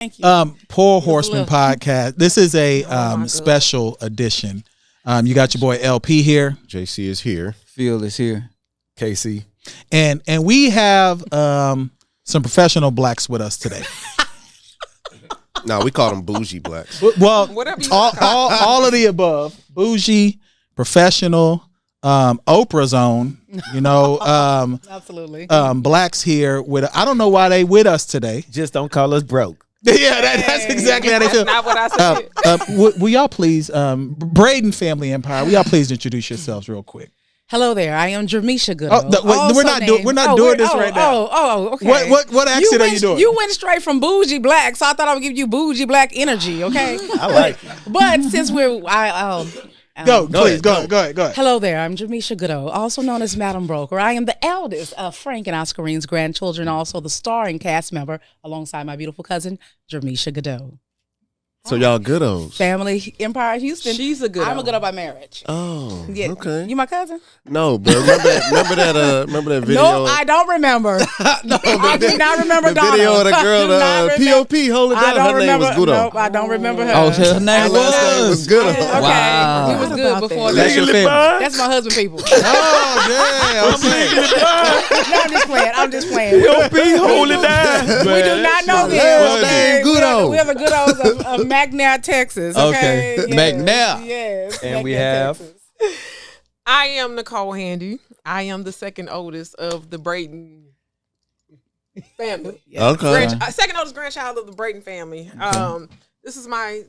Thank you. Poor Horseman podcast. This is a special edition. You got your boy LP here. JC is here. Phil is here. KC. And we have some professional blacks with us today. No, we call them bougie blacks. Well, all of the above. Bougie, professional, Oprah's own, absolutely. Blacks here with, I don't know why they with us today. Just don't call us broke. Yeah, that's exactly how they feel. Not what I said. Will y'all please, Braden Family Empire, will y'all please introduce yourselves real quick? Hello there. I am Jermeshia Goudesu. We're not doing this right now. Okay. What accent are you doing? You went straight from bougie black, so I thought I would give you bougie black energy. Okay. I like it. But since we're, Go ahead. Hello there. I'm Jermeshia Goudesu, also known as Madam Broker. I am the eldest of Frank and Oscarine's grandchildren, also the starring cast member alongside my beautiful cousin, Jermeshia Goudesu. So y'all Goudesus. Family Empire Houston. She's a Goudesu. I'm a Goudesu by marriage. Oh, Yeah. okay. You my cousin? No, but remember that video? No, I don't remember. I do not remember the Donna. video of the girl, POP, hold it I down. don't Her remember. name was Goudesu. Nope, I don't remember her. Oh, her name Her last name was Goudesu. Okay, Wow. he was good before That's your that. family. That's my husband, people. Oh, damn. No, I'm just playing. POP, hold it down. We do not know Last this. name Goudesu. We are the Goudesus of McNair, Texas. Okay. Okay. Yes. McNair. Yes. And we McNair, have- Texas. I am Nicole Handy. I am the second oldest of the Braden family. Okay. Second oldest grandchild of the Braden family. This is my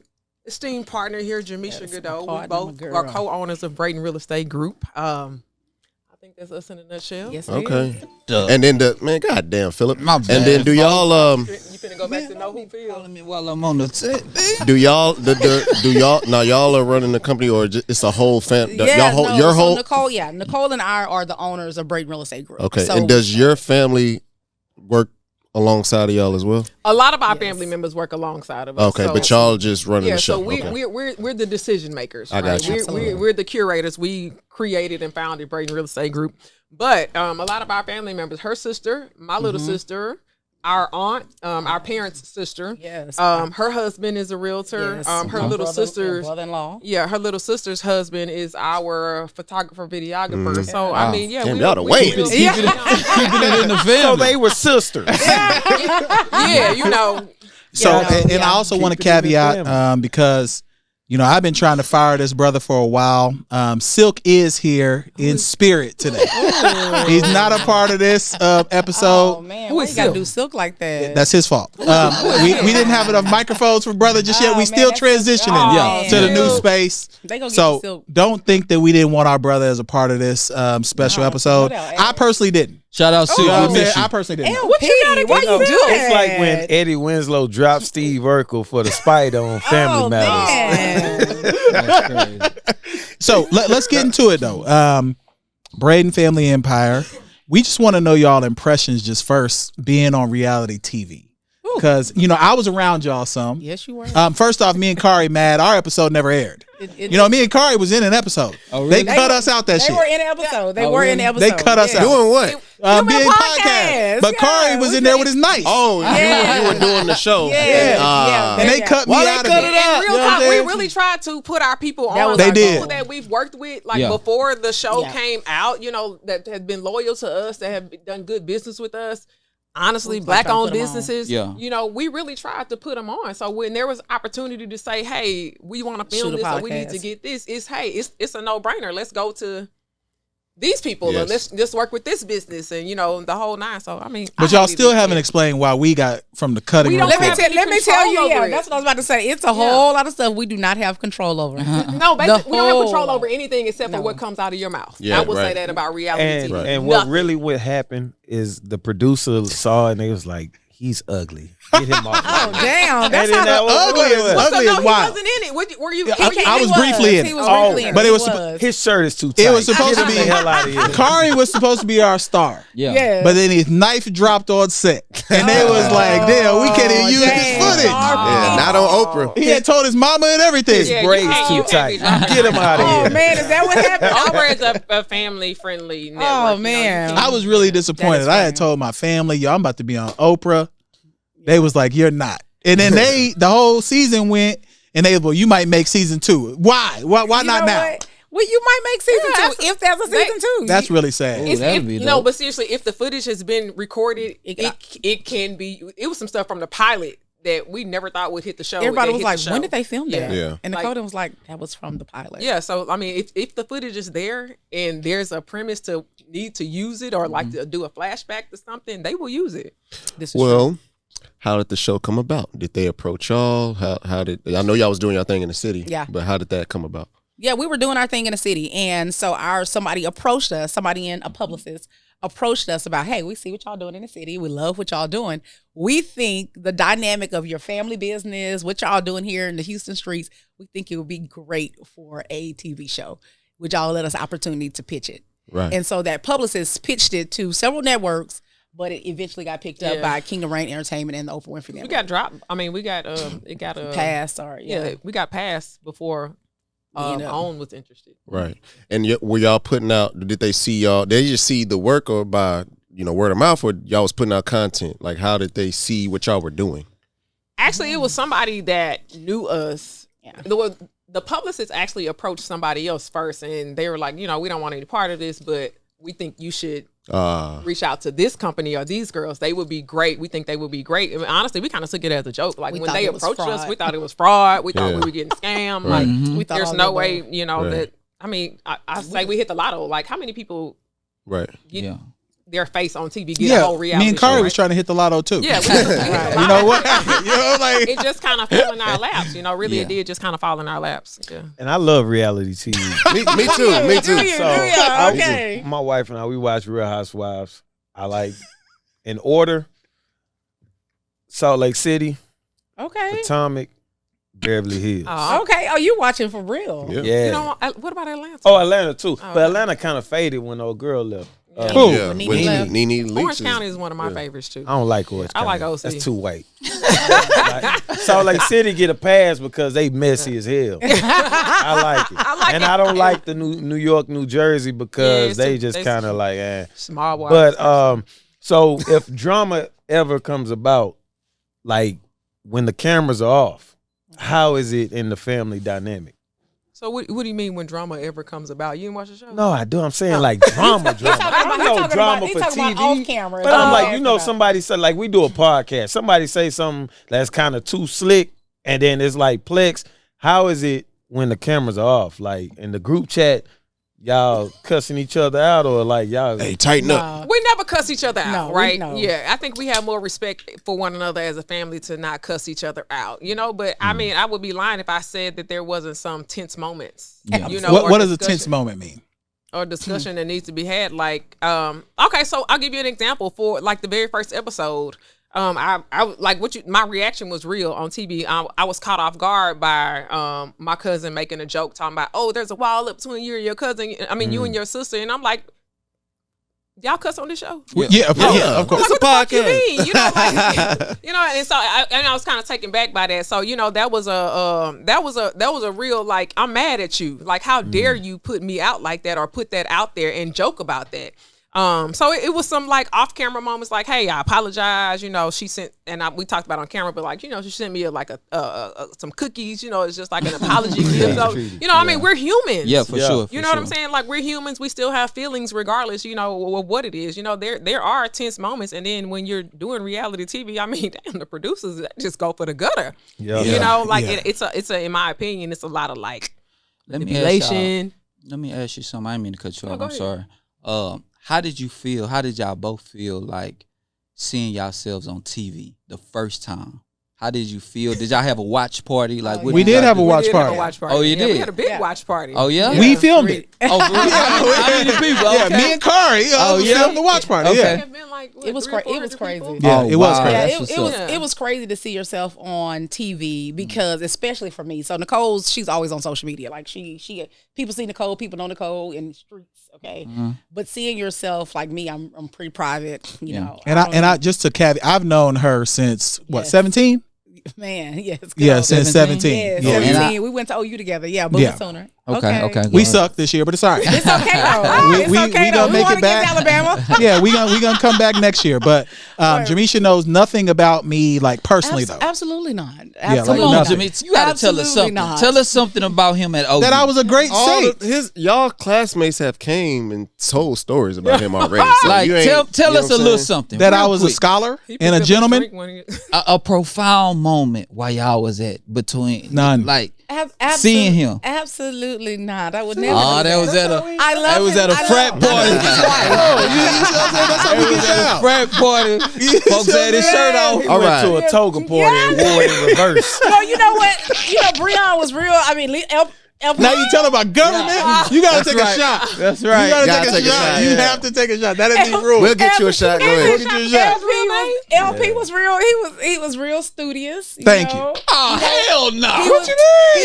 esteemed partner here, Jermeshia Goudesu. We partner, both my girl. are co-owners of Braden Real Estate Group. I think that's us in a nutshell. Yes, it Okay. is. And then goddamn, Philip. My And bad. then do y'all You finna go back to know who feels. Calling me while I'm on the set. do y'all now y'all are running the company or it's a whole family? Nicole and I are the owners of Braden Real Estate Group. Okay. So, And does your family work alongside of y'all as well? A lot of our family members work alongside of us. Okay, so, but y'all just running yeah, the show. so Okay. we're the decision makers. I got right? you. We're the curators. We created and founded Braden Real Estate Group. But a lot of our family members, her sister, my little sister, our aunt, our parents' sister, Yes. her husband is a realtor. Yes. Her My little sister's brother-in-law. yeah, her little sister's husband is our photographer, videographer. So I mean, yeah, Damn, we y'all the we way. real- Keeping it in the So family. they were sisters. yeah, you know. So, and Yeah. I also want to Keep it in the caveat because, I've been trying to fire this brother for a while. Silk is here in spirit today. He's not a part of this episode. Oh man, Who why is you gotta Silk? do silk like that? That's his fault. We didn't have enough microphones for brother just yet. Oh, We man, still that's transitioning Yeah. to the new Silk. space. They gonna get So you silk. don't think that we didn't want our brother as a part of this special No, episode. no doubt. I personally didn't. Shout out You know what Silk. I'm We miss saying? you. I personally didn't. What you gotta why do? you do It's like when Eddie Winslow dropped Steve Urkel for the Spider on Family Matters. Man. That's crazy. So let's get into it though. Braden Family Empire. We just want to know y'all impressions just first being on reality TV. Because, I was around y'all some. Yes, you were. First off, me and Kari mad. Our episode never aired. Me and Kari was in an episode. Oh, really? They cut us out that They shit. were in the episode. They Oh, were in the really? episode. They cut us out. Doing what? Being podcast. podcast. But Kari was in there with his knife. Oh, you were doing the show. Yeah. And they cut me Why they out of cut it. it out? In real You know what I'm talk, we saying? really tried to put our people That on. was They like, did. people that we've worked with, like Yeah. before the show Yeah. came out, that have been loyal to us, that have done good business with us. Honestly, We black tried to owned put 'em on. businesses, Yeah. we really tried to put them on. So when there was opportunity to say, hey, we want to film Shoot a this or we need to podcast. get this, it's a no brainer. Let's go to these people Yes. and let's just work with this business and the whole nine. So I mean, But y'all still haven't explained why we got from the cutting We room. don't floor. have Let me control tell you. over Yeah, it. that's what I was about to say. It's a whole lot of stuff we do not have control over. No, basically, we don't have control whole- over anything except No. for what comes out of your mouth. Yeah, I will say right. that about reality And TV. and what Nothing. really would happen is the producer saw it and they was like, he's ugly. Get him off. Oh damn! And That's then how that the was ugly what it is was. ugly. So no, he wild. wasn't in it. Were you? I was briefly in it. He was Oh, briefly in but it. it was He suppo- His shirt is too tight. It was supposed Get to him be- the hell out of here. Kari was supposed to be our star. Yeah. Yeah. But then his knife dropped on set. And they was like, damn, we can't even use this damn. footage. Yeah, not on Oprah. He had told his mama and everything. Yeah, Braids you too can't tight. be dropping Get him out of Oh here. man, is that what happened? Oprah is a family friendly network. Oh, man. I was really disappointed. That is I had funny. told my family, yo, I'm about to be on Oprah. They was like, you're not. And then the whole season went, and they, well, you might make season 2. Why? Why You not know now? what? Well, you might make season 2 if there's a season 2. That's really sad. Ooh, that'd be No, dope. but seriously, if the footage has been recorded, it can be. It was some stuff from the pilot that we never thought would hit the show. Everybody that was hit like, the show. when did they film that? Yeah. And Like- Nicole was like, that was from the pilot. Yeah, so I mean, if the footage is there and there's a premise to need to use it or like to do a flashback to something, they will use it. This is true. Well, how did the show come about? Did they approach y'all? How did I know y'all was doing your thing in the city? Yeah. But how did that come about? Yeah, we were doing our thing in the city, and so somebody approached us. Somebody in a publicist approached us about, hey, we see what y'all doing in the city. We love what y'all doing. We think the dynamic of your family business, what y'all doing here in the Houston streets, we think it would be great for a TV show. Would y'all let us opportunity to pitch it? Right. And so that publicist pitched it to several networks, but it eventually got picked up by Kingdom Reign Entertainment and the Oprah Winfrey Network. We got dropped. I mean, we got it got passed. Sorry, Yeah, we got passed before OWN was interested. Right. And were y'all putting out, did they see y'all, they just see the work or by, word of mouth, or y'all was putting out content? Like, how did they see what y'all were doing? Actually, it was somebody that knew us. Yeah. The publicist actually approached somebody else first, and they were like, we don't want any part of this, but we think you should reach out to this company or these girls. They would be great. We think they would be great. I mean, honestly, we kind of took it as a joke. Like, when they approached us, we thought it was fraud. We thought we were getting scammed. Like, we thought there's no way, that, I mean, I say we hit the lotto. Like, how many people get their face on TV, get a whole reality me and Kari show, was trying to hit the lotto too. Yeah, we hit the You know what? lotto. It just kind of fell in our laps. Really, it did just kind of fall in our laps. Yeah. And I love reality TV. me too. Me too. Okay. My wife and I, we watch Real Housewives. I like, in order, Salt Lake City, Okay. Potomac, Beverly Hills. Okay. Oh, you watching for real? Yeah. What about Atlanta? Oh, Atlanta too. But Atlanta kind of faded when old girl left. Cool. Yeah. Nene Nene Leakes Orange County is one of my favorites too. I don't like Orange I County. like OC. That's too white. Like, Salt Lake City get a pass because they messy as hell. I like it. I don't like the New York, New Jersey because they just kind of like, small boy. But so if drama ever comes about, like when the cameras are off, how is it in the family dynamic? So what do you mean when drama ever comes about? You didn't watch the show? No, I do. I'm saying like drama. I know drama for TV. But I'm like, somebody said, like, we do a podcast. Somebody say something that's kind of too slick, and then it's like Plex. How is it when the cameras are off? Like in the group chat, y'all cussing each other out, or like y'all? Hey, tighten up. We never cuss each other out, No, right? no. Yeah, I think we have more respect for one another as a family to not cuss each other out, But I mean, I would be lying if I said that there wasn't some tense moments. Yeah. What does a tense moment mean? Or discussion that needs to be had. Like, okay, so I'll give you an example for like the very first episode. I like my reaction was real on TV. I was caught off guard by my cousin making a joke talking about, oh, there's a wall up between you and your cousin. I mean, you and your sister. And I'm like, y'all cuss on this show? Yeah, of course. Like, what the fuck you mean? And so I was kind of taken back by that. So that was a real, like, I'm mad at you. Like, how dare you put me out like that or put that out there and joke about that? So it was some like off camera moments, like, hey, I apologize. She sent, and we talked about it on camera, but like, she sent me some cookies. It's just like an apology gift. So I mean, we're humans. Yeah, for sure. You know what I'm saying? Like, we're humans. We still have feelings, regardless. Of what it is. There are tense moments, and then when you're doing reality TV, I mean, damn, the producers just go for the gutter. Yeah. It's in my opinion, it's a lot of like manipulation. Let me ask you something. I didn't mean to cut you off. I'm sorry. How did you feel? How did y'all both feel like seeing yourselves on TV the first time? How did you feel? Did y'all have a watch party? Like we did have a watch party. Oh, you did? We had a big watch party. Oh, yeah? We filmed it. Oh, for real? How many people? Okay. Yeah, me and Kari filmed the watch party. Okay. Yeah. It was crazy. Yeah, it was crazy. Yeah, it was crazy to see yourself on TV because, especially for me. So Nicole's, she's always on social media. Like she people see Nicole, people know Nicole in the streets. Okay, but seeing yourself like me, I'm pretty private. You know, And I just to caveat, I've known her since what 17. Man, yes. Yeah, since 17. Yeah, Yeah. 17. We went to OU together. Yeah, Boogie Yeah. Sooner. Okay. We sucked this year, but it's all right. It's okay though. We gonna make it back. Alabama. Yeah, we gonna come back next year. But Jermeshia knows nothing about me, like personally though. Absolutely not. like Absolutely Come on, nothing. Jimmy. You gotta tell us Absolutely something. not. Tell us something about him at OU. That I was a great All saint. y'all classmates have came and told stories about him already. So like, you ain't, tell you know us what a I'm little saying? something. That real I was a quick. scholar He and a picked up his gentleman. drink when he- A profound moment while y'all was at between None. like Seeing him. Absolutely not. I would never. Oh, do that was at a I love that was him. at a I frat love- party. That's how we get down. Frat party. Folks had his shirt off. He All went right. to a toga party and wore it in reverse. No, you know what? You know, Breon was real. I mean, Now you tell about government. You gotta take right. a shot. That's right. You gotta Gotta take a shot. You yeah. have to take a shot. That is the rule. We'll get you a shot. Go ahead. We'll get you a shot. LP was real. He was real studious. Thank you. know? Oh hell no! What you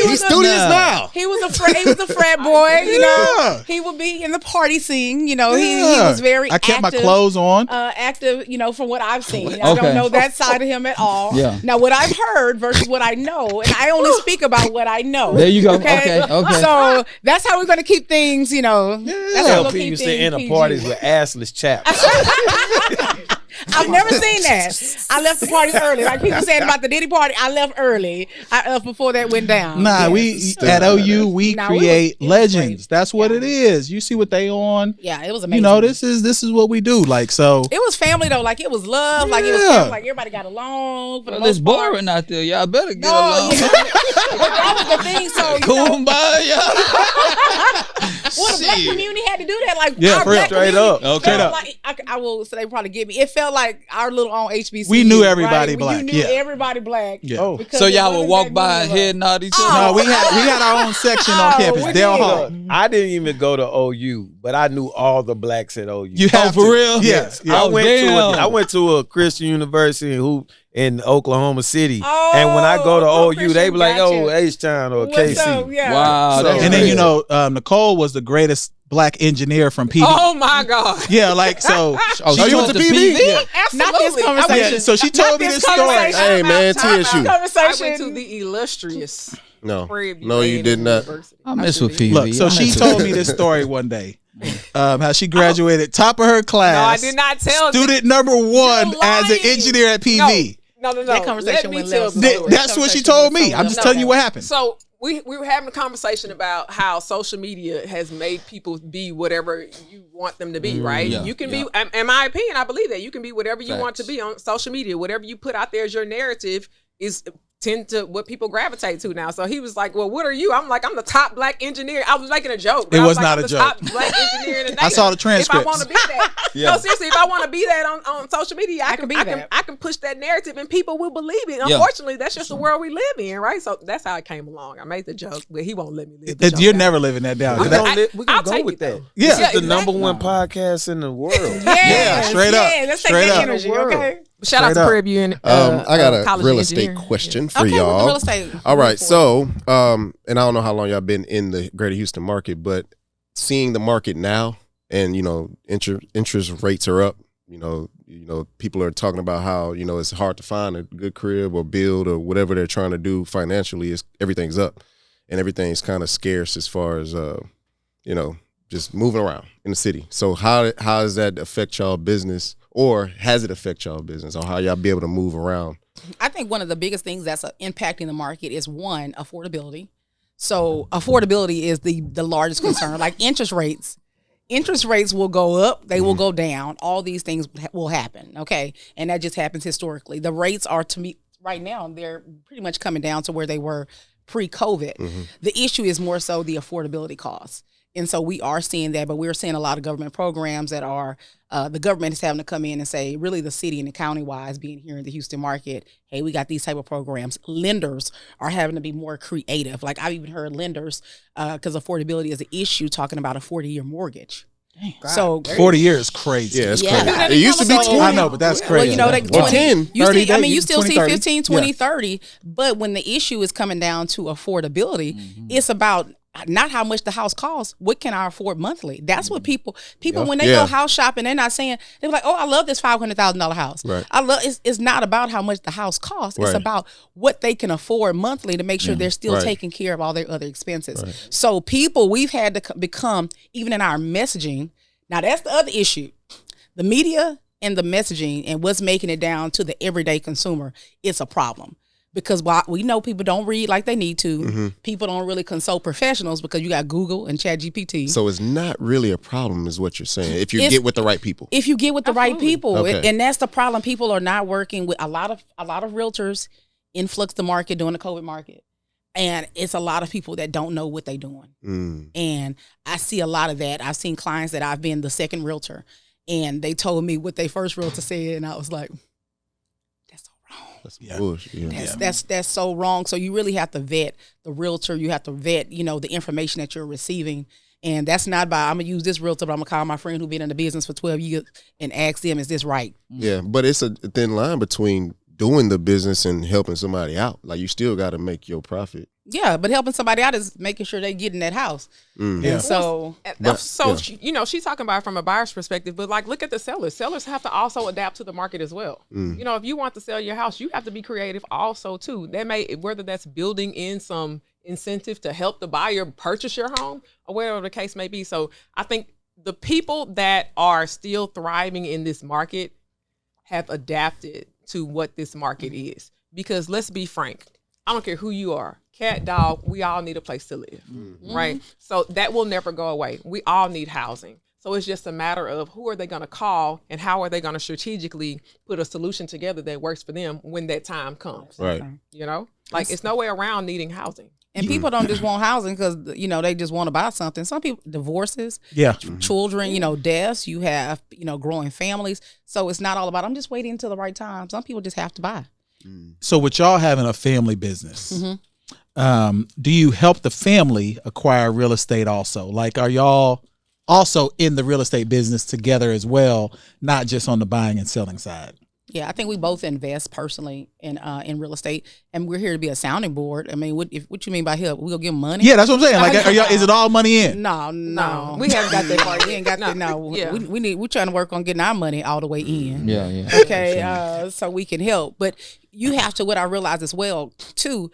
mean? He's studious now. He was a frat boy. You know, Yeah. he would be in the party scene. You know, he Yeah. was very. I kept my active, clothes on. Active. You know, from what I've seen, I Okay. don't know that side of him at all. Yeah. Now, what I've heard versus what I know, and I only speak about what I know. There you go. Okay. Okay. So that's how we're gonna keep things. You know. That's how we'll LP keep used to things enter PG. parties with assless chaps. I've never seen that. I left the party early. Like people saying about the Diddy party, I left early. I left before that went down. Nah, Yes. we at OU we Nah, it was- create it was legends. great. That's what it is. You see what they on. Yeah, it was amazing. You know, this is what we do. Like so. It was family though. Like it was love. Like it was Yeah. family. Like everybody got along for the Well, it's most part. boring out there. Y'all better get No, along. yeah. But that was the thing. So you know, Kumbaya. well, the black community had to do that. Like Yeah, our for real. black Straight community up. Straight felt up. Like, I will. So they probably get me. It felt like our little own HBCU. We knew everybody right? black, You knew yeah. everybody black. Yeah. Oh. because So it y'all would wasn't walk that by many and of us. head nod each Oh. other. No, we had our own section on Oh, campus. we Dale did. Hall. Look, I didn't even go to OU, but I knew all the blacks at OU. You have for to. real? Yes. I Yeah. I went to a Christian university in Oklahoma City, Oh, and when I go to oh, OU, they be like, Christian, "Oh, gotcha. H-Town or What's KC." up? Yeah. Wow. So- that's And then crazy. you know, Nicole was the greatest black engineer from PV. Oh my God. Yeah, like so. Oh, she you went went to to PV. PV? Yeah. Not this Absolutely. conversation. Yeah, so she told me this story. conversation. Hey man, Time TSU. out. Conversation. I went to the illustrious No, Prairie View no, you did not. University. I mess with PV. Look, so I she mess with told PV. me this story one day. How she graduated top of her class. No, I did not tell. Student number one You're as an lying. engineer at PV. No. That conversation Let me went tell left. the Th- story. That's what she told me. I'm just telling you what happened. So we were having a conversation about how social media has made people be whatever you want them to be, right? yeah, You can yeah. be, in my opinion, I believe that you can be whatever you want to Facts. be on social media. Whatever you put out there as your narrative is tend to what people gravitate to now. So he was like, "Well, what are you?" I'm like, "I'm the top black engineer." I was making a joke. but It I was like, not I'm a the joke. Top black engineer in the I saw the nation. transcripts. If I want to be that, Yeah. no, seriously, if I want to be that on social media, I can can be I that. can push that narrative and people will believe it. Yeah. Unfortunately, that's just the world we live in, right? So that's how it came along. I made the joke, but he won't let me live. The joke You're out. never living that down. We 'Cause gonna, that- we gonna I'll go take with it, that. though. Yeah. This is the exactly. number one podcast in the world. Yes, straight up. yes. Let's take Straight that up. energy, okay? Shout out Straight to up. Prairie View and I got a college real engineering. estate question for Okay, with y'all. the real estate. All right, so and I don't know how long y'all been in the Greater Houston market, but seeing the market now, and you know, interest rates are up. You know, people are talking about how it's hard to find a good crib or build or whatever they're trying to do financially. Everything's up, and everything's kind of scarce as far as just moving around in the city. So how does that affect y'all business, or has it affect y'all business, or how y'all be able to move around? I think one of the biggest things that's impacting the market is one, affordability. So affordability is the largest concern. Like interest rates will go up, they will go down. All these things will happen, okay? And that just happens historically. The rates are, to me, right now, they're pretty much coming down to where they were pre-COVID. The issue is more so the affordability costs. And so we are seeing that, but we're seeing a lot of government programs that are, the government is having to come in and say, really the city and the county-wise, being here in the Houston market, hey, we got these type of programs. Lenders are having to be more creative. Like I've even heard lenders, because affordability is an issue, talking about a 40-year mortgage. So 40 years is crazy. Yeah, it's Yeah. crazy. It used to be So- 20. I know, but that's Well, crazy. you know, they, Wow. 20, you 30 see, I mean, days, you still 20, see 30. 15, 20, Yeah. 30. But when the issue is coming down to affordability, it's about not how much the house costs. What can I afford monthly? That's what people when they go house shopping, they're not saying, they're like, oh, I love this $500,000 house. Right. I love it's not about how much the house costs. It's about what they can afford monthly to make sure they're still taking care of all their other expenses. Right. So we've had to become, even in our messaging. Now that's the other issue. The media and the messaging and what's making it down to the everyday consumer, it's a problem. Because we know people don't read like they need to. Mm-hmm. People don't really consult professionals because you got Google and ChatGPT. So it's not really a problem is what you're saying, if you get with the right people. If you get with the right people. Okay. And that's the problem. People are not working with a lot of realtors influx the market during the COVID market. And it's a lot of people that don't know what they're doing. And I see a lot of that. I've seen clients that I've been the second realtor, and they told me what their first realtor said, and I was like, that's bullshit. That's so wrong. So you really have to vet the realtor. You have to vet, the information that you're receiving. And that's not by, I'm going to use this realtor, but I'm going to call my friend who's been in the business for 12 years and ask them, is this right? Yeah, but it's a thin line between doing the business and helping somebody out. Like, you still got to make your profit. Yeah, but helping somebody out is making sure they get in that house. Yeah. So, she's talking about it from a buyer's perspective, but like, look at the sellers. Sellers have to also adapt to the market as well. If you want to sell your house, you have to be creative also too. Whether that's building in some incentive to help the buyer purchase your home or whatever the case may be. So I think the people that are still thriving in this market have adapted to what this market is. Because let's be frank, I don't care who you are. Cat, dog, we all need a place to live, right? So that will never go away. We all need housing. So it's just a matter of who are they going to call and how are they going to strategically put a solution together that works for them when that time comes. Right. It's no way around needing housing. And people don't just want housing because, they just want to buy something. Some people, divorces, children, deaths, you have, growing families. So it's not all about, I'm just waiting until the right time. Some people just have to buy. So with y'all having a family business, do you help the family acquire real estate also? Like, are y'all also in the real estate business together as well, not just on the buying and selling side? Yeah, I think we both invest personally in real estate, and we're here to be a sounding board. I mean, what you mean by help? We'll give them money? Yeah, that's what I'm saying. Like, are y'all, is it all money in? No, we haven't got that part. We ain't got that. No, yeah. we're trying to work on getting our money all the way in. Yeah. Okay, so we can help, but you have to. What I realize as well too,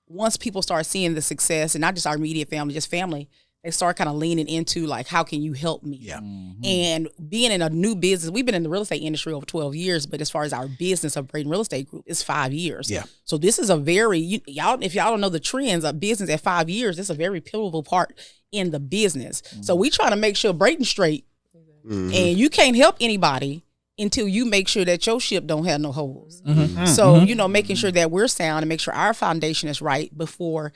once people start seeing the success, and not just our immediate family, just family, they start kind of leaning into like, how can you help me? Yeah. And being in a new business, we've been in the real estate industry over 12 years, but as far as our business of Braden Real Estate Group, it's 5 years. Yeah. So this is a very, if y'all don't know the trends of business at 5 years, it's a very pivotal part in the business. So we try to make sure Braden's straight, and you can't help anybody until you make sure that your ship don't have no holes. So, making sure that we're sound and make sure our foundation is right before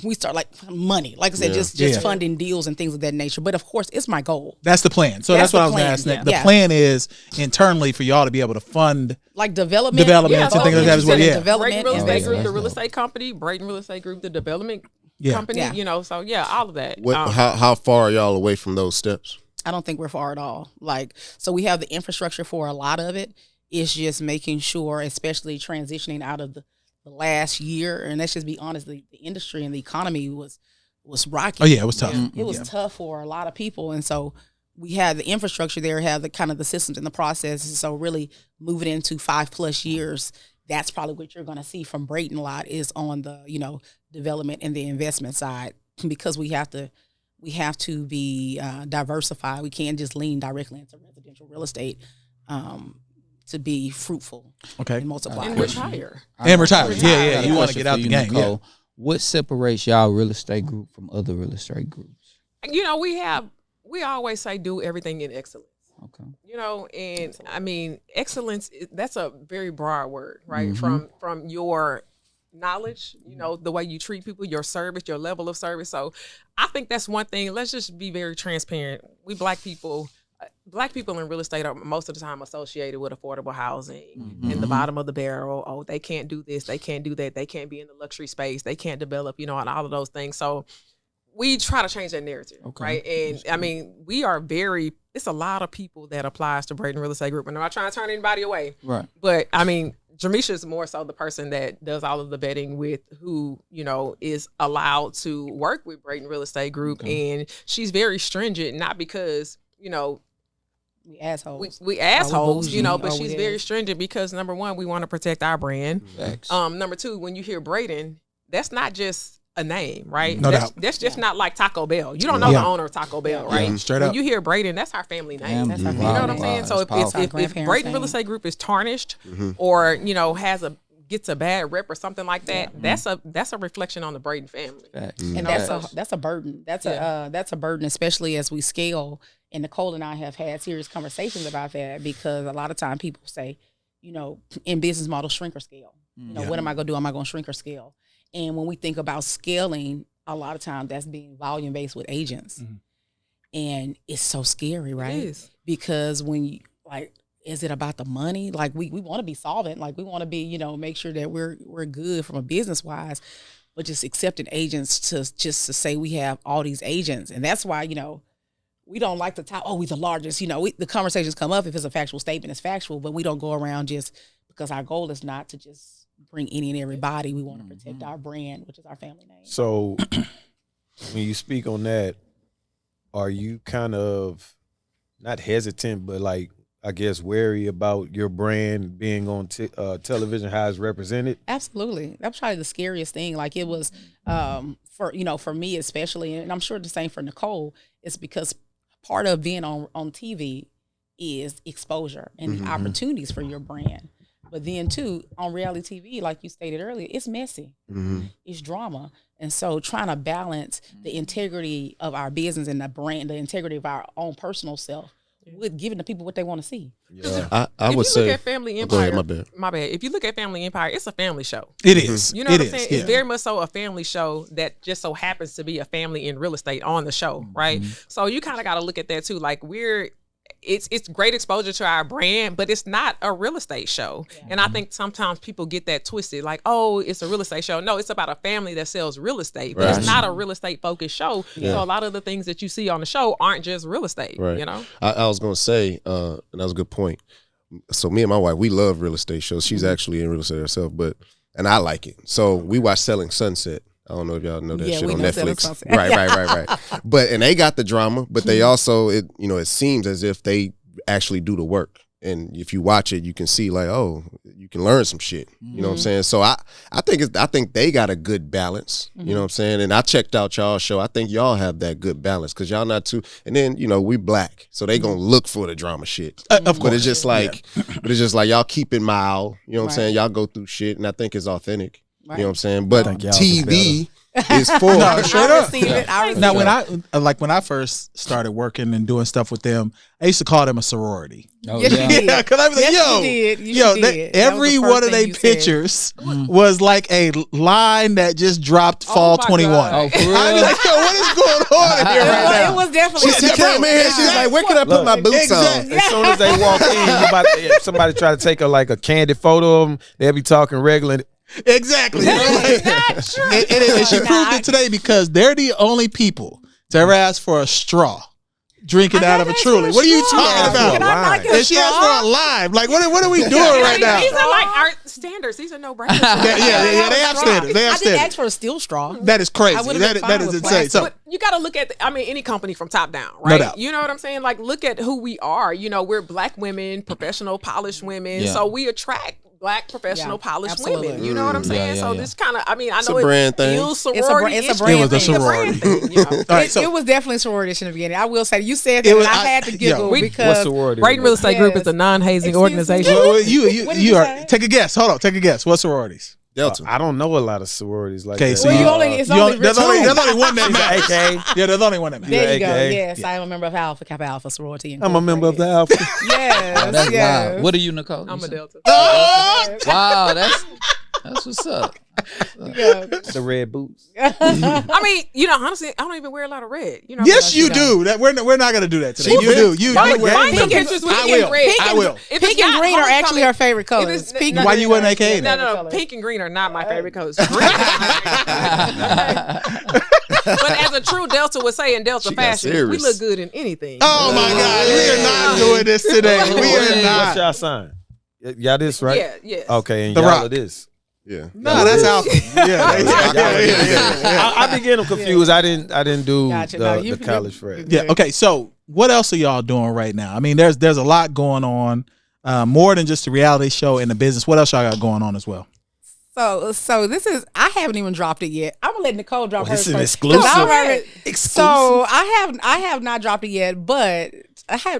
we start like money, like I said, just funding deals and things of that nature. But of course, it's my goal. That's the plan. So that's what I was going to ask. Yeah. The plan is internally for y'all to be able to fund like development and things like that as well. Yeah, development. Braden Real Estate Group, the real estate company. Braden Real Estate Group, the development company. Yeah. So all of that. How far are y'all away from those steps? I don't think we're far at all. So we have the infrastructure for a lot of it. It's just making sure, especially transitioning out of the last year, and let's just be honest, the industry and the economy was rocky. Oh yeah, it was tough. It was tough for a lot of people, and so we had the infrastructure there, have the kind of the systems and the processes. So really moving into 5+ years, that's probably what you're going to see from Braden a lot is on the development and the investment side, because we have to be diversified. We can't just lean directly into residential real estate. To be fruitful, and multiply, and retire. Yeah. You want to get out the game. Nicole, what separates y'all real estate group from other real estate groups? We always say do everything in excellence. Okay. And I mean, excellence, that's a very broad word, right? From your knowledge, the way you treat people, your service, your level of service. So I think that's one thing. Let's just be very transparent. We Black people in real estate are most of the time associated with affordable housing and the bottom of the barrel. Oh, they can't do this, they can't do that, they can't be in the luxury space, they can't develop, and all of those things. So we try to change that narrative, right? And I mean, it's a lot of people that applies to Braden Real Estate Group, and I'm not trying to turn anybody away, right? But I mean, Jermeshia is more so the person that does all of the vetting with who, is allowed to work with Braden Real Estate Group. And she's very stringent, not because, we assholes. We assholes, but she's very stringent because number one, we want to protect our brand. Number two, when you hear Braden, that's not just a name, right? No doubt. That's just not like Taco Bell. You don't know the owner of Taco Bell, right? Straight when up. you hear Braden, that's our family name. That's our You know what I'm saying? So if Braden Real Estate Group is tarnished or, gets a bad rep or something like that, that's a reflection on the Braden family. And that's a burden. That's a burden, especially as we scale. And Nicole and I have had serious conversations about that because a lot of time people say, in business model, shrink or scale. What am I going to do? Am I going to shrink or scale? And when we think about scaling, a lot of times that's being volume based with agents. And it's so scary, right? It is. Because when you is it about the money? Like we want to be solvent. Like we want to be, make sure that we're good from a business wise, but just accepting agents to say we have all these agents. And that's why, we don't like to talk, we're the largest, the conversations come up. If it's a factual statement, it's factual, but we don't go around just because our goal is not to just bring any and everybody. We want to protect our brand, which is our family name. So when you speak on that, are you kind of not hesitant, but I guess wary about your brand being on television, how it's represented? Absolutely. That's probably the scariest thing. Like it was for me especially, and I'm sure the same for Nicole, it's because part of being on TV is exposure and opportunities for your brand. But then too, on reality TV, like you stated earlier, it's messy. It's drama. And so trying to balance the integrity of our business and the brand, the integrity of our own personal self, with giving the people what they want to see. Yeah. I would say. If you look at Family Empire, go ahead, my bad. If you look at Family Empire, it's a family show. It is. You know what I'm saying? It's very much so a family show that just so happens to be a family in real estate on the show, right? So you kind of got to look at that too. Like it's great exposure to our brand, but it's not a real estate show. And I think sometimes people get that twisted, like, it's a real estate show. No, it's about a family that sells real estate, but it's not a real estate focused show. So a lot of the things that you see on the show aren't just real estate, I was going to say, and that was a good point. So me and my wife, we love real estate shows. She's actually in real estate herself, and I like it. So we watch Selling Sunset. I don't know if y'all know that shit on Netflix. Right. But and they got the drama, but they also it seems as if they actually do the work. And if you watch it, you can see you can learn some shit. You know what I'm saying? So I think they got a good balance. You know what I'm saying? And I checked out y'all's show. I think y'all have that good balance because y'all not too. And then we black, so they gonna look for the drama shit. Of course. But it's just like y'all keep it mild. You know what I'm saying? Y'all go through shit, and I think it's authentic. Right. You know what I'm saying? But TV is for straight up. Now, when I first started working and doing stuff with them, I used to call them a sorority. Oh, yeah, because I was like, every one of their pictures was like a line that just dropped fall 21. Oh, for real? I was like, what is going on here right now? It was definitely. She came in here. She's like, where can I put my boots on? As soon as they walk in, somebody try to take a candid photo of them, they'll be talking regular. Exactly. And she proved it today because they're the only people to ever ask for a straw drinking out of a Truly. What are you talking about? And she asked for a lime. Like, what are we doing right now? These are like our standards. These are no brainers. Yeah, they have standards. I didn't ask for a steel straw. That is crazy. That is insane. So you got to look at, any company from top down, right? No doubt. You know what I'm saying? Like, look at who we are. We're black women, professional, polished women. Yeah. So we attract black professional polished women. You know what I'm saying? So this kind of, I know it's a brand thing. It's a brand thing. It was definitely sorority in the beginning. I will say, you said that, and I had to giggle because Braden Real Estate Group is a non-hazing organization. You are. Take a guess. Hold on. Take a guess. What sororities? Delta. I don't know a lot of sororities like that. So there's only one that matters. Yeah, there's only one that matters. There you go. Yes, I'm a member of Alpha Kappa Alpha sorority. I'm a member of the Alpha. Yes. That's wild. What are you, Nicole? I'm a Delta. Wow, that's what's up. The red boots. Honestly, I don't even wear a lot of red. Yes, you do. That we're not gonna do that today. You do. You pink pictures with pink and red. I will. Pink and green are actually our favorite colors. Why you wouldn't AKA? No. Pink and green are not my favorite colors. But as a true Delta would say in Delta fashion, we look good in anything. Oh my God, we are not doing this today. We are not. What's y'all sign? Y'all this, right? Yeah, yeah. Okay, and The y'all Rock. are this. Yeah. No, that's Alpha. Yeah. I be getting confused. I didn't do Gotcha. No, the college frat. Yeah. Okay. So, what else are y'all doing right now? I mean, there's a lot going on, more than just the reality show and the business. What else y'all got going on as well? So this is, I haven't even dropped it yet. I'm gonna let Nicole drop hers This is first. exclusive. So I have not dropped it yet, but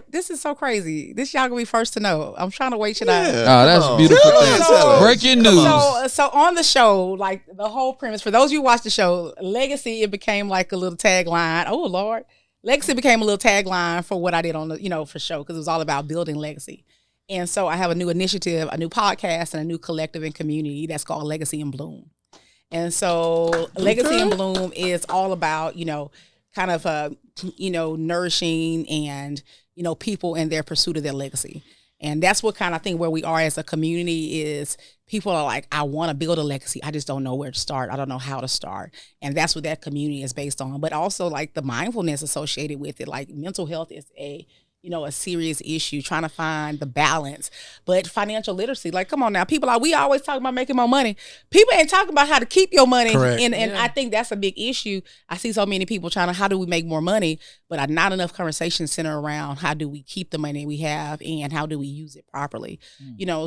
this is so crazy. This y'all gonna be first to know. I'm trying to wait till I. Oh, that's a beautiful thing. So- Breaking news. So on the show, like the whole premise, for those of you who watch the show, Legacy, it became like a little tagline. Oh Lord. Legacy became a little tagline for what I did on the, for show, because it was all about building legacy. And so I have a new initiative, a new podcast, and a new collective and community that's called Legacy in Bloom. And so Legacy in Bloom is all about, kind of, nourishing and, people in their pursuit of their legacy. And that's what kind of thing where we are as a community is people are like, I want to build a legacy. I just don't know where to start. I don't know how to start. And that's what that community is based on. But also like the mindfulness associated with it, like mental health is a serious issue, trying to find the balance. But financial literacy, like, come on now, we always talk about making more money. People ain't talking about how to keep your money. Correct. And I think that's a big issue. I see so many people how do we make more money? But not enough conversations center around how do we keep the money we have and how do we use it properly?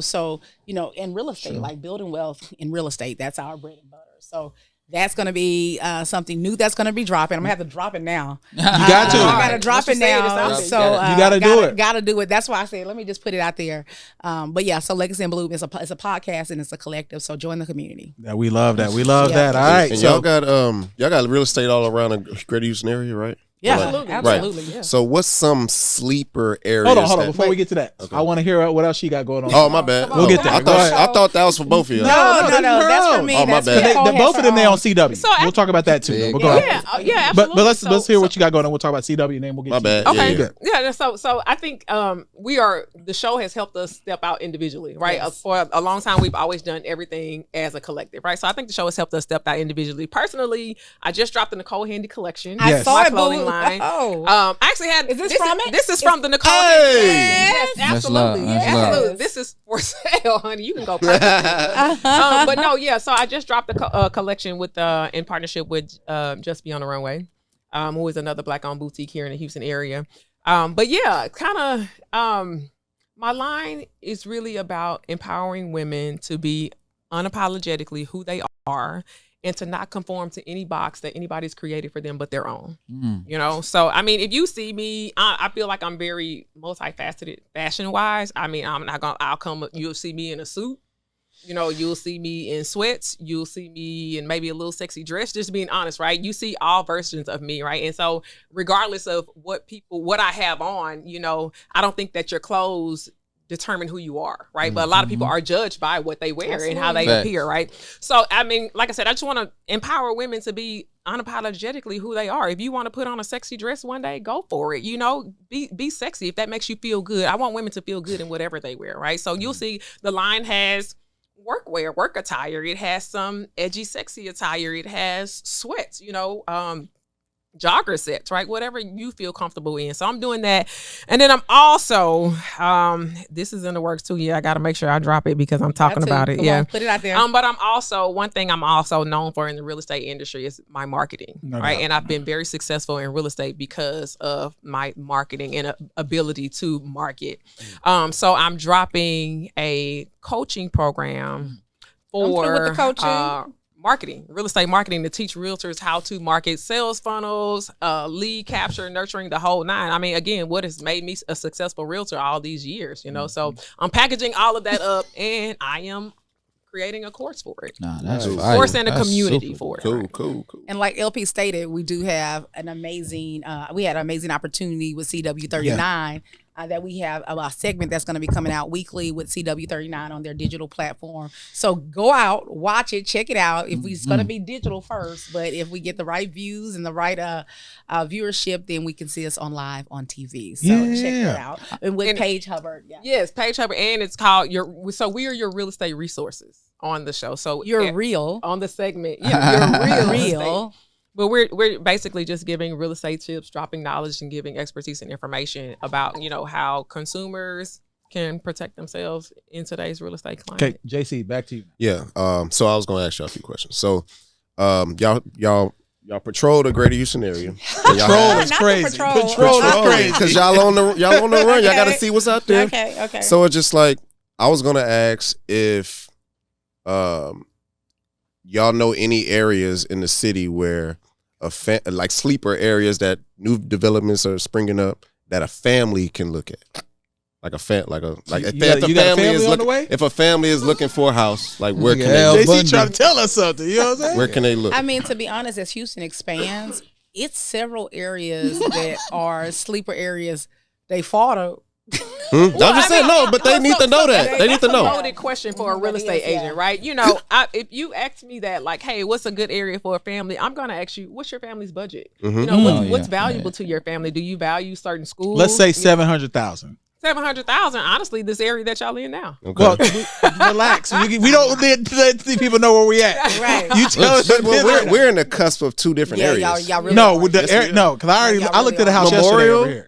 So, in real estate, like building wealth in real estate, that's our bread and butter. So that's going to be something new that's going to be dropping. I'm going to have to drop it now. You got to. I got to drop it now. So you got to do it. Got to do it. That's why I said, let me just put it out there. But yeah, so Legacy in Bloom is a podcast and it's a collective. So join the community. Yeah, we love that. We love that. All right. And So y'all got real estate all around the Greater Houston area, right? Yeah, absolutely. Right. Yeah. So what's some sleeper areas? hold on. Before we get to that, I want to hear what else she got going on. Oh, my bad. We'll get there. I thought that was for both of you. No, that's for me. Oh, my That's bad. Nicole Both of them they on CW. So we'll talk about that too. Big But go ahead. Yeah, But absolutely. let's hear what you got going on. We'll talk about CW and then we'll get My to bad. Okay. Yeah. So I think the show has helped us step out individually, right? Yes. For a long time, we've always done everything as a collective, right? So I think the show has helped us step out individually. Personally, I just dropped the Nicole Handy Collection. Yes. I saw my it, clothing boo. line. Oh. I actually had. Is this from it? This is from the Nicole Hey! Handy. Yes, That's love. absolutely. That's Absolutely. love. This is for sale, honey. You can go purchase it. But no, yeah. So I just dropped the collection with in partnership with Just Be on the Runway, who is another Black-owned boutique here in the Houston area. But yeah, kind of my line is really about empowering women to be unapologetically who they are and to not conform to any box that anybody's created for them but their own. So I mean, if you see me, I feel like I'm very multifaceted fashion wise. I mean, you'll see me in a suit. You'll see me in sweats. You'll see me in maybe a little sexy dress, just being honest, right? You see all versions of me, right? And so regardless of what I have on, I don't think that your clothes determine who you are, right? But a lot of people are judged by what they wear and how they appear, right? So, I mean, like I said, I just want to empower women to be unapologetically who they are. If you want to put on a sexy dress one day, go for it. Be sexy if that makes you feel good. I want women to feel good in whatever they wear, right? So you'll see the line has workwear, work attire. It has some edgy, sexy attire. It has sweats, jogger sets, right? Whatever you feel comfortable in. So I'm doing that. And then I'm also, this is in the works too. Yeah, I got to make sure I drop it because I'm talking about it. Come yeah. on, put it out there. But one thing I'm also known for in the real estate industry is my marketing, right? And I've been very successful in real estate because of my marketing and ability to market. So I'm dropping a coaching program for with the coaching. marketing, real estate marketing, to teach realtors how to market, sales funnels, lead capture, nurturing, the whole nine. I mean, again, what has made me a successful realtor all these years, So I'm packaging all of that up and I am creating a course for it. Nah, that's Nice. fire. Course and a That's community super. for it. Cool. And like LP stated, we do have an amazing, we had an amazing opportunity with CW39 that we have a segment that's going to be coming out weekly with CW39 on their digital platform. So go out, watch it, check it out. If it's going to be digital first, but if we get the right views and the right viewership, then we can see us on live on TV. So check it out. And with Paige Hubbard. Yeah. Yes, Paige Hubbard. And it's called we are your real estate resources on the show. So You're real. on the segment. Yeah, you're real. Real. But we're basically just giving real estate tips, dropping knowledge, and giving expertise and information about, you know, how consumers can protect themselves in today's real estate climate. Okay, JC, back to you. Yeah. So I was going to ask y'all a few questions. So, y'all patrol the Greater Houston area. Patrol is crazy. Patrol is crazy because y'all on the run. Y'all got to see what's out there. Okay. So it's just like I was going to ask if y'all know any areas in the city where like sleeper areas that new developments are springing up that a family can look at. Like if a family is looking for a house, like where can they look? JC trying to tell us something, you know what I'm saying? Where can they look? I mean, to be honest, as Houston expands, it's several areas that are sleeper areas. They fought I'm just saying no, but they need to know that. They need to know. That's a loaded question for a real estate agent, right? You know, if you ask me that, like, hey, what's a good area for a family? I'm gonna ask you, what's your family's budget? You know, what's valuable to your family? Do you value certain schools? Let's say 700,000. 700,000. Honestly, this area that y'all in now. Okay. Well, relax. We don't let people know where we at. Right. You tell us. We're in the cusp of two different areas. Y'all really No, with the area, no, because I looked at the house yesterday Memorial? over here.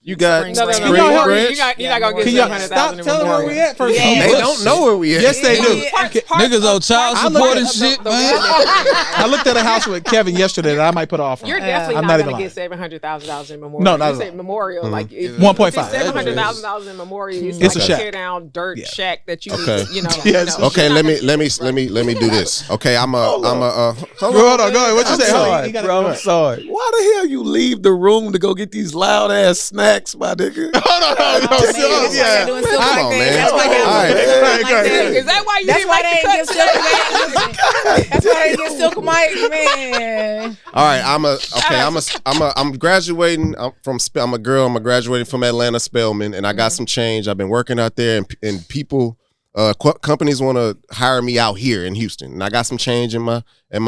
You got No. Spring You're not Branch? gonna get Can y'all 700,000 stop in telling where Memorial. we at first? They don't know where we at. Yes, they do. Niggas on child support and shit, man. I looked at a house with Kevin yesterday that I might put off. You're definitely I'm not even gonna lying. get $700,000 in Memorial. No, not you at say all. Memorial, like if 1.5. $700,000 in Memorial, it's It's like a a shack. tear down dirt shack that you Okay. need, you know. Yes. you know, Okay, you're let not me do this. Okay, I'm a Hold on, go ahead. What you say? Sorry, bro, I'm sorry. Why the hell you leave the room to go get these loud ass snacks, my nigga? Hold on. Yeah. Doing silk Come like on, that. man. That's why All right. Is that why you That's didn't why like they the ain't cut? get silk. That's why they get silk Mike, man. All right, I'm graduating. I'm a girl. I'm graduating from Atlanta Spelman, and I got some change. I've been working out there, and people, companies want to hire me out here in Houston, and I got some change in my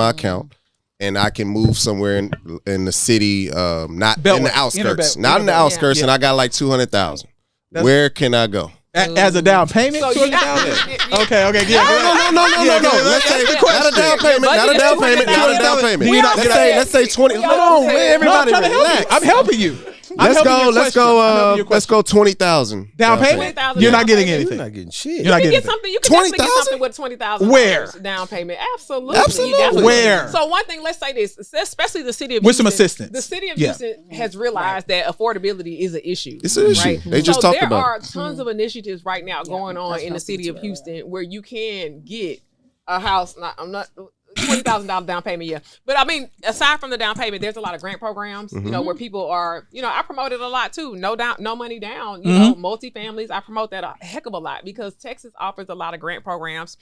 account, and I can move somewhere in the city, not Beltway, in the outskirts, not in the outskirts, and I got like 200,000. Where can I go? As a down payment? So you- Okay, yeah. No. Let's say not a down payment. Not a down payment. Not a down payment. Let's say 20. Hold on, man. Everybody relax. I'm helping you. Let's go 20,000 Down payment? You're not getting anything. You're not getting shit. You're not You getting can get something. You can 20,000? definitely get something with $20,000 Where? down payment. Absolutely. Absolutely. You definitely Where? can. So one thing, let's say this, especially the city of With Houston. some assistance. The city of Yeah. Houston has realized that affordability is an issue. It's an issue. Right? They just talked there about are it. tons of initiatives right now going on in the city of Houston where you can get a house. I'm not $20,000 down payment, yeah. But I mean, aside from the down payment, there's a lot of grant programs, you know, where people are, you know, I promote it a lot too. No money down, you know, multifamilies. I promote that a heck of a lot because Texas offers a lot of grant programs.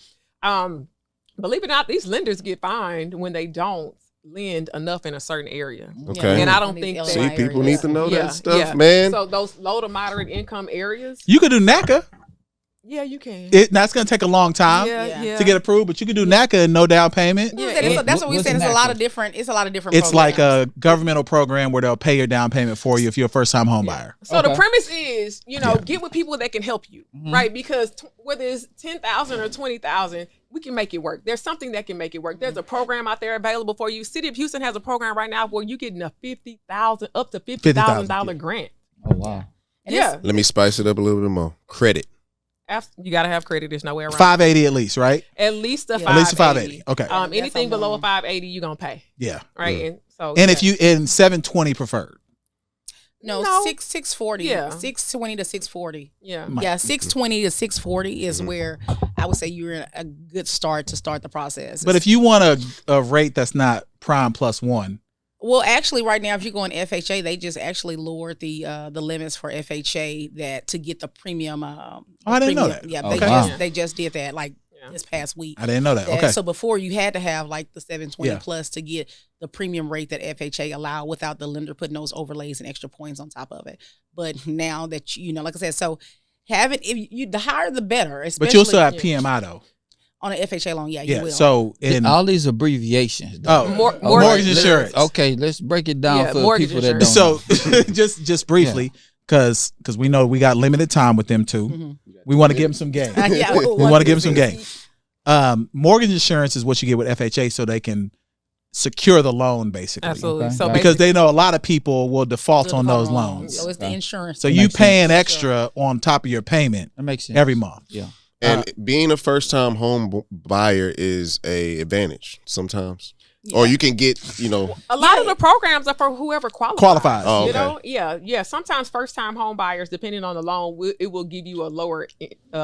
Believe it or not, these lenders get fined when they don't lend enough in a certain area. Okay. And I don't think that, See, people need to know Yeah, that stuff, yeah. man. So those low to moderate income areas, You could do NACA. yeah, you can. That's going to take a long time Yeah. to get approved, but you could do NACA and no down payment. That's what we said. It's a lot of different. It's a lot of different. It's like programs. a governmental program where they'll pay your down payment for you if you're a first time home buyer. So the premise is, you know, get with people that can help you, right? Because whether it's 10,000 or 20,000, we can make it work. There's something that can make it work. There's a program out there available for you. City of Houston has a program right now where you're getting a up to $50,000 grant. Oh wow. Yeah, Let me spice it up a little bit more. Credit. you got to have credit. There's no way around. 580 at least, right? At least a 580. At least a 580. Okay. Anything below a 580, you're gonna pay, Yeah. right? And so, And if you in 720 preferred. No, No. 640. Yeah. 620 to 640. yeah. Yeah, 620 to 640 is where I would say you're in a good start to start the process. But if you want a rate that's not prime plus one, well, actually, right now, if you go in FHA, they just actually lowered the limits for FHA that to get the premium. I didn't know that. Yeah, Oh, wow. they just did that like this past week. I didn't know that. Okay. So before you had to have like the 720 Yeah. plus to get the premium rate that FHA allowed without the lender putting those overlays and extra points on top of it. But now that you know, like I said, so have it. If you the higher the better. But you'll still have especially PMI though. on an FHA loan. Yeah, you Yeah. will. So in All these abbreviations. though. mortgage insurance. Okay, let's break it down Yeah, for mortgage people that don't. insurance. know. So just briefly, because we know we got limited time with them too. Mhm. We want to give them some game. Yeah, we want to give them some game. Mortgage insurance is what you get with FHA, so they can secure the loan, basically. Absolutely. Okay. So Because they know a lot of people will default on those So loans. it's the insurance. So you paying extra on top of your payment That makes sense. every month. Yeah. And being a first-time home buyer is a advantage sometimes. Or you can get, a lot of the programs are for whoever Qualifies. Oh, You okay. know, yeah. Sometimes first-time home buyers, depending on the loan, it will give you a lower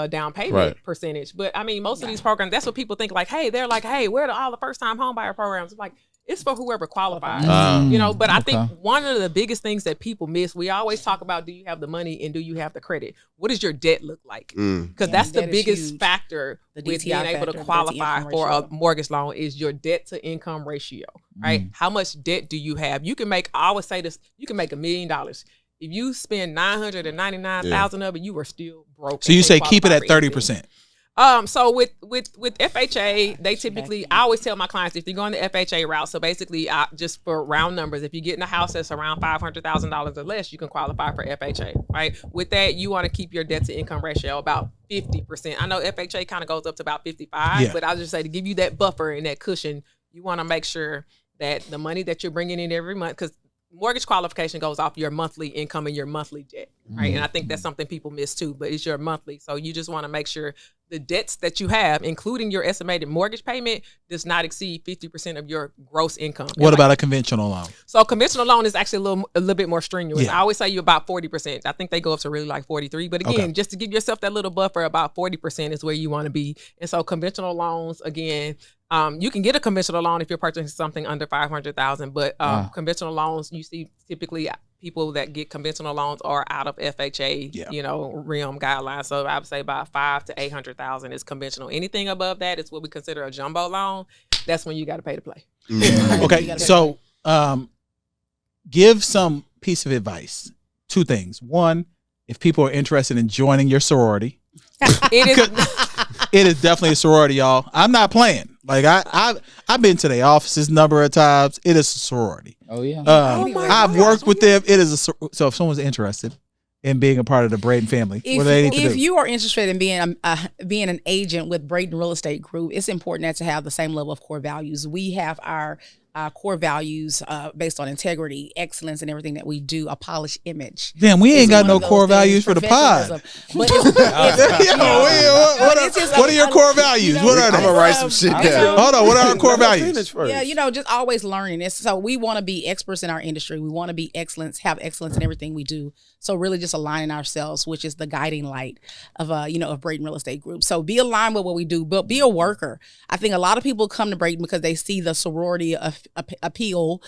down payment percentage. But I mean, most of these programs, that's what people think. Like, they're like, where are all the first-time home buyer programs? Like, it's for whoever qualifies. But I think one of the biggest things that people miss, we always talk about: do you have the money and do you have the credit? What does your debt look like? Because that's the biggest factor with being able to qualify for a mortgage loan is your debt to income ratio, right? How much debt do you have? You can make, I always say this, you can make $1 million. If you spend $999,000 of it, you are still broke. So you say keep it at 30%. So with FHA, they typically, I always tell my clients, if you're going the FHA route, so basically just for round numbers, if you get in a house that's around $500,000 or less, you can qualify for FHA, right? With that, you want to keep your debt to income ratio about 50%. I know FHA kind of goes up to about 55, but I'll just say to give you that buffer and that cushion, you want to make sure that the money that you're bringing in every month, because mortgage qualification goes off your monthly income and your monthly debt, right? And I think that's something people miss too, but it's your monthly. So you just want to make sure the debts that you have, including your estimated mortgage payment, does not exceed 50% of your gross income. What about a conventional loan? So conventional loan is actually a little bit more strenuous. Yeah. I always say you about 40%. I think they go up to really like 43. But again, just to give yourself that little buffer, about 40% is where you want to be. And so conventional loans, again, you can get a conventional loan if you're purchasing something under $500,000. But conventional loans, you see typically people that get conventional loans are out of FHA, realm guidelines. So I would say about $500,000 to $800,000 is conventional. Anything above that is what we consider a jumbo loan. That's when you got to pay to play. Okay, so give some piece of advice. Two things. One, if people are interested in joining your sorority, it is definitely a sorority, y'all. I'm not playing. Like I've been to their offices a number of times. It is a sorority. Oh yeah. I've worked with them. It is so if someone's interested in being a part of the Braden family, what do they need to do? If you are interested in being an agent with Braden Real Estate Group, it's important to have the same level of core values. We have our core values based on integrity, excellence, and everything that we do. A polished image. Damn, we ain't got no core values for the pod. But what are your core values? What are they? I'm gonna write some shit down. Hold on, what are our core values? Yeah, just always learning. So we want to be experts in our industry. We want to be have excellence in everything we do. So really just aligning ourselves, which is the guiding light of of Braden Real Estate Group. So be aligned with what we do, but be a worker. I think a lot of people come to Braden because they see the sorority appeal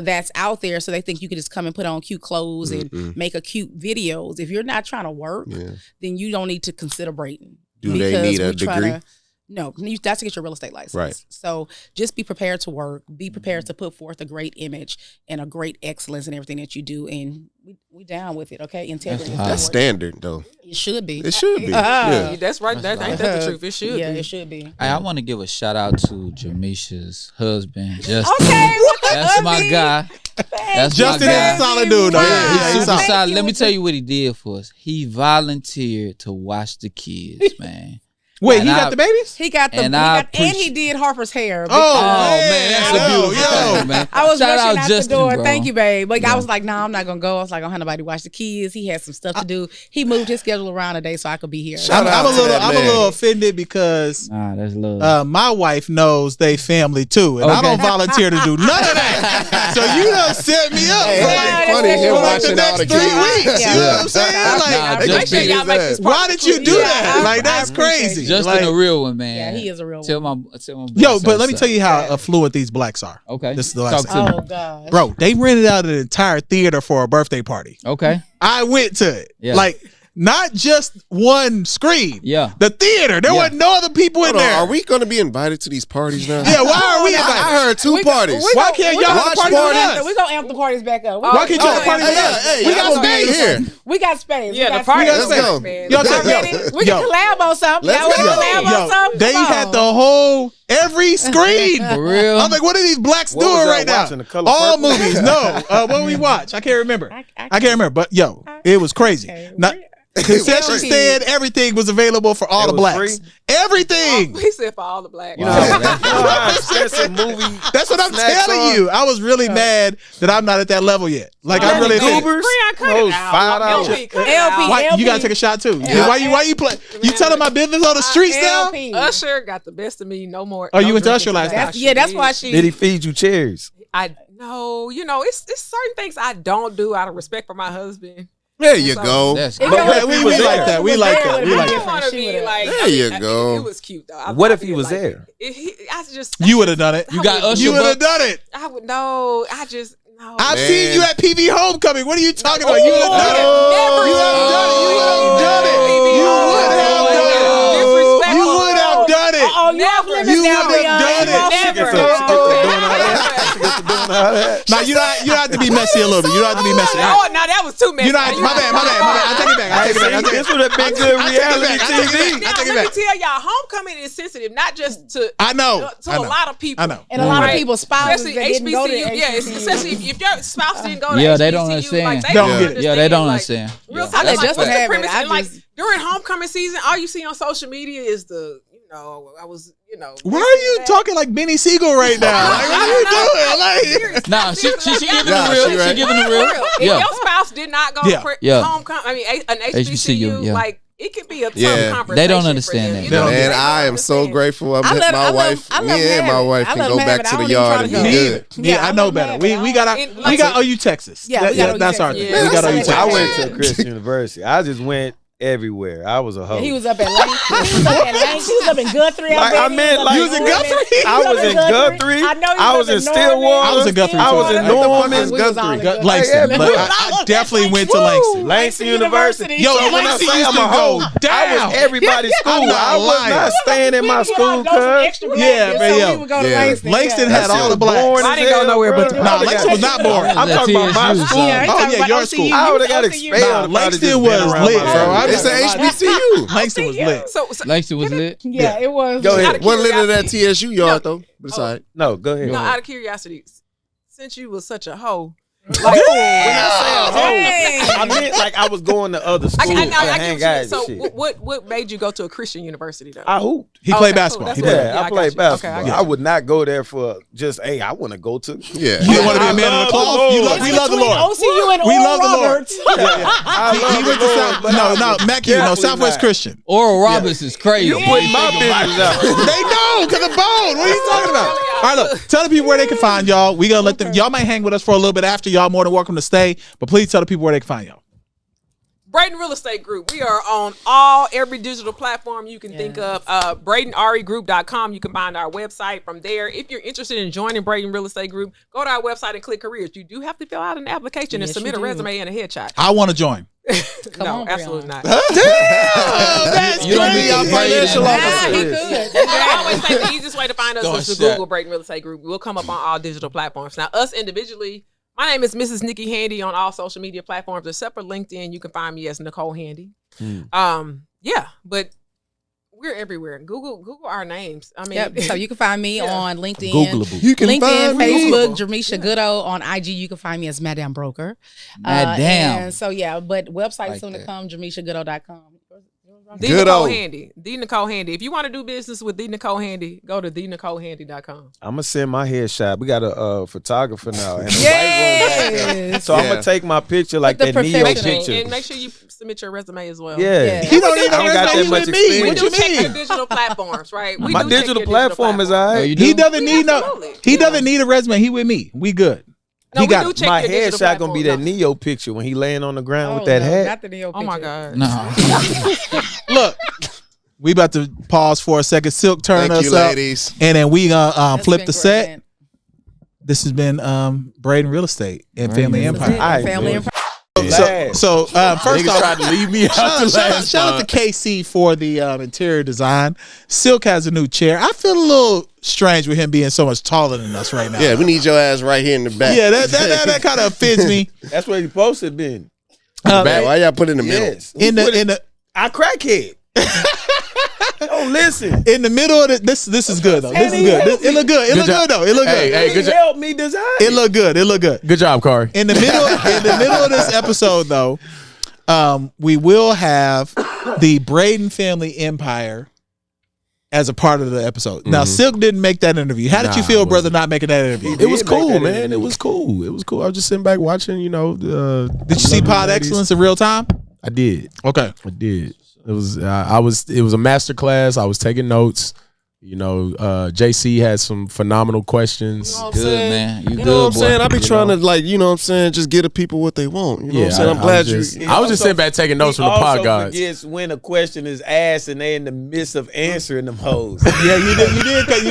that's out there, so they think you can just come and put on cute clothes and make a cute videos. If you're not trying to work, then you don't need to consider Braden. Do they need a degree? No, you have to get your real estate license. Right. So just be prepared to work. Be prepared to put forth a great image and a great excellence in everything that you do. And we down with it, okay? Integrity. That's standard, though. It should be. It should be. Yeah. That's right. Ain't that the truth? It should be. Yeah, it should be. Hey, I want to give a shout out to Jermeshia's husband, Justin. Okay, That's my guy. That's Justin my guy. is a solid dude, though. Yeah, he's super Thank solid. you. Let me tell you what he did for us. He volunteered to watch the kids, man. Wait, And he got the babies? He got the and he did Harper's hair. Oh man, that's a beautiful yo. thing, man. I was Shout rushing out Justin, the door. bro. Thank you, babe. Like I was like, nah, I'm not gonna go. I was like, I don't have nobody to watch the kids. He had some stuff to do. He moved his schedule around today so I could be here. Shout I'm out to that a man. little offended because Nah, that's love. my wife knows they family too, and I Okay. don't volunteer to do none of that. So you done set me up Hey, for it's like, funny that's him for like watching the all next the 3 kids. weeks. You know what I'm saying? Like, Nah, Make sure y'all make this why did you do that? Like that's I appreciate crazy. you. Justin Like, a real one, man. Yeah, he is a real Tell one. my boy yo, but let me what's tell up. you how affluent these blacks are. Okay. This is the last Talk to thing. me. Oh gosh. Bro, they rented out an entire theater for a birthday party. Okay. I went to it. Yeah. Like, not just one screen. Yeah. The theater. There wasn't no other people in Hold on, there. are we going to be invited to these parties now? Yeah, why are we I invited? heard two parties. Why can't y'all have a watch party with parties? us? We're gonna amp the parties back up. Why can't y'all have a party with Hey, us? hey, We y'all got gonna be space. here. We got space. Yeah, we the got party. space. Let's go. Man. Yo, Y'all ready? We yo. can collab on something. Let's Y'all want to go. collab on something? They Come had on. the whole every screen. For real. I'm like, what are these blacks What was doing y'all right now? watching, The Color All Purple? movies. No. What did we watch? I can't remember. I I can't remember. But yo, it was crazy. Okay. Not, concession stand, everything was available for all the blacks. Free? Everything. He said for all the blacks. You know how expensive movie. That's what I'm snacks telling are? you. I was really mad that I'm not at that level yet. Like I really think. Goobers, Those $5. Why, you gotta take a shot too. Why you play? You telling my business on the streets now? Usher got the best of me. No more. Oh, you no went to drinking Usher last tonight. night. That's why she. Did he feed you cherries? I no, it's certain things I don't do out of respect for my husband. There you go. That's But good. we like that. We like that. We like I that. want to be like. There you go. It was cute though. What if he was there? I just. You would have done it. You got Usher You would have bucks? done it. I would no. I just no. I've Man. seen you at PV Homecoming. What are you talking about? You would have done it. Never. You would have done it. You would have done it. You would have done it. Disrespectful. You would have done it. Oh, Never. You would have done it. Now you don't have to be messy a little bit. You don't have to be messy. Oh, now that was too messy. You don't have to, my bad. I take it back. This would have been good reality TV. Now, let me tell y'all, homecoming is sensitive, not just to I know. a lot of people. I know. And a lot of Right. people's spouses Especially that didn't go to HBCU, yeah, HBCU. especially if your spouse didn't go to Yeah, HBCU, they don't understand. Like, They don't get it. Yeah, they don't like, understand. Real Yeah. talk, I let like, Justin what's the have it. premise? I And, like just- during homecoming season, all you see on social media is the, I was, Why are you talking like Benny Siegel right now? Like, what are you doing? Like, Nah, she giving Nah, the real. she right. She giving the real. If Yeah. your spouse did not go Yeah. Yeah. homecoming, I mean, an HBCU, yeah. like it could be a tough Yeah. conversation. They don't for understand them, that. you know? Man, They I don't am so understand. grateful. I'm I with let- my I let- wife. I let Me them and have my it. wife I can let go them back have it. to I the don't yard even and try be to go. good. yeah, I know better. We got And, we got OU Texas. Yeah, we got OU that's our Texas. thing. We got OU Yeah. Texas. I went to Christian University. I just went everywhere. I was a hoe. He was up at Lane. He was up in Guthrie. Like, I meant, like, You was in Guthrie? I was in Guthrie. I know I was in Stillwater. I was in Guthrie. I was in Norman. Langston. Hey, But I definitely went to Langston. Langston University. Yo, So when I Langston say used I'm to a hoe, go I down. was everybody's school. I'm not I was lying. not staying in my school, cuz. Yeah, man, yo. Langston had all the blacks. I didn't go nowhere but the- Nah, Langston was not boring. I'm talking about my TSU, school. Yeah, Oh, yeah, your school. I would have got expelled. Nah, Langston was lit, bro. It's an HBCU. Langston was lit. So Langston was lit. Yeah, it was. Go ahead. Wasn't lit at that TSU yard though. But it's all right. No, go ahead. No, out of curiosity, since you was such a hoe, When I say a Dang. hoe, I meant like I was going to other schools to hang get out you. and So shit. what made you go to a Christian university though? I hooped. He played Okay, basketball. cool. He That's played. what- Yeah, Yeah, I I played got you. basketball. Okay, I got I would not go there for just, hey, I want to go to. Yeah. You didn't want to be I a man in the love the cloth. Lord. We love the Lord. OCU and We Oral love the Lord. Roberts. I He went to South. No, Mackie. No, Southwest Christian. Oral Roberts is crazy. You put my business out. They know because of Bone. What are you talking about? All right, look. Tell the people where they can find y'all. We gonna let them. Y'all might hang with us for a little bit after. Y'all more than welcome to stay. But please tell the people where they can find y'all. Braden Real Estate Group. We are on every digital platform you can think of. BradenReGroup.com. You can find our website from there. If you're interested in joining Braden Real Estate Group, go to our website and click careers. You do have to fill out an application and Yes, submit you a do. resume and a headshot. I want to join. No, on, absolutely Brianna. not. That's You don't crazy. need I'm to financial Braden. officer. He could. I always say the easiest way to find us Go is to shut. Google Braden Real Estate Group. We'll come up on all digital platforms. Now, us individually, my name is Mrs. Nikki Handy on all social media platforms except for LinkedIn. You can find me as Nicole Handy. Yeah, but we're everywhere. Google our names. I mean, Yep. So you can find me on LinkedIn. Googleable. You can LinkedIn, find me. Facebook, Jermeshia Goudesu. On IG, you can find me as Madame Broker. Madame. And so, yeah, but website Like soon to that. come, JermeshiaGoodesu.com. The Good Nicole old. Handy. The Nicole Handy. If you want to do business with the Nicole Handy, go to thenicolehandy.com. I'm gonna send my headshot. We got a photographer now. And a Yes. so I'm Yeah. gonna take my picture like With the that Neo professional. picture. And make sure you submit your resume as well. Yeah. He don't even I don't got that much with me. experience. We What do you check your mean? digital platforms, right? We My do check digital your platform is all Oh, right. you do? He doesn't need no. Absolutely. He Yeah. doesn't need a resume. He with me. We good. No, He we got do it. check My your digital headshot gonna be that platform. Neo picture when he laying on the ground Oh, with that no, hat. not the Neo Oh my picture. God. No. Look, we about to pause for a second. Silk turn Thank us you, up, ladies. and then we gonna That's flip been the great, set. man. This has been Braden Real Estate and Family Real Empire. This is it. All right, Family boys. Empire. So first off, tried to leave me out shout out to KC for the interior design. Silk has a new chair. I feel a little strange with him being so much taller than us right now. Yeah, we need your ass right here in the back. Yeah, that kind of offends me. That's where he supposed to been. Back. Why y'all put it in the middle? Yes. In the I crackhead. Don't listen. in the middle of this is good though. This is good. It look good. It look good though. It look good. Hey, good He job. helped me design It look good. It look good. Good job, Corey. In the middle of this episode though, we will have the Braden Family Empire as a part of the episode. Now, Silk didn't make that interview. How did you feel, brother, not making that interview? It was cool, man. It was cool. I was just sitting back watching, you know. Did you see Pod Excellence in real time? I did. Okay. I did. It was it was a master class. I was taking notes. You know, JC had some phenomenal questions. You know what Good, I'm saying? man. You know good, what I'm boy. saying? I be You trying know? to, like, you know what I'm saying, just give the people what they want. You know what I'm saying? I'm glad you. I was just sitting back taking notes from the also podcast. forgets when a question is asked and they in the midst of answering them hoes. Yeah, you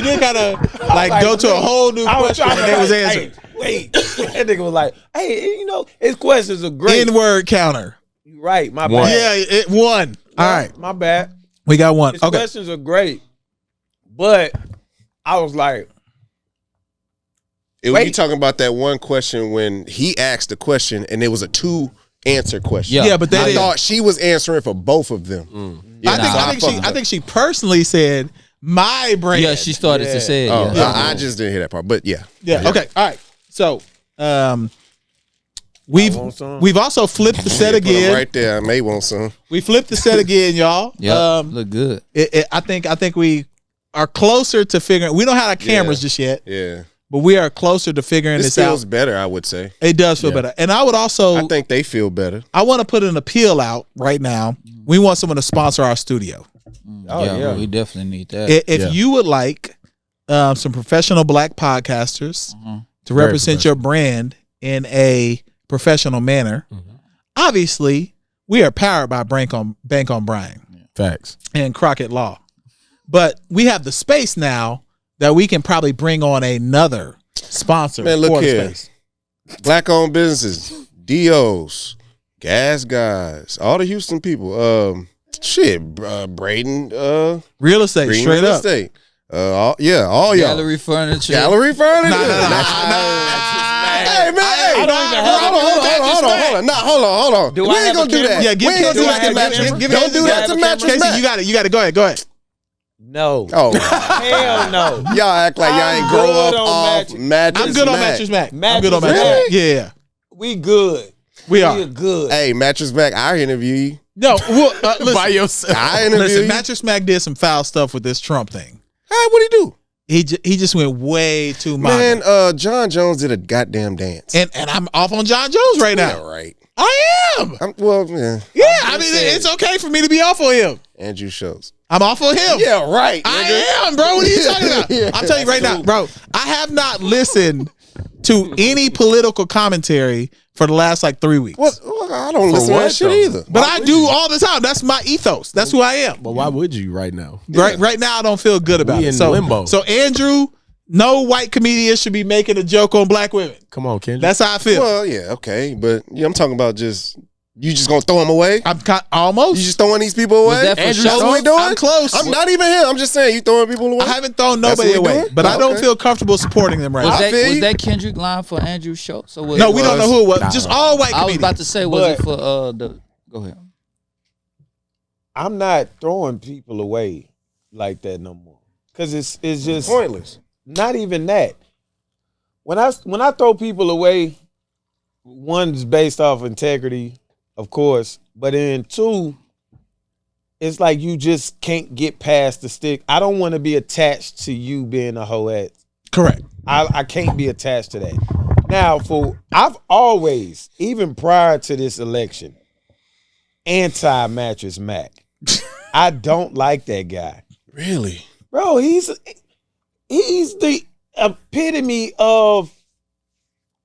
did kind of like go to a whole new question and they was answering. Hey, wait, that nigga was like, hey, you know, his questions are great. N-word counter. You right, my One. bad. Yeah, it won. All right, My bad. we got one. His Okay. questions are great, but I was like, You talking about that one question when he asked the question and it was a 2-answer question. Yeah, but they I didn't. thought she was answering for both of them. Yeah, I think she personally said my brand. Yeah, she started to say it. Oh, Yeah. I just didn't hear that part, but yeah. Yeah. Okay. All right. So, we've also flipped the set Put 'em again. right there. I may want some. We flipped the set again, y'all. Yeah, look good. I think we are closer to figuring. We don't have our cameras just yet, Yeah. but we are closer to figuring This this feels out. better, I would say. It does feel better, and I would also. I think they feel better. I want to put an appeal out right now. We want someone to sponsor our studio. yeah. We definitely need that. If you would like some professional black podcasters to Very represent your brand in a professional manner, obviously we are powered by Bank on Bryan Facts. and Crockett Law, but we have the space now that we can probably bring on another sponsor. Man, look for the here. space. Black-owned businesses, DOs, gas guys, all the Houston people. Braden, Real estate, Green straight Real up. Estate. All y'all. Gallery furniture. Gallery furniture. Nah. Hey man, hey, hold on. Do We I ain't have gonna a do camera? that. Yeah, give we ain't gonna do Casey that to a Mattress. camera. Don't do that to Mattress Casey, Mac. you got it. Go ahead. no. Oh, Hell no. y'all act like y'all ain't I'm grow good up on off Mattress. Mattress I'm good on Mac. Mattress Mac. I'm Mattress good on Mattress Mac? Mac. Yeah. We good. We are. We good. Hey, Mattress Mac, I interview you. No, well, listen, By yourself. I interview listen, you. Mattress Mac did some foul stuff with this Trump thing. Hey, what'd he do? He just went way too much. Man, John Jones did a goddamn dance. And I'm off on John Jones right Yeah, now. right. I am. Yeah, I mean, it's okay for me to be off on him. Andrew Schultz. I'm off on him. Yeah, right. I am, bro. What are you talking about? Yeah, I'm telling you right now, bro. I have not listened to any political commentary for the last like 3 weeks. What? I don't listen to what, that shit though? either. But I do all the time. That's my ethos. That's who I am. But why would you right now? Right now, I don't feel good about We it. in So, limbo. So Andrew, no white comedian should be making a joke on black women. Come on, Kendrick. That's how I feel. Well, yeah, okay, but yeah, I'm talking about you just gonna throw him away? I'm almost. You just throwing these people away? Was that for Andrew, show? that's what we doing? I'm close. I'm not even here. I'm just saying you throwing people away. I haven't thrown That's nobody what we away, doing? but I don't Okay. feel comfortable supporting them right Was now. I feel you. that Kendrick line for Andrew Schultz? Or was No, we don't know who it was. Nah. Just all white I was comedians. about to say, was But- it for the? Go ahead. I'm not throwing people away like that no more. Cause it's just Pointless. not even that. When I throw people away, one's based off integrity, of course, but then two, it's like you just can't get past the stick. I don't want to be attached to you being a hoette. Correct. I can't be attached to that. Now, I've always, even prior to this election, anti-Mattress Mac. I don't like that guy. Really? Bro, he's the epitome of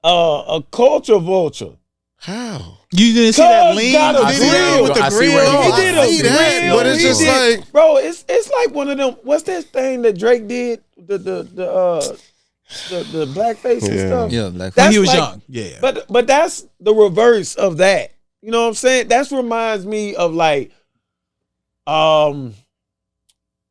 a culture vulture. How? You didn't see that Cuz lean got a video grill. with the I see grill? where he He was. did I a see that, grill. but it's He just did- like- bro, it's like one of them. What's that thing that Drake did? The blackface and Yeah. stuff. Yeah, like When That's he was like- young. Yeah. But that's the reverse of that. You know what I'm saying? That reminds me of like,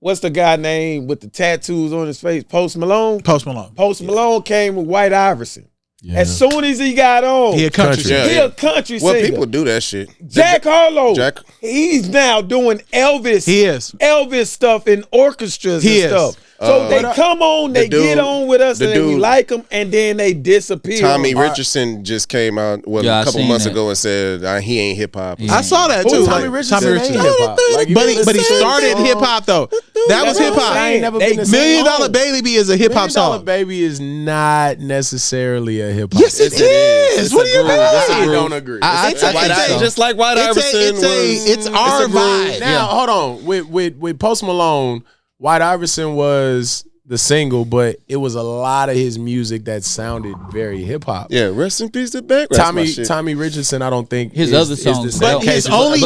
what's the guy name with the tattoos on his face? Post Malone. Post Malone. Post Malone came with White Iverson. Yeah. As soon as he got on, He a country Country. singer. Yeah, he yeah. a country Well, singer. people do that shit. Jack Harlow. Jack. He's now doing Elvis. He is. Elvis stuff in orchestras He and is. stuff. So they come on, they get on with us, and then we like them, and then they disappear. Tommy Richardson just came out a couple months ago and said he ain't hip hop. I saw that too. Tommy Richardson ain't hip hop. But he started hip hop though. That was hip hop. $1 Million Baby is a hip hop song. $1 Million Baby is not necessarily a hip hop. Yes, it is. What do you mean? I don't agree. Just like White Iverson. It's our vibe. Now hold on. With Post Malone, White Iverson was the single, but it was a lot of his music that sounded very hip hop. Yeah, rest in peace to Bank. Tommy Richardson, I don't think his other songs, but his only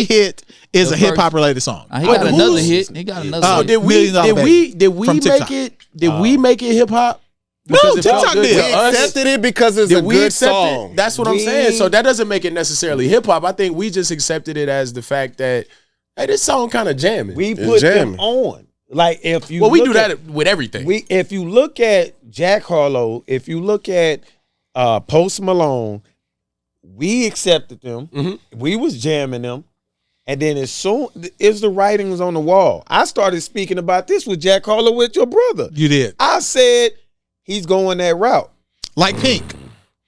hit is a hip hop related song. He got another hit. He got another. Did we make it hip hop? No, TikTok did. We accepted it because it's a good song. That's what I'm saying. So that doesn't make it necessarily hip hop. I think we just accepted it as the fact that, hey, this song kind of jamming. We put them on. Like if you we do that with everything. If you look at Jack Harlow, if you look at Post Malone, we accepted them. Mm-hmm. We was jamming them. And then as soon as the writing was on the wall, I started speaking about this with Jack Harlow with your brother. You did. I said he's going that route. Like Pink.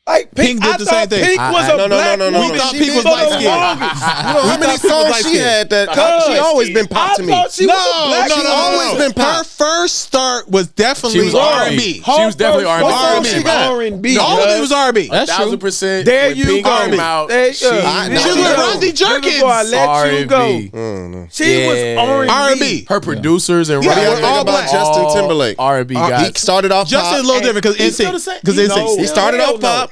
Like Pink did the same thing. Pink was a black woman. We thought Pink was light skinned. You know how many songs she had that she always been pop to me. She always been pop. Her first start was definitely R&B. She was definitely R&B. All of it was R&B. That's 1,000%. There you go. She was with Rodney Jerkins. I let you go. She was R&B. Her producers and writers. All black. Justin Timberlake. R&B guys. He started off pop. Justin a little different because he started off pop.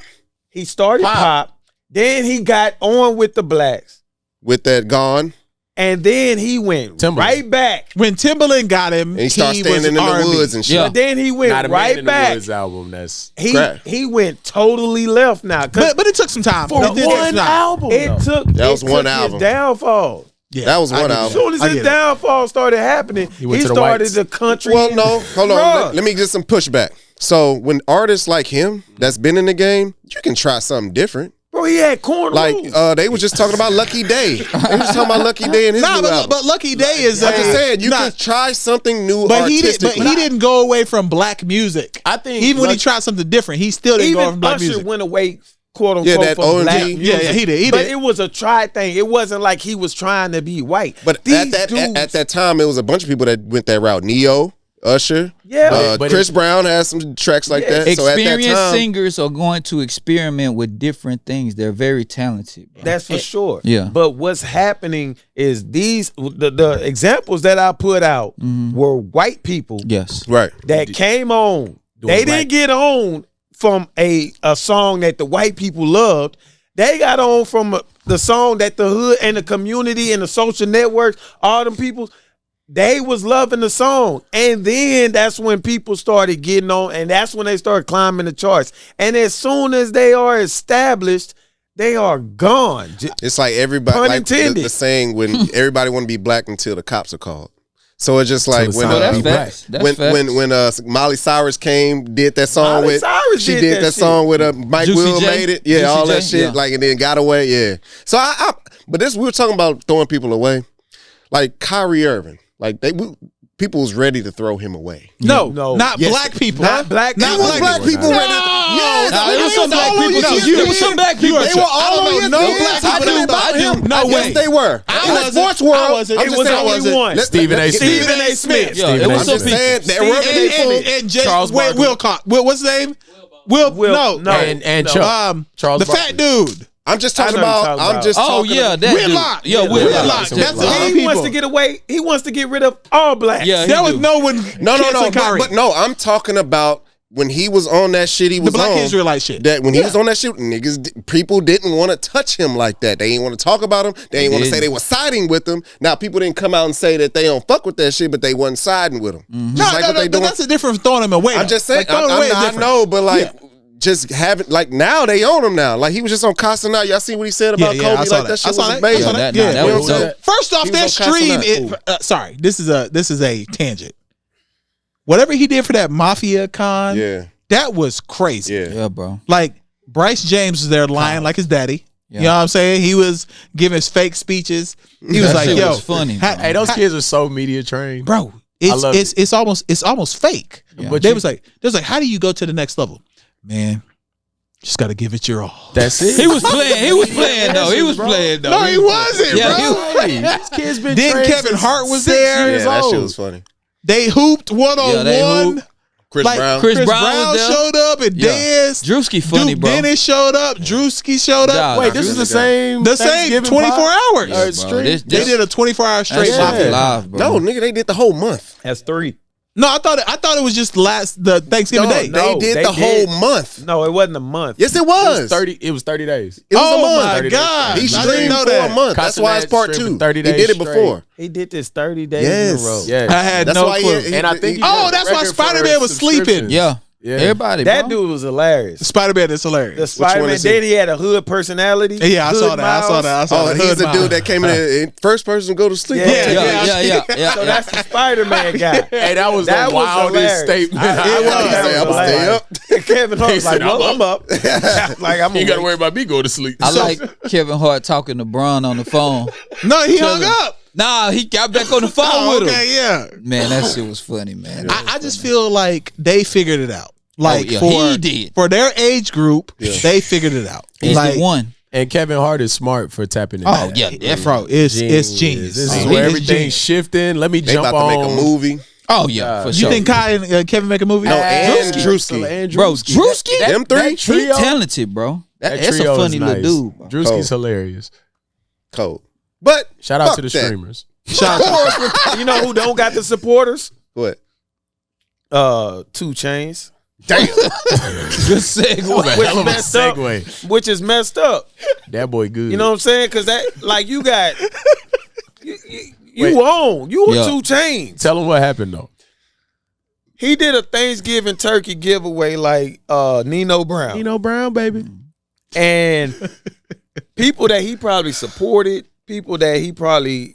He started pop. Then he got on with the blacks. With that Gone. And then he went right back. When Timberland got him, and he started standing in the woods and shit. Yeah. But then he went right back. Woods album, that's he went totally left now. But it took some time. For one album. That was one album. His downfall. Yeah, that was one album. As soon as his downfall started happening, he started the country. Well, no, hold on. Let me get some pushback. So when artists like him that's been in the game, you can try something different. Bro, he had cornrows. Like they was just talking about Lucky Day. They was talking about Lucky Day in his new album. But Lucky Day is. I'm just saying you can try something new. But he didn't go away from black music. I think even when he tried something different, he still didn't go away from black music. Even Usher went away, quote unquote, from black music. Yeah, he did. But it was a try thing. It wasn't like he was trying to be white. But at that time, it was a bunch of people that went that route. Neo. Usher, Chris Brown has some tracks like that. Experienced singers are going to experiment with different things. They're very talented, bro. That's for sure. Yeah. But what's happening is the examples that I put out were white people. Yes. Right. That came on. They didn't get on from a song that the white people loved. They got on from the song that the hood and the community and the social networks, all them people. They was loving the song. And then that's when people started getting on, and that's when they started climbing the charts. And as soon as they are established, they are gone. It's like everybody, like the saying, when everybody want to be black until the cops are called. So it's just like when Miley Cyrus did that song with Mike Will made it. Yeah, all that shit. Like, and then got away. Yeah. So but we were talking about throwing people away. Like Kyrie Irving. Like people was ready to throw him away. No, not black people. Not black people. It was black people ready. Yes, it was some black people. There was some black people. They were all on no black people about him. No way. Yes, they were. In the sports world, it was only one. Stephen A. Smith. Yeah, it was some people. And Charles Wilcox. What's his name? No. And Charles. The fat dude. I'm just talking about. Whitlock. Whitlock. He wants to get away. He wants to get rid of all blacks. Yeah, there was no one. No. But no, I'm talking about when he was on that shit. He was the Black Israelite shit. That when he was on that shit, people didn't want to touch him like that. They didn't want to talk about him. They didn't want to say they were siding with him. Now people didn't come out and say that they don't fuck with that shit, but they wasn't siding with him. That's a difference from throwing him away. I'm just saying. I know, but like. Yeah. Just having now they own him now. Like he was just on Costa now. Y'all see what he said about Kobe? Like that shit was amazing. First off, that stream. Sorry, this is a tangent. Whatever he did for that Mafia con, that was crazy. Yeah, bro. Like Bryce James was there lying like his daddy. Yeah. You know what I'm saying? He was giving fake speeches. He was like, "Yo, was funny." Hey, those kids are so media trained, bro. It's almost fake. Yeah. But they was like, how do you go to the next level? Man, just got to give it your all. That's it. He was playing though. No, he wasn't, bro. This kid's been Then trained Kevin since Hart was 6 there. years Yeah, that old. shit was funny. They hooped one-on-one. they hooped. Chris Brown. Chris Brown Brown was there. showed up and danced. Drewski funny, Duke bro. Dennis showed up. Drewski showed up. Yeah, Wait, this is the same. The same Thanksgiving 24 pod? hours. Yeah, bro. stream? This- They did a 24-hour straight That mafia. shit live, bro. No, nigga, they did the whole month. That's 3. No, I thought it was just the Thanksgiving day. They did they the whole did. month. No, it wasn't a month. Yes, it It was. was 30. It was 30 days. It was Oh a month. my 30 days. God. He I didn't streamed know for that. a month. That's why it's part Castaneda 2. 30 He days did it before. He did this 30 days Yes. in a row. Yeah. I had That's no why clue. And I think he Oh, broke that's the why record for Spider-Man was sleeping. subscriptions. Yeah. Yeah. Everybody, That bro. dude was hilarious. Spider-Man is The hilarious. Spider-Man, is he? then he had a hood personality. Yeah, I saw Hood that. I saw Miles. that. I saw Oh, that. he's Hood the Miles. dude that came in first person to go to sleep. Yeah. So that's the Spider-Man guy. Hey, that was That the was wildest hilarious. statement. I- He That said, was "I'ma stay hilarious. up." Kevin Hart He was like, said, well, "I'm I'm up. Like, I'm You ain't got to awake. worry about me going to sleep. I like Kevin Hart talking to Bron on the phone. No, he hung Chilling. up. Nah, he got back on the phone Oh, with him. okay, yeah. Man, that shit was funny, man. I just feel like they figured it out. Like yeah, for, he did. for their age group, they figured it out. He's like, the one. And Kevin Hart is smart for tapping into Oh, that. yeah, definitely. Bro, it's genius. This is It's where genius. everything's shifting. Let me They jump about to on. make a movie. Oh, yeah, for You sure. think Kai and Kevin make a movie? No, and Drewski. Drewski. Bro, Drewski? Them three? that trio- He talented, bro. That's a trio is funny nice. little dude, bro. Drewski's hilarious. Cold. But Shout out fuck to the that. streamers. Shout out to You know who don't got the supporters? What? 2 Chainz. Damn. Good segue. Which Hell of a messed up. segue. Which is messed up. That boy good. You know what I'm saying? Because that, like, you got, you Wait. own. You were Yeah. 2 Chainz. Tell him what happened though. He did a Thanksgiving turkey giveaway like Nino Brown. Nino Brown, baby. And people that he probably supported, people that he probably,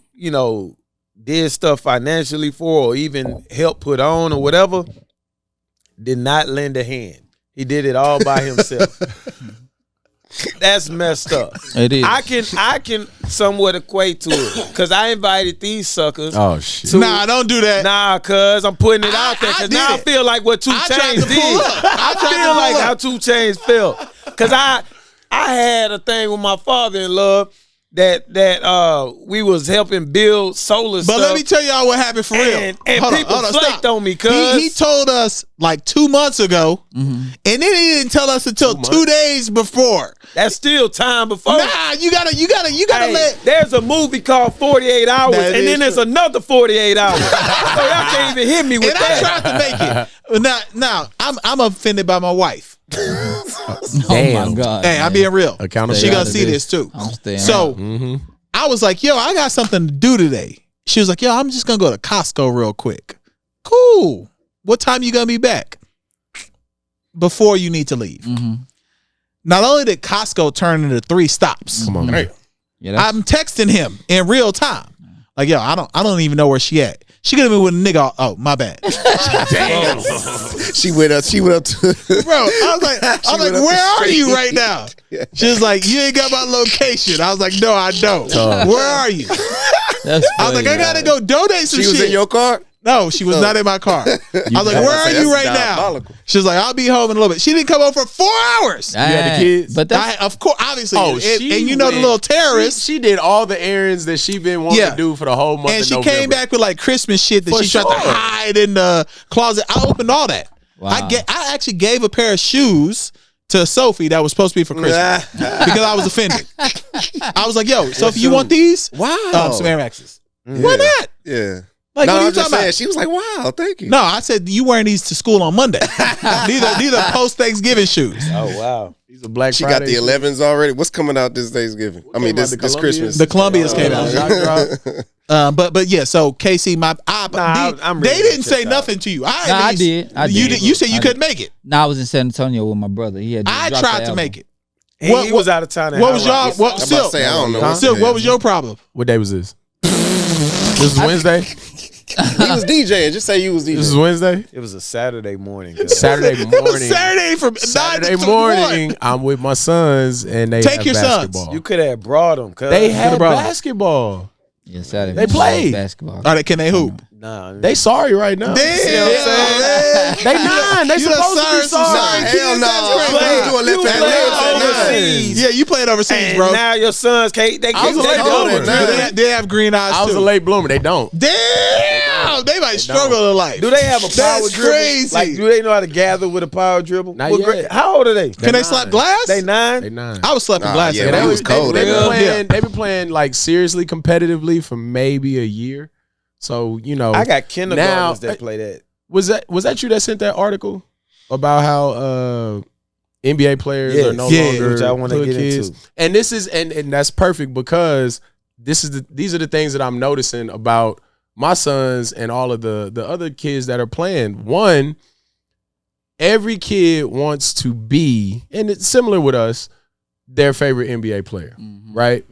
did stuff financially for or even helped put on or whatever, did not lend a hand. He did it all by himself. That's messed up. It is. I can somewhat equate to it because I invited these suckers. Oh shit. Nah, don't do that. Nah, cuz I'm putting it out there I because did now I it. feel like what 2 I tried Chainz to did. pull up. I tried to feel pull like up. how 2 Chainz felt because I had a thing with my father-in-law that we was helping build solar But stuff. let me tell y'all what happened for real. And Hold on, people hold on, flaked stop. on me, cuz. He told us like 2 months ago, and then he didn't tell us until 2 days before. That's still time before. Nah, you gotta Hey, let. there's a movie called 48 Hours, That and is then there's true. another 48 Hours. So y'all can't even hit me with And I that. tried to make it. Now I'm offended by my wife. Oh, my God. Hey, I'm being real. Accountable. She Stay gonna out of see this. this too. I'm staying So out. I was like, yo, I got something to do today. She was like, yo, I'm just gonna go to Costco real quick. Cool. What time you gonna be back? Before you need to leave. Mm-hmm. Not only did Costco turn into 3 stops, Come on, man. Yeah, that's, I'm texting him in real time. Like, yo, I don't even know where she at. She could have been with a nigga. Oh, my bad. Damn. She went up to Bro, I was like, went up where the are street. you right now? She was like, you ain't got my location. I was like, no, I don't. Where are you? that's I was like, I gotta go donate some She shit. was in your car? No, she was not in my car. I was like, where are That's you right now? diabolical. She was like, I'll be home in a little bit. She didn't come home for 4 hours. You had the kids? But that's, Of course, obviously. Oh, and she you know the went- little terrorist. She did all the errands that she been wanting Yeah. to do for the whole month And of she November. came back with like Christmas shit that For she tried to sure. hide in the closet. I opened all that. Wow. I actually gave a pair of shoes to Sophie that was supposed to be for Christmas because I was offended. I was like, yo, Sophie, you want these? Wow. Some Air Maxes. Yeah. Why not? Yeah. Like, no, what are you I'm just talking saying. about? She was like, wow, thank you. No, I said you wearing these to school on Monday. these are post Thanksgiving shoes. Oh, wow. These are Black She Friday. got the 11s already. What's coming out this Thanksgiving? I mean, came out? this The this Columbias? Christmas. The Columbias came out. Drop. But yeah, so KC, I'm they ready to didn't check say out. nothing to you. Nah, I did. You said you I couldn't make it. Nah, I was in San Antonio with my brother. He had just I dropped tried the to album. make it. He was out of town. What was y'all? What I'm about to Silk? say, I don't know. what Silk, the what hell. was your problem? What day was this? This is Wednesday. He was DJing. Just say you was DJing. This is Wednesday. It was a Saturday morning. cuz. Saturday It was morning. Saturday from 9 Saturday to morning. 1. I'm with my sons and they Take have your sons. basketball. You could have brought them. Cuz. They had brought 'em. basketball. Yeah, Saturday. They play basketball. Can they hoop? Nah, They sorry right now. Damn, They 9. They supposed to be sorry. Hell no. Yeah, you played overseas, and bro. now your sons can't. They I was can't. a late bloomer. They have green eyes I was too. a late bloomer. They don't. Damn, they might struggle in life. Do they have a power That's dribble? crazy. Like, do they know how to gather with a power dribble? Not Well, yet. How old are they? Can they slap glass? They 9. They 9. I was slapping glass. yeah, at they that. was cold. They Yeah. been playing like seriously competitively for maybe a year. So I got kindergartners now, that play that. Was that you that sent that article about how NBA players are no longer which I want to hood get kids? into. And this is and that's perfect because these are the things that I'm noticing about my sons and all of the other kids that are playing. One, every kid wants to be, and it's similar with us, their favorite NBA player, right?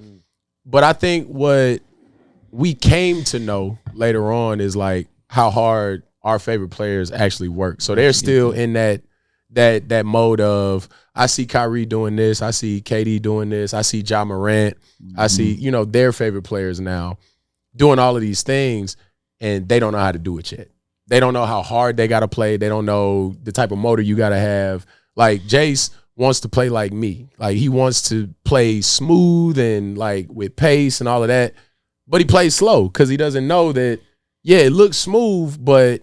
But I think what we came to know later on is like how hard our favorite players actually work. So they're still in that mode of, I see Kyrie doing this, I see KD doing this, I see Ja Morant, I see, their favorite players now doing all of these things, and they don't know how to do it yet. They don't know how hard they got to play. They don't know the type of motor you got to have. Like Jace wants to play like me. Like he wants to play smooth and like with pace and all of that. But he plays slow because he doesn't know that, it looks smooth, but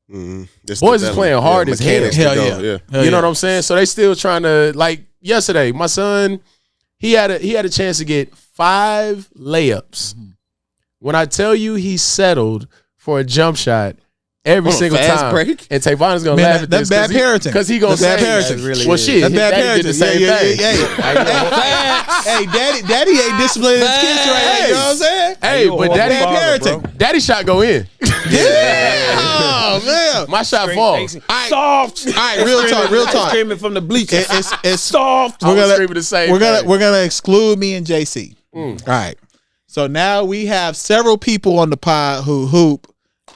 boys is playing hard as hell. Hell yeah. You know what I'm saying? So they still trying to, like yesterday, my son, he had a chance to get 5 layups. When I tell you he settled for a jump shot every single time. break? And Tavon is going to laugh at this. That's bad parenting. Because he going to say, That's bad parenting. Really well, is. shit, That's bad daddy did parenting. the same thing. Hey, daddy ain't disciplining his kids right now. You know what I'm saying? Hey, but daddy parenting. Daddy shot go in. Oh man, My shot falls. Soft. All right, real talk. Screaming from the bleachers. It's soft. I was screaming the same we're thing. gonna exclude me and JC. All right. So now we have several people on the pod who hoop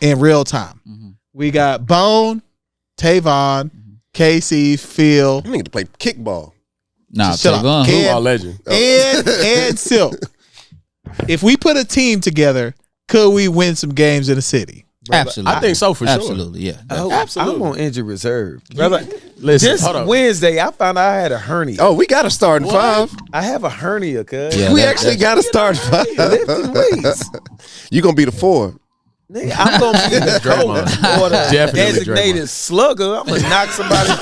in real time. We got Bone, Tavon, Casey, Phil, I need to play kickball. Nah, Shut up. Tavon. Kid. Football legend. and Silk. If we put a team together, could we win some games in the city? Absolutely. I think so for sure. Absolutely, yeah. I'm on injury reserve. Brother, listen, Just hold on. Wednesday, I found out I had a hernia. Oh, we got to start in 5. I have a hernia, cuz. Yeah, We actually got to start in 5. Lifting weights. You going to be the 4. Nigga, I'm going to be the Draymond. or the Definitely designated Draymond. slugger. I'm going to knock somebody out.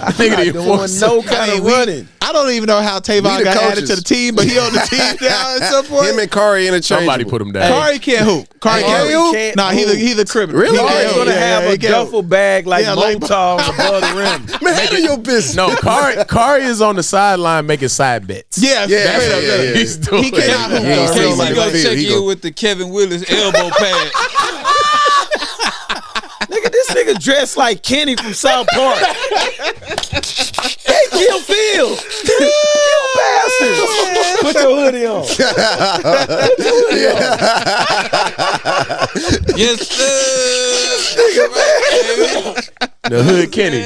I'm Nigga, not the doing enforcer. no kind of running. I don't even know how Tavon We the got added coaches. to the team, but he on the team now at some point. Him and Kari interchangeable. Somebody put him down. Kari can't hoop. Kari Kari can't can't hoop. Nah, he's a criminal. Really? He can't Kari's hoop. going to Yeah, have he a can't hoop. duffel bag like Yeah, like- Motov above the rim. Man, handle your business. No, Kari is on the sideline making side bets. Yeah, Yeah, straight up, yeah, yeah. He's doing He cannot hoop. He ain't though. feeling like Casey on gonna the field. check He you go- with the Kevin Willis elbow pad. Nigga, this nigga dressed like Kenny from South Park. Hey, kill Phil. You bastard. Put your hoodie on. Yes, sir. The hood Kenny.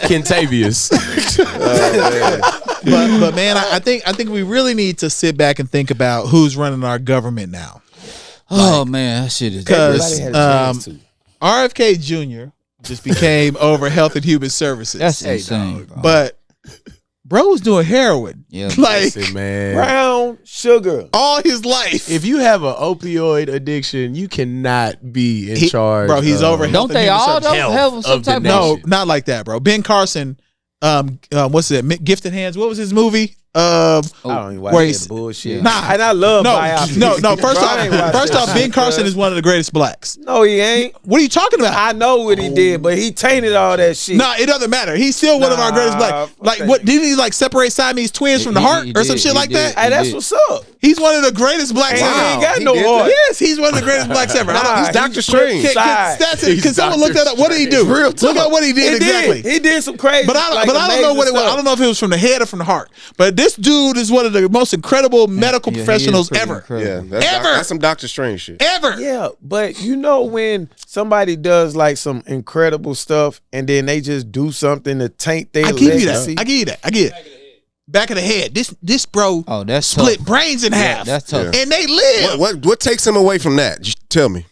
Kentavious. But man, I think we really need to sit back and think about who's running our government now. Oh man, that shit is Because Everybody had a chance to. RFK Jr. just became over Health and Human Services. that's insane, bro. But bro was doing heroin. Yeah, like Listen, man. Brown sugar. all his life. If you have an opioid addiction, you cannot be in charge. Bro, he's of- over don't they Human all Services. though Health have some of the type nation. No, not like that, bro. Ben Carson, what's that? Gifted Hands. What was his movie? I don't even watch Where that he's- bullshit. Nah. and I love No, biopsies. no. Bro, I ain't watch First that off, Ben shit, Carson cuz. is one of the greatest blacks. No, he ain't. What are you talking about? I know what he did, but he tainted all that shit. No, it doesn't matter. He's still one of our greatest blacks. Like, okay. what did he like separate Siamese twins from the He- heart he or some did, shit he like did. that? Hey, that's did. what's up. He's one of the greatest blacks Hey, ever. he ain't got He no did heart. that. Yes, he's one of the greatest blacks ever. Nah, He's Dr. Strange. Can someone look that up? What did he do? Real Look at what he did He exactly. did. He did some crazy. But I don't know amazing what it was. stuff. I don't know if it was from the head or from the heart. But this dude is one of the most incredible medical Yeah, he is professionals pretty ever. incredible. Yeah, Ever. that's some Dr. Strange shit. Ever. Yeah, but you know when somebody does like some incredible stuff and then they just do something to taint their I give you that. legacy. I give you that. I get it. back of the head. This bro that's split tough. brains in half. That's tough. And they live. What takes him away from that? Just tell me.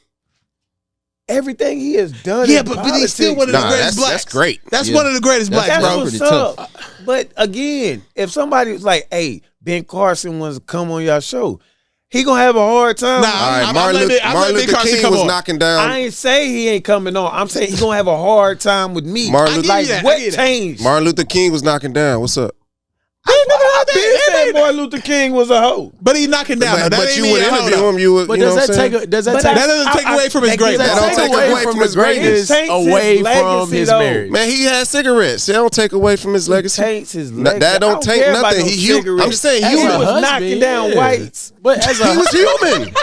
Everything he has done. Yeah, but he's still one of the greatest blacks. That's great. That's one of the greatest blacks, That's bro. what's up. But again, if somebody was like, "Hey, Ben Carson wants to come on your show," he gonna have a hard time. Nah, All right, Martin Luther King was knocking down. I ain't say he ain't coming on. I'm saying he gonna have a hard time with me. What changed? Martin Luther King was knocking down. What's up? I been saying Martin Luther King was a hoe. But he knocking down. But you would interview him. You would. But you know does that what I'm take? saying? That doesn't take away from his greatness. That don't take away from his greatness. Away from his marriage. Man, he had cigarettes. That don't take away from his legacy. Taints his legacy. That don't take nothing. I'm just saying, he human. was knocking down whites. But as He was human.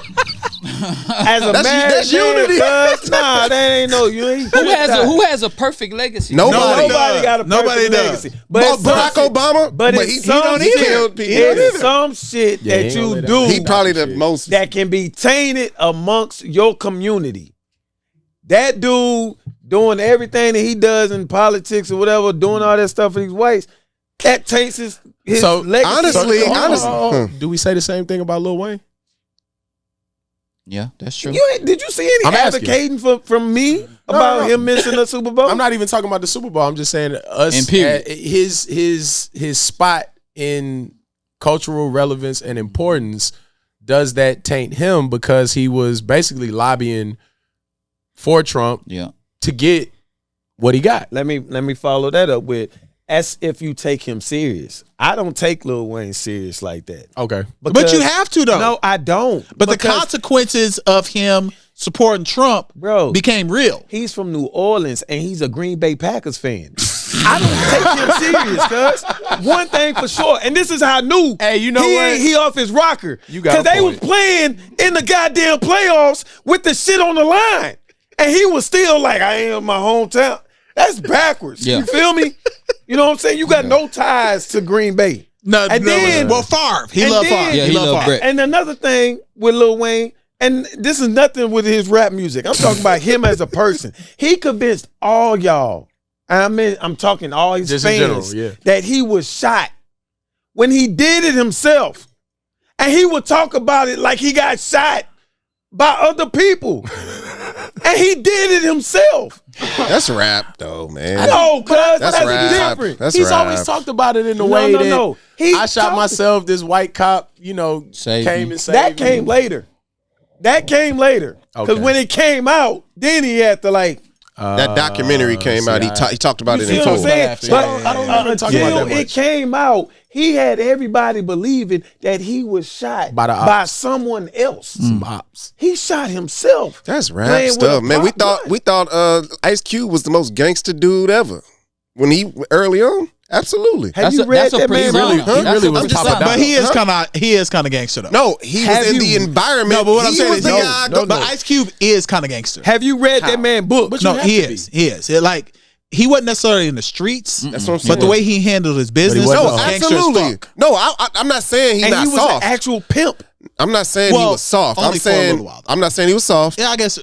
As a That's unity. Nah, that ain't no unity. Who has a perfect legacy? Nobody got a perfect legacy. But Barack Obama, but he don't either. It's some shit Yeah, that he you don't do He probably the most. that can be tainted amongst your community. That dude doing everything that he does in politics or whatever, doing all that stuff for these whites, that taints his So, legacy. honestly, do we say the same thing about Lil Wayne? Yeah, that's true. Did you see any I'm asking. advocating from me about him missing the Super Bowl? I'm not even talking about the Super Bowl. I'm just saying us. And period. His spot in cultural relevance and importance, does that taint him because he was basically lobbying for Trump to get what he got? Let me follow that up with, as if you take him serious. I don't take Lil Wayne serious like that. Okay. But you have to, though. No, I don't. But the consequences of him supporting Trump became real. He's from New Orleans and he's a Green Bay Packers fan. I don't take him serious, cuz. One thing for sure, and this is how I knew he off his rocker. Because they was playing in the goddamn playoffs with the shit on the line. And he was still like, I am my hometown. That's backwards. You feel me? You know what I'm saying? You got no ties to Green Bay. Well, Favre. He loved Favre. Yeah, he loved Brett. And another thing with Lil Wayne, and this is nothing with his rap music. I'm talking about him as a person. He convinced all y'all, I'm talking all his Just fans, in general, that he was shot when he did it himself. And he would talk about it like he got shot by other people. And he did it himself. That's rap, though, man. No, cuz that's rap. different. He's always talked about it in the way that No. I shot myself, this white cop, came and saved That came later. Because when it came out, then he had to that documentary came out. He talked about it see in what full. I'm saying? But I don't remember talking about that until much. it came out, he had everybody believing that he was shot By the ops. by someone else. Some ops. He shot himself. That's Playing rap with stuff, a man. We prop thought Ice Cube was the most gangster dude ever when he early on. Absolutely. Have you read that man? He really was Papa Doc. But he is kind of gangster, though. No, he was in the environment. No, but what I'm saying is, no. but Ice Cube is kind of gangster. Have you read that man book? No, he is. He is. He wasn't necessarily in the streets, That's what I'm saying. but the way he handled his business, wasn't No, No, gangster as absolutely. fuck. No, I'm not saying he's And not he was soft. an actual pimp. I'm not saying he Well, was soft. only I'm for a saying little while, though. I'm not saying he was soft. Yeah, I guess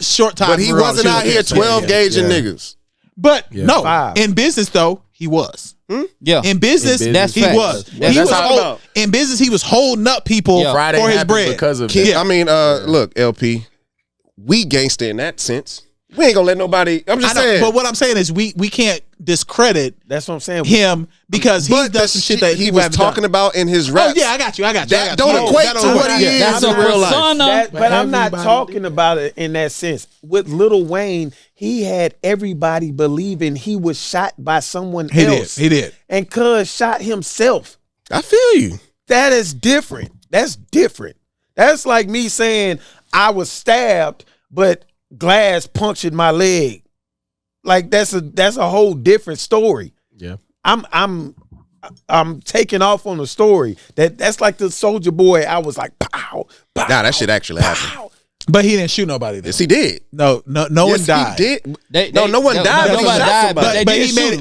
short time. But he for wasn't out here 12 gauging niggas. But no, Five. in business though, he was. Yeah. In business, That's he facts. was. That's He was facts. in business, he was holding up people Friday for his happened bread. because of Kid, that. I mean, look, LP, we gangster in that sense. We ain't gonna let nobody. I'm just saying. But what I'm saying is, we can't discredit That's what I'm saying. him because he's done some shit that he people was haven't talking done. about in his Oh reps. yeah, I got you. That don't equate to what he is That's in a real life. persona. But I'm not everybody talking about it in that sense. With Lil Wayne, he had everybody believing he was shot by someone else. He did. And cuz shot himself. I feel you. That is different. That's different. That's like me saying I was stabbed, but glass punctured my leg. Like that's a whole different story. Yeah. I'm taking off on the story. That's like the Soldier Boy. I was like, pow, pow. Nah, that shit actually happened. But he didn't shoot nobody. Though. Yes, he did. No one died. He did. No no one died. Nobody He shot died, somebody.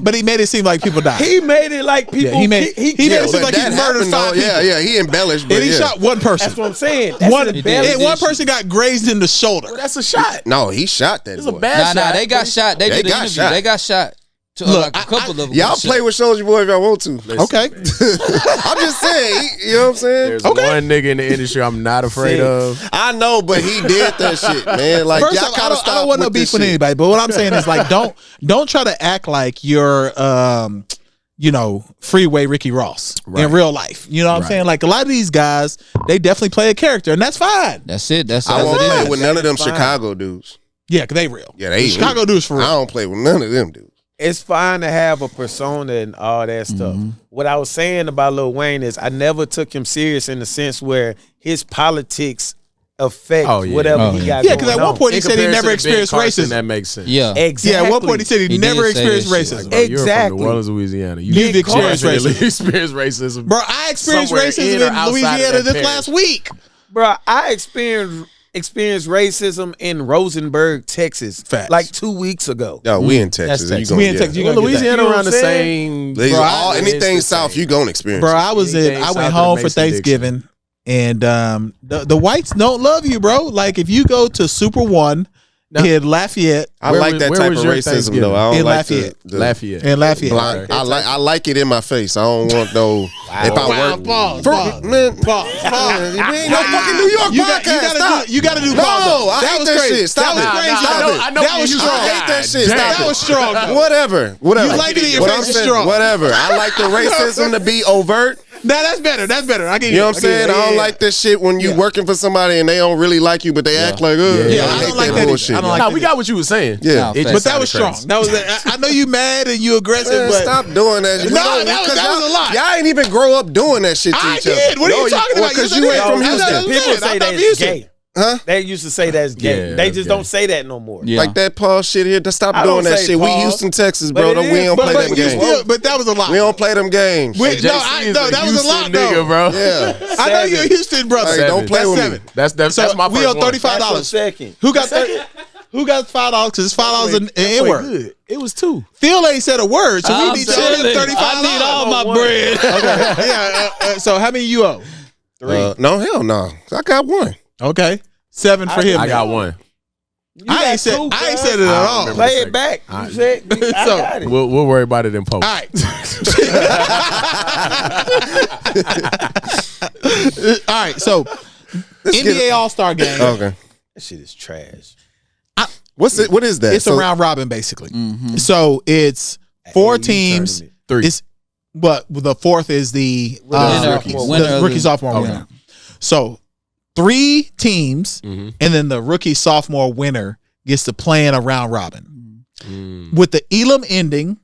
But he made it seem like people died. He made it like people. Yeah, he made it killed. seem like he that murdered happened, 5 though. people. Yeah, he embellished. But And he yeah. shot one person. That's what I'm saying. That's One an embellish- one person got grazed in the shoulder. Well, that's a shot. No, he shot that It's boy. a bad shot. Nah, they got shot. They did the got interview. shot. They got shot. Look, a couple of them. Y'all play with Soulja Boy if y'all want to. Okay. I'm just saying, you know what I'm saying? There's one nigga in the industry I'm not afraid of. I know, but he did that shit, man. Like, First y'all off, gotta I stop don't want no with beef this with shit. anybody, but what I'm saying is like, don't try to act like you're, freeway Ricky Ross in real life. You know what I'm saying? Like a lot of these guys, they definitely play a character, and that's fine. That's it. That's I won't it play is. with none of them It's fine. Chicago dudes. Yeah, 'cause they real. Yeah, they Chicago dudes for I real. don't play with none of them dudes. It's fine to have a persona and all that stuff. What I was saying about Lil Wayne is I never took him serious in the sense where his politics affect whatever he got Yeah, going because at on. one point he In said he comparison never to Ben experienced Carson, racism. That makes sense. Yeah. Exactly. Yeah, at one point he said he He never did say experienced that shit. racism. Bro, you're Exactly. from New Orleans, Louisiana. You've experienced definitely racism. experienced racism. Bro, I experienced Somewhere racism in or in outside of Louisiana that this parish. last week. Bro, I experienced racism in Rosenberg, Texas, Facts. like 2 weeks ago. No, we in Texas. Texas. You gonna We in get Texas. it. You Well, gonna get that. Louisiana You know around the what I'm same. They- Bro, anything it's the south, same. you gonna experience. Bro, it. I went Anything south home of for Mason-Dixon. Thanksgiving, and the whites don't love you, bro. Like if you go to Super One in Lafayette, I Where like was- that where type was of your racism Thanksgiving? though. I don't In like Lafayette. the Lafayette. in Lafayette. blind. I like it in my face. I don't want no. If I work, Pause, For- pause. man, Pause. we ain't no fucking New York podcast. Stop. You gotta do No, pause. I hate was that crazy. shit. Stop that was it. crazy. Stop though. it. I know that you was used to strong. I hate that shit. Damn. Stop That it. was strong. though. Whatever. You like it in your What face I'm is saying, strong. whatever. I like the racism to be overt. Nah, that's better. That's better. I get You know what I'm saying? I don't like this shit when you working for somebody and they don't really like you, but they act like, Yeah, I I hate don't like that that bullshit. either. I don't like Nah, that we got what you were saying. Yeah. Nah, It facts. But that was sounded strong. crazy. That was. I know you mad and you aggressive, Man, but stop doing that. No, that was a lot. Y'all ain't even grow up doing that shit to I each other. did. What are you talking about? Because You you said ain't that. from I Houston. know. People I'm say from that's Houston. gay. Huh? They used to say that's gay. Yeah, they that's just gay. don't say that no more. Yeah. Like that Paul shit here. Stop I doing don't that say shit. We Paul, Houston, Texas, but bro. it We is. don't But, play but, them you games. still, but that was a lot. We don't play them games. We- JC no, is that was a Houston lot, though. nigga, bro. Yeah. I know you're a Houston brother. Hey, don't play That's with 7. me. That's So my we first owe one. $35. That's your second. Who got Who got $5? Because it's $5 an That N went word. good. It was 2. Phil ain't said a word, so we need to owe him $35. I need all my bread. Okay. Yeah. So how many you owe? No, hell no. I got one. Okay. 7 for him. I then. got one. I ain't said. I ain't said it at I all. remember. Play it back. You said I So, got it. We'll worry about it in post. All right. All right. So NBA All-Star game. Okay. That shit is trash. What's it? What is that? It's So- a round robin basically. So it's 4 teams. Tournament. 3. It's but the fourth is the Winner of rookie the- sophomore Okay. winner. So 3 teams, Mhm. and then the rookie sophomore winner gets to play in a round robin with the Elam ending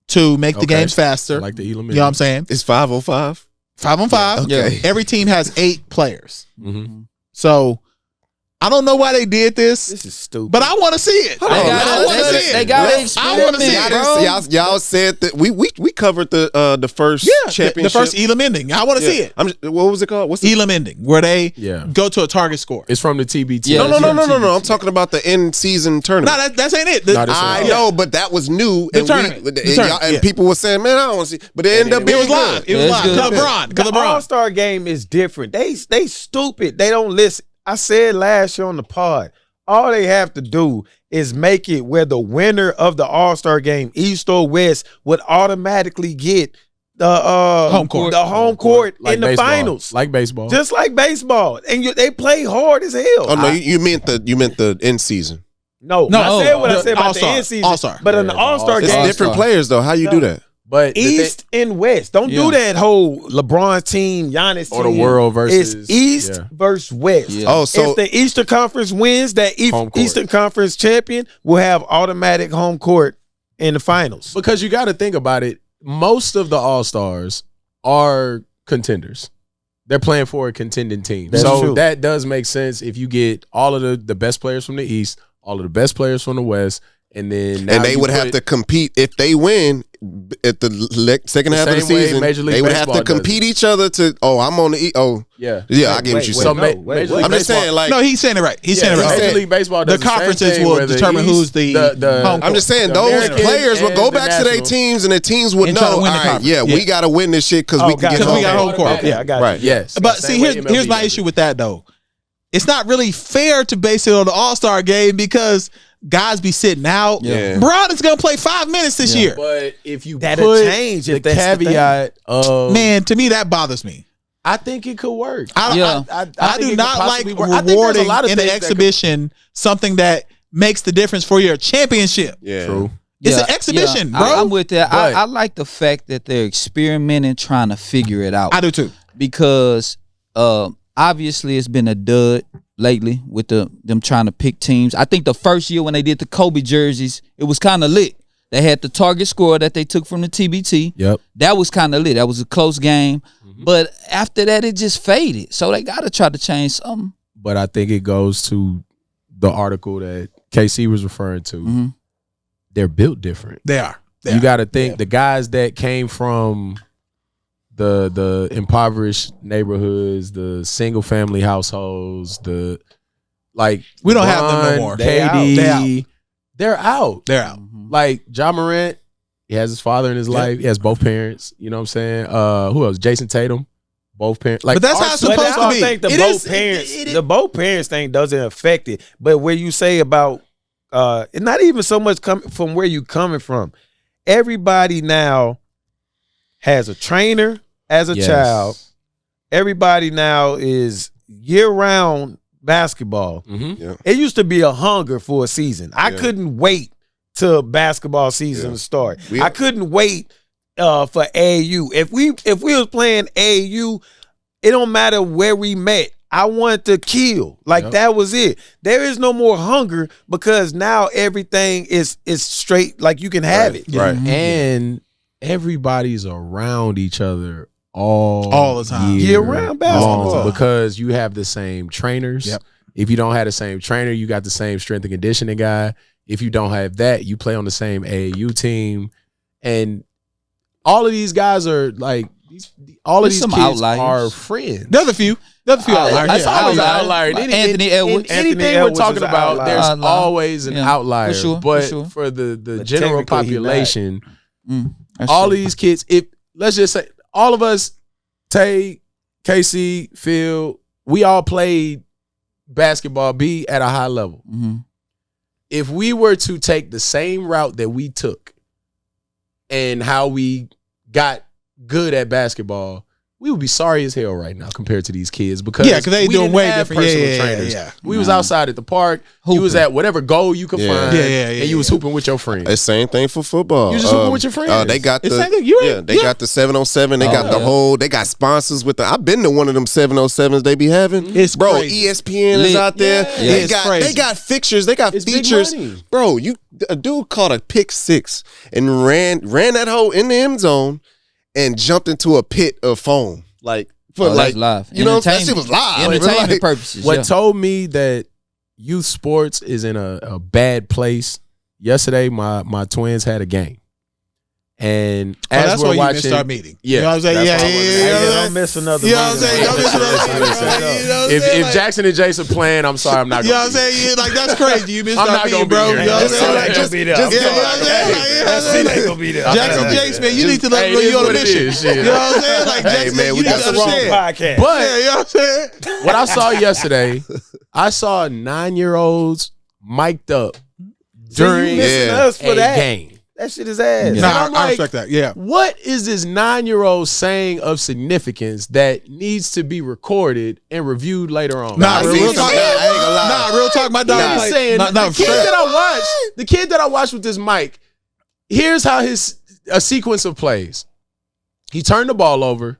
to make the Okay. games faster. I like the Elam. You know what I'm saying? It's 505. 5-on-5. Okay. Every team has 8 players. Mm-hmm. So I don't know why they did this, This is stupid. but I want to see it. They got I want to see it. Y'all said that we covered the first championship. the first Elam ending. I want to see it. What was it called? What's the Elam ending, where they Yeah. go to a target score. It's from the TBT. Yeah. No. I'm talking about the end season tournament. No, that ain't it. No, this I is- know, but that was new. The and tournament. The tournament, and yeah. people were saying, "Man, I don't want to see," but it ended up It being was live. good. It was It's live. good. Because the LeBron. All-Star game is different. They stupid. They don't listen. I said last year on the pod, all they have to do is make it where the winner of the All-Star game, East or West, would automatically get the Home court. the home court Like in the baseball. finals. Like baseball. Just like baseball. And they play hard as hell. Oh no, you meant the end season. No, No, I said what I said about All-Star. the end season. All-Star. But in the Yeah, All-Star It's game, different players though. How you do that? But the East and West. Don't Yeah. do that whole LeBron team, Giannis Or team. the world versus- It's East yeah. versus West. Yeah. Oh, so if the Eastern Conference wins, that Home court. Eastern Conference champion will have automatic home court in the finals. because you got to think about it. Most of the All-Stars are contenders. They're playing for a contending team. That's so true. that does make sense if you get all of the best players from the East, all of the best players from the West, and then now and they you would put- have to compete if they win at the second The half of the same way season. Major League They would have Baseball to compete each other to. Oh, I'm on the. Yeah. Yeah, I get what you're So saying. Major League I'm just saying, like, Baseball- No, he's saying it right. He's saying it he right. said- Major League Baseball does The same conferences thing will where the determine East- who's the home I'm just saying the those American players would go and back the to their national. teams, and their teams would And know. try to All win the right, conference. yeah, Yeah. we got to win this shit because we can got get you. Because we got home home court. Okay, I got you. Right. Yes. But Same see, way here's MLB my does issue it. with that though. It's not really fair to base it on the All-Star game because guys be sitting out. Yeah. Brown is gonna play 5 minutes this year. But if you That'll put change the if that's the caveat of Man, to me that bothers me. I think it could work. I think do it not could like possibly work. I think there's a rewarding lot of in the things that could- exhibition something that makes the difference for your championship. Yeah. True. It's an exhibition, bro. I'm with that. But- I like the fact that they're experimenting, trying to figure it out. I do too. Because obviously it's been a dud lately with them trying to pick teams. I think the first year when they did the Kobe jerseys, it was kind of lit. They had the target score that they took from the TBT. Yep. That was kind of lit. That was a close game. But after that, it just faded. So they got to try to change something. But I think it goes to the article that KC was referring to. Mm-hmm. They're built different. They are. You got to think the guys that came from the impoverished neighborhoods, the single family households, we don't have them no more. KD, they're out. They're out. Like Ja Morant, he has his father in his life. He has both parents. You know what I'm saying? Who else? Jason Tatum, both parents. Like, But that's how it's But supposed I don't to be. think the both parents thing doesn't affect it. But where you say about it's not even so much coming from where you coming from. Everybody now has a trainer as a child. Everybody now is year-round basketball. Mm-hmm. Yeah. It used to be a hunger for a season. I couldn't wait till basketball season to start. I couldn't wait for AAU. If we was playing AAU, it don't matter where we met. I wanted to kill. That was it. There is no more hunger because now everything is straight. Like you can have it. Right. And everybody's around each other all the time. Year-round basketball. Because you have the same trainers. Yep. If you don't have the same trainer, you got the same strength and conditioning guy. If you don't have that, you play on the same AAU team. And all of these guys are like, all of There's these some kids outliers. are friends. There's a few. There's a few outliers. That's Yeah. always an outlier. outlier. Like Anthony Edwards. In anything Anthony we're Edwards talking is an about, outlier. there's Outlier. always an Yeah, outlier. for sure, But for sure. for the But general technically he population, That's all true. of these kids, if let's just say all of us, Tay, KC, Phil, we all played basketball B at a high level. Mm-hmm. If we were to take the same route that we took and how we got good at basketball, we would be sorry as hell right now compared to these kids because they we doing didn't way have different. personal Yeah. trainers. We was outside at the park. You was at whatever goal you could Yeah. find, Yeah. and you was hooping with your friends. It's same thing for football. You just hooping with your friends. They got It's the same thing. You yeah. right. They got the 707. They got the yeah. whole. They got sponsors with the. I've been to one of them 707s they be having. It's bro. crazy. ESPN is Lit. out there. Yeah. They It's got crazy. they got fixtures. They got It's big features. money. Bro, a dude caught a pick six and ran that hole in the end zone and jumped into a pit of foam. Like for that's live. You know what I'm saying? That shit was live. Entertainment Like, purposes. What yeah. told me that youth sports is in a bad place? Yesterday, my twins had a game, and as That's we're why you watching, can start meeting. Yeah, You know what I'm saying? that's Yeah. why I wasn't- Yeah. Hey, Yeah. don't miss another. You know what I'm Monday saying? night. Don't miss another Listen, Monday listen, night. listen. You know what I'm saying? if Like- Jackson and Jason playing, I'm sorry, I'm not. You know Gonna what I'm saying? Yeah, like that's crazy. You missed I'm our not meeting, gonna be bro. here. You know what I'm Just- saying? just- Like, just be there. yeah, you know what I'm saying? Like, you know what I'm saying? ain't gonna be there. Jackson Yeah. Jakes, man, you Just- need to let hey, them know it is you're on a what it mission. is, shit. You know what I'm saying? Like, Hey, Jackson, man, you we need got to the Wrong understand. podcast. But Yeah, you know what I'm saying? what I saw yesterday, I saw 9-year-olds mic'd up during missing Yeah. us for a that. game. That shit is ass. Yeah. Nah, And I'm I like, respect that. Yeah. What is this 9-year-old saying of significance that needs to be recorded and reviewed later on? Nah, I real seen talk. some- I ain't gonna lie. Nah, real talk. My dog. I'm like, saying nah, the kid straight. that I watched with this mic. Here's how a sequence of plays. He turned the ball over,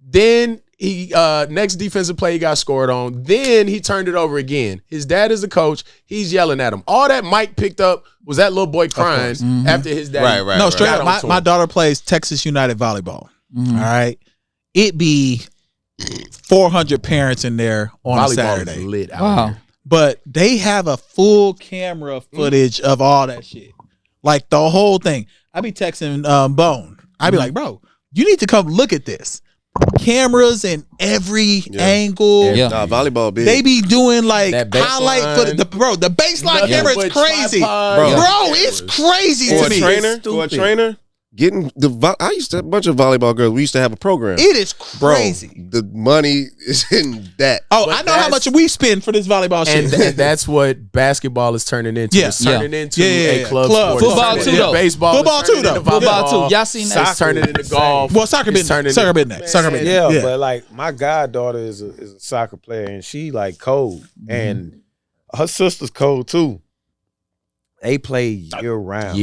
then he next defensive play he got scored on. Then he turned it over again. His dad is the coach. He's yelling at him. All that Mike picked up was that little boy crying after his dad. Right, right. No, straight got up. on to My him. daughter plays Texas United volleyball. Mhm. All right. It be 400 parents in there on a Volleyball is Saturday. lit out Wow. here. But they have a full camera footage of all that shit. Like the whole thing. I be texting Bone. I be like, bro, you need to come look at this. Cameras in every angle. Yeah. Nah, volleyball big. They be doing like That baseline. highlight for the baseline Nothing camera is but crazy. tripod. Bro. Bro, it's crazy for to a me. trainer, for a trainer, I used to have a bunch of volleyball girls. We used to have a program. It is crazy. Bro, the money is in that. Oh, but I know how much we spend for this volleyball shit. And that's what basketball is turning into. Yeah. It's turning into a club sport. Football too, though. Baseball. Football too, though. Football too. Y'all seen that? It's turning into golf. Well, soccer been that. Soccer been Yeah, that. but like my goddaughter is a soccer player and she like cold and her sister's cold too. They play year round.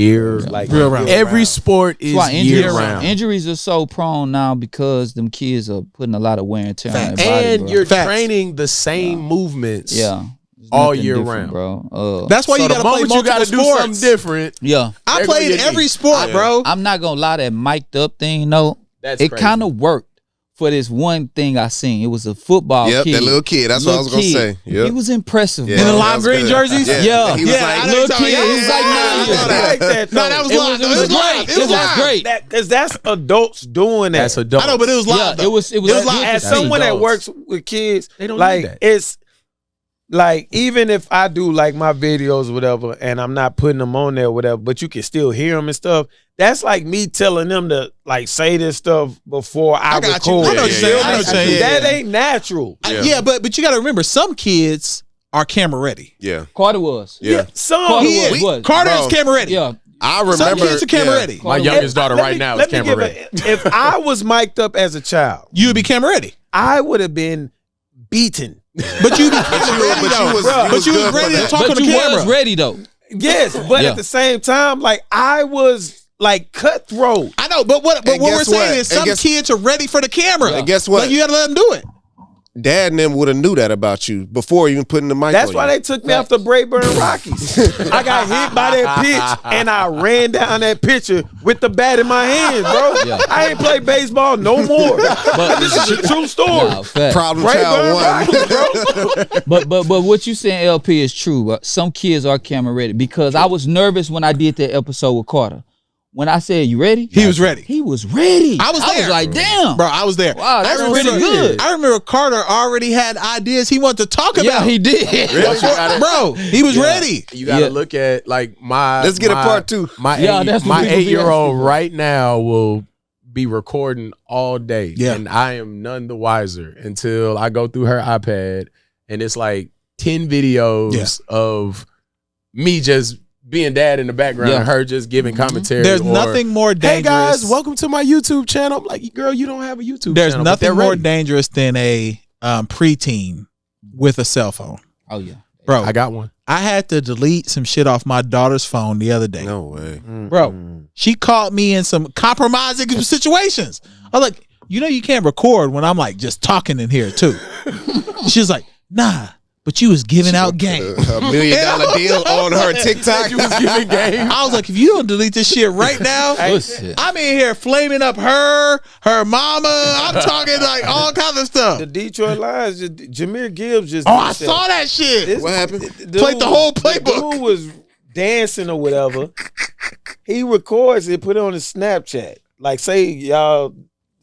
Like Real round. Every sport is year round. Injuries are so prone now because them kids are putting a lot of wear and tear on their body, And bro. you're Facts. training the same movements. Yeah. There's all nothing year different, round. bro. That's why you So got the to play moment you multiple got to do sports. something different. Yeah. I There played go your every knee. sport, bro. I'm not gonna lie, that mic'd up thing, no, That's it crazy. kind of worked for this one thing I seen. It was a football Yep, kid. that little kid. That's what I was gonna say. Yep. He was impressive. Yeah, bro. In the that lime was green good. jerseys? Yeah. He was Yeah, like, I know Little you're kid, talking- he was like 9 I years know old. that. No, that was It live. was great. It was live. great. Because that's adults doing that. That's adult. I know, but it was Yeah, live. it was It was good live. to As see. someone that adults. works with kids, They don't like need that. it's like even if I do like my videos or whatever, and I'm not putting them on there or whatever, but you can still hear them and stuff. That's like me telling them to like say this stuff before I got you. record. I know what you're saying. I know what you're saying. That Yeah. ain't natural. Yeah, but you got to remember, some kids are camera ready. Yeah. Carter was. Yeah. Some Carter He is. was. Carter Bro. is camera ready. Yeah. I Some remember. kids are camera ready. My youngest daughter right now is let me camera give ready. If I was mic'd up as a child, You would be camera ready. I would have been beaten. But you be camera ready, but though. you was- But you you was was good for ready to that. talk on But the you camera. was ready though. Yes, but Yeah. at the same time, like I was like cutthroat. I know, but what And we're guess saying what? is And some guess- kids are ready for the camera. And guess what? Like, you got to let them do it. Dad and them would have knew that about you before even putting the mic That's on why you. they took me off the Brayburn Rockies. I got hit by that pitch and I ran down that pitcher with the bat in my hands, bro. Yeah. I ain't play baseball no more. But this is a true story. Nah, fact. Problem Brayburn child one. Rockies, bro. But what you saying, LP, is true. But some kids are camera ready because I was nervous when I did that episode with Carter. When I said, "You ready?" He was ready. He was ready. I was there. like, "Damn, Bro, I was there. Wow, that's I remember, pretty good." I remember Carter already had ideas he wanted to talk about. Yeah, he did. Bro, he was ready. You got to Yeah. look at like my. Let's get a my- part two. My Yeah, that's what my people be 8-year-old asking for. right now will be recording all day, Yeah. and I am none the wiser until I go through her iPad, and it's like 10 videos of me just being dad in the background, Yeah. and her just giving commentary. There's or, nothing more Hey dangerous. guys, welcome to my YouTube channel. I'm like, girl, you don't have a YouTube There's channel. but nothing they're more ready. dangerous than a preteen with a cell phone. Oh yeah. Bro, I got one. I had to delete some shit off my daughter's phone the other day. No way. Bro, she caught me in some compromising situations. I was like, you can't record when I'm like just talking in here too. She's like, nah, but you was giving out game. $1 million deal on her TikTok. You was giving game. I was like, if you don't delete this shit right now, Listen. I'm in here flaming up her mama. I'm talking like all kinds of stuff. The Detroit Lions, Jameer Gibbs just. Oh, I saw that shit. This- What happened? Played the whole playbook. The dude was dancing or whatever. He records it, put it on his Snapchat. Like, say y'all,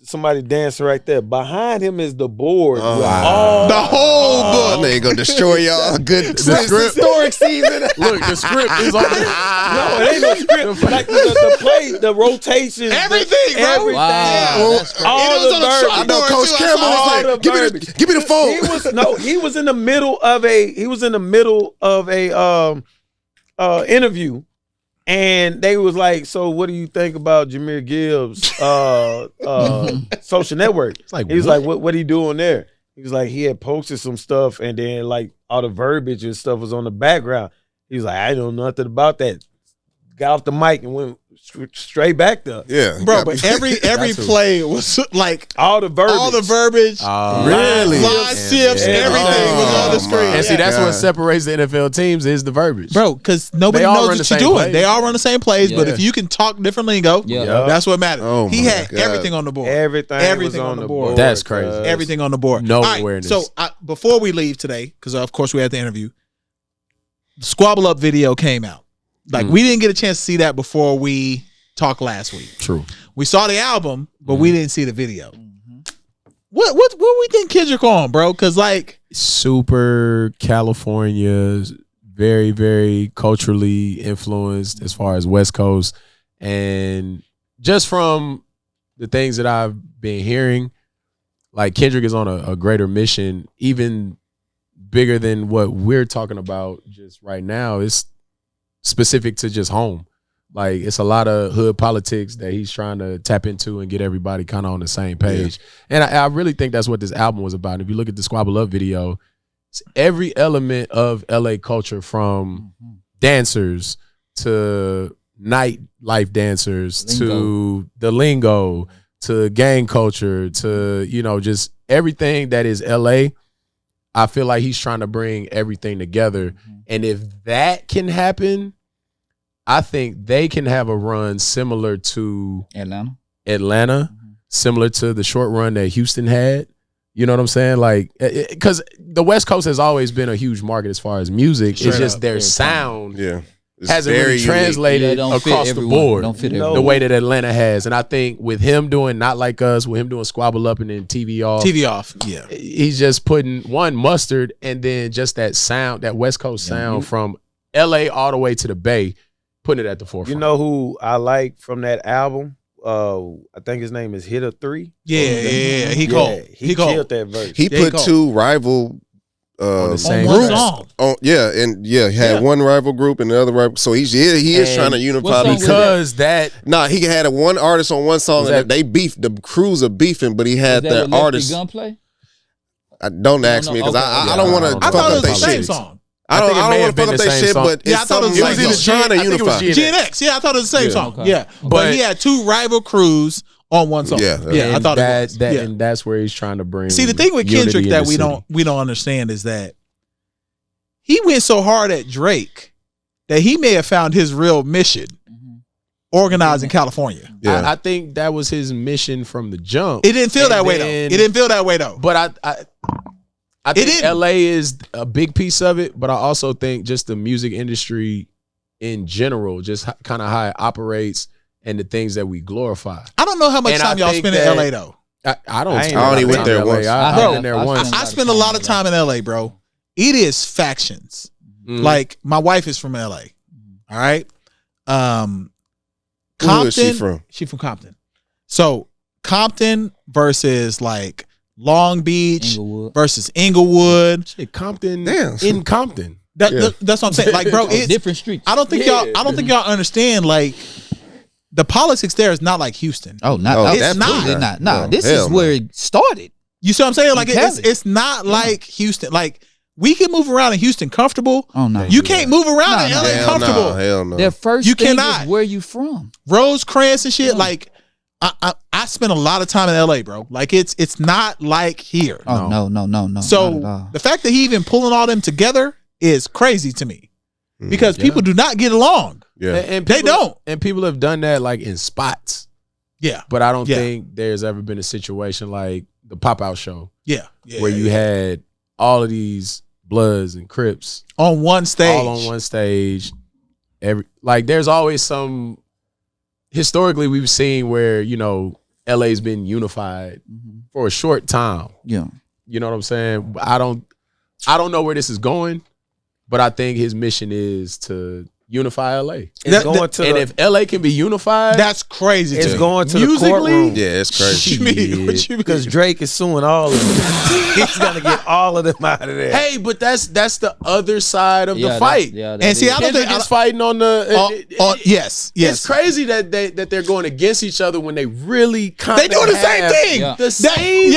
somebody dancing right there. Behind him is the board. Oh. with all The whole Oh, book. they gonna destroy y'all. Good script. historic season. Look, the script is on there. No, it ain't no script. Like the play, the rotation, Everything, bro. everything. Wow, that's crazy. All It was the on the verbiage. I know Door, Coach too, I Campbell saw was all the like, give me the phone. He was in the middle of a interview, and they was like, "So, what do you think about Jameer Gibbs' social network?" like, he was what? like, "What he doing there?" He was like, "He had posted some stuff, and then like all the verbiage and stuff was on the background." He was like, "I know nothing about that." Got off the mic and went straight back there. Yeah, Bro, but every play was like All the verbiage. Really? line shifts, Yeah. everything was on the Oh, screen. my And see, that's God. what separates the NFL teams is the verbiage. Bro, because nobody They all knows run what the you're same doing. plays. They all run the same plays, but Yeah. if you can talk differently and go, Yeah. that's what matters. Oh, He my had God. everything on the board. Everything was on the board. That's crazy. Everything on the board. No All right, awareness. So before we leave today, because of course we had the interview, the Squabble Up video came out. Like we didn't get a chance to see that before we talked last week. True. We saw the album, but we didn't see the video. What we think Kendrick on, bro? Because like Super California, very, very culturally influenced as far as West Coast, and just from the things that I've been hearing, like Kendrick is on a greater mission, even bigger than what we're talking about just right now. It's specific to just home. Like, it's a lot of hood politics that he's trying to tap into and get everybody kind of on the same page. Yeah. And I really think that's what this album was about. If you look at the Squabble Up video, it's every element of LA culture, from dancers to nightlife dancers to the lingo to gang culture to, you know, just everything that is LA. I feel like he's trying to bring everything together. And if that can happen, I think they can have a run similar to Atlanta, similar to the short run that Houston had. You know what I'm saying? Like, because the West Coast has always been a huge market as far as music. It's just their sound hasn't really translated across the board the way that Atlanta has. And I think with him doing Not Like Us, with him doing Squabble Up and then TV Off, yeah, he's just putting one mustard and then just that sound, that West Coast sound from LA all the way to the Bay, putting it at the forefront. You know who I like from that album? I think his name is Hitter 3. Yeah. He killed that verse. He put two rival on the same song. Had one rival group and the other rival. So he is trying to unify because he had one artist on one song and they beefed. The crews are beefing, but he had the artist. Gunplay? Don't ask me because I don't want to. I thought it was the same song. I don't want to fuck up their shit, but I thought it was like he's trying to unify. GNX. Yeah, I thought it was the same song. Okay. Yeah, but he had two rival crews on one song. Yeah, I thought it was. And that's where he's trying to bring. See, the thing with Kendrick that we don't understand is that he went so hard at Drake that he may have found his real mission organized in California. Yeah. I think that was his mission from the jump. It didn't feel that way though. It didn't feel that way though. But I think LA is a big piece of it, but I also think just the music industry in general, just kind of how it operates and the things that we glorify. I don't know how much time y'all spend in LA though. I only went there once. I've been there once. I spent a lot of time in LA, bro. It is factions. Like, my wife is from LA. All right. Compton. Who is she from? She from Compton. So Compton versus like Long Beach versus Inglewood. Shit, Compton. Damn. In Compton. That's what I'm saying. Like, bro, it's different streets. I don't think y'all understand, like, the politics there is not like Houston. Oh, not. It's not. Nah, this is where it started. You see what I'm saying? Like, it's not like Houston. Like, we can move around in Houston comfortable. Oh no, you can't move around in LA comfortable. Hell no. Their first you thing cannot. is where you from. Rosecrans and shit. Like, I spent a lot of time in LA, bro. Like, it's not like here. Oh no. So the fact that he even pulling all them together is crazy to me, because people do not get along. Yeah, and they don't. And people have done that like in spots. Yeah, but I don't think there's ever been a situation like the Pop-Out show. Yeah, where you had all of these Bloods and Crips on one stage. All on one stage. There's always some. Historically, we've seen where, you know, LA's been unified for a short time. Yeah, you know what I'm saying. I don't know where this is going, but I think his mission is to unify LA. If LA can be unified, that's crazy. It's going to the courtroom. Yeah, it's crazy. What you mean? Because Drake is suing all of them. He's gonna get all of them out of there. Hey, but that's the other side of the fight. And see, I don't think he's fighting on the. Yes. It's crazy that they're going against each other when they really kind of they doing the same thing. Yeah. The same.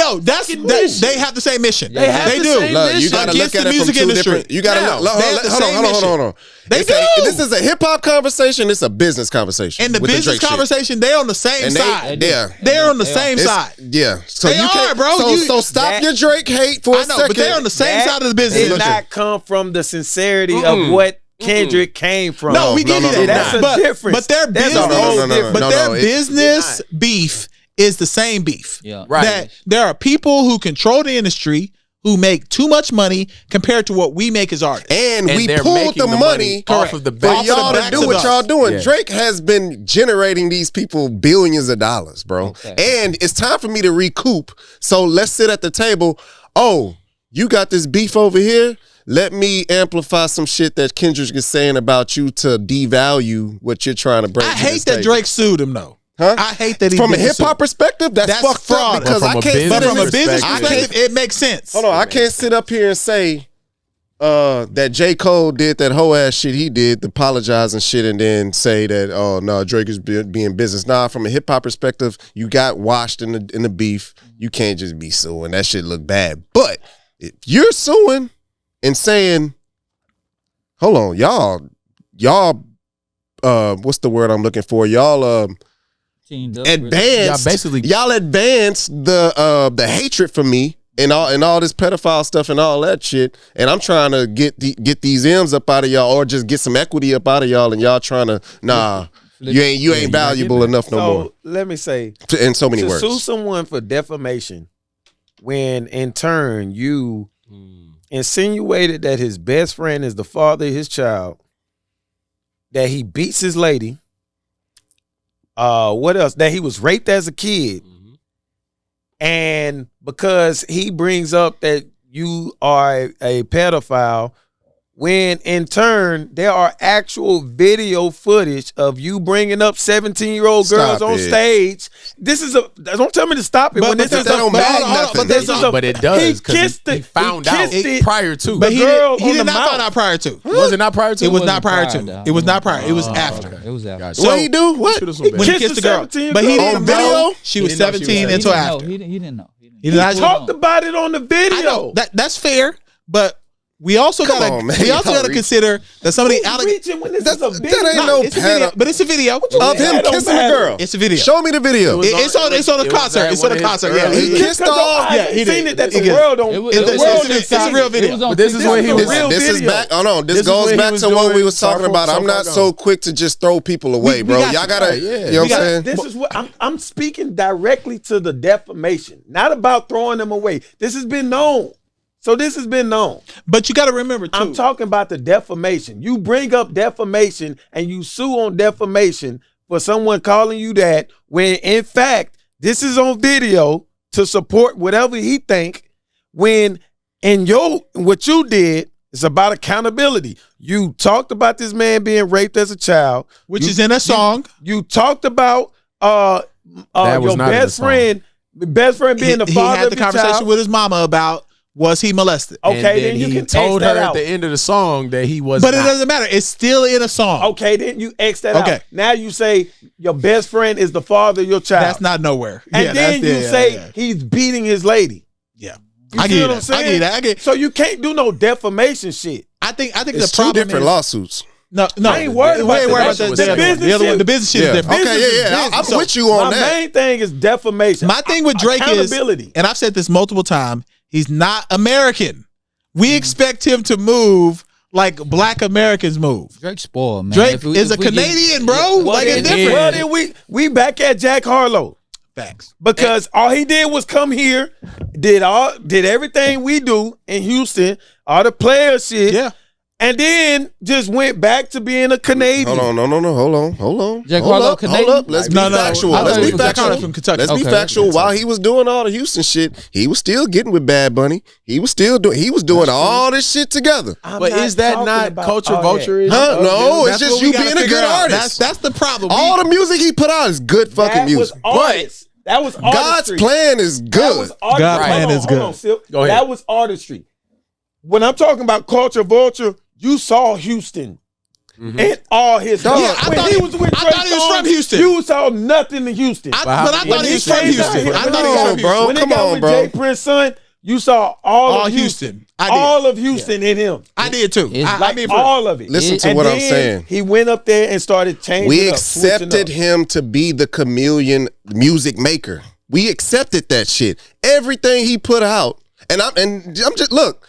They have the same mission. They do. Look, you gotta look at it from two different. You gotta hold on. They do. This is a hip hop conversation. It's a business conversation. And the business conversation, they're on the same side. They're on the same side. Yeah. So they are, bro. So stop your Drake hate for a second. But they're on the same side of the business. Did not come from the sincerity of what Kendrick came from. No, we give you that. That's a difference. But their business beef is the same beef. Yeah. Right. That there are people who control the industry who make too much money compared to what we make as artists. And we pulled the money off of the for y'all to do what y'all doing. Yeah. Drake has been generating these people billions of dollars, bro. Okay. And it's time for me to recoup. So let's sit at the table. Oh, you got this beef over here? Let me amplify some shit that Kendrick is saying about you to devalue what you're trying to bring to the hate that table. Drake sued him, though. Huh? I hate that he from a didn't hip hop sue. perspective, that's fucked fraud. up because But I from a can't. business But from a business I perspective, it makes sense. Hold on, I can't sit up here and say that J. Cole did that whole ass shit he did, to apologize and shit, and then say that, oh no, Drake is being business. Nah, from a hip hop perspective, you got washed in the beef. You can't just be suing. That shit look bad. But if you're suing and saying, hold on, y'all, what's the word I'm looking for? Y'all y'all advance the hatred for me. And all this pedophile stuff and all that shit, and I'm trying to get these M's up out of y'all, or just get some equity up out of y'all, and y'all trying to you ain't valuable enough no more. Let me say, In so many to words, sue someone for defamation, when in turn you insinuated that his best friend is the father of his child, that he beats his lady, what else? That he was raped as a kid. And because he brings up that you are a pedophile, when in turn there are actual video footage of you bringing up 17-year-old girls on stage. This is don't tell me to stop it. But it does. He found out prior to. But he did not find out prior to. Was it not prior to? It was not prior to. It was not prior. It was after. Okay. It was after. So, what he do? What? When he kissed the girl, but he didn't know she was 17 until after. He didn't know. He talked about it on the video. That's fair, but we also gotta consider that somebody that ain't no pedo. But it's a video of him kissing a girl. It's a video. Show me the video. It's on the concert. It's on the concert. Yeah, he kissed all. Yeah, he seen it. That the world don't. It's a real video. But this is when he was. This is back. Oh no, this goes back to what we was talking about. I'm not so quick to just throw people away, bro. Y'all gotta. You know what I'm saying? This is what I'm speaking directly to the defamation, not about throwing them away. This has been known. So this has been known. But you got to remember, too. I'm talking about the defamation. You bring up defamation and you sue on defamation for someone calling you that, when in fact, this is on video to support whatever he think, when what you did is about accountability. You talked about this man being raped as a child. Which is in a song. You talked about your best friend being the father of your child. He had the conversation with his mama about, was he molested? Okay, then you can told her at the end of the song that he was. But it doesn't matter. It's still in a song. Okay, then you X that out. Now you say your best friend is the father of your child. That's not nowhere. And then you say he's beating his lady. Yeah. I get what I'm saying? I get. So you can't do no defamation shit. I think it's the problem two different lawsuits. No, I ain't worried about the business shit. The business shit is different. Okay, I'm with you on that. My main thing is defamation. My thing with Drake is, and I've said this multiple times, he's not American. We expect him to move like Black Americans move. Drake spoiled, man. Drake is a Canadian, bro. Like it's different. Well, then we back at Jack Harlow. Facts. Because all he did was come here, did everything we do in Houston, all the player shit. Yeah. And then just went back to being a Canadian. Hold on. Jack Harlow, Canadian? Hold up. Let's be factual. Let's be factual. From Kentucky. Let's be factual. While he was doing all the Houston shit, he was still getting with Bad Bunny. He was doing all this shit together. But is that not culture vulture? Huh? No, it's just you being a good artist. That's the problem. All the music he put out is good fucking music. That was artistry. God's plan is good. God's plan is good. Go ahead. That was artistry. When I'm talking about culture vulture, you saw Houston and all his stuff. Yeah, I thought he was from Houston. You saw nothing in Houston. But I thought he was from Houston. I thought he was from Houston. When he got with Jay Prince's son, you saw all of Houston. All of Houston in him. I did too. All of it. Listen to what I'm saying. He went up there and started changing. We accepted him to be the chameleon music maker. We accepted that shit. Everything he put out, and I'm just look.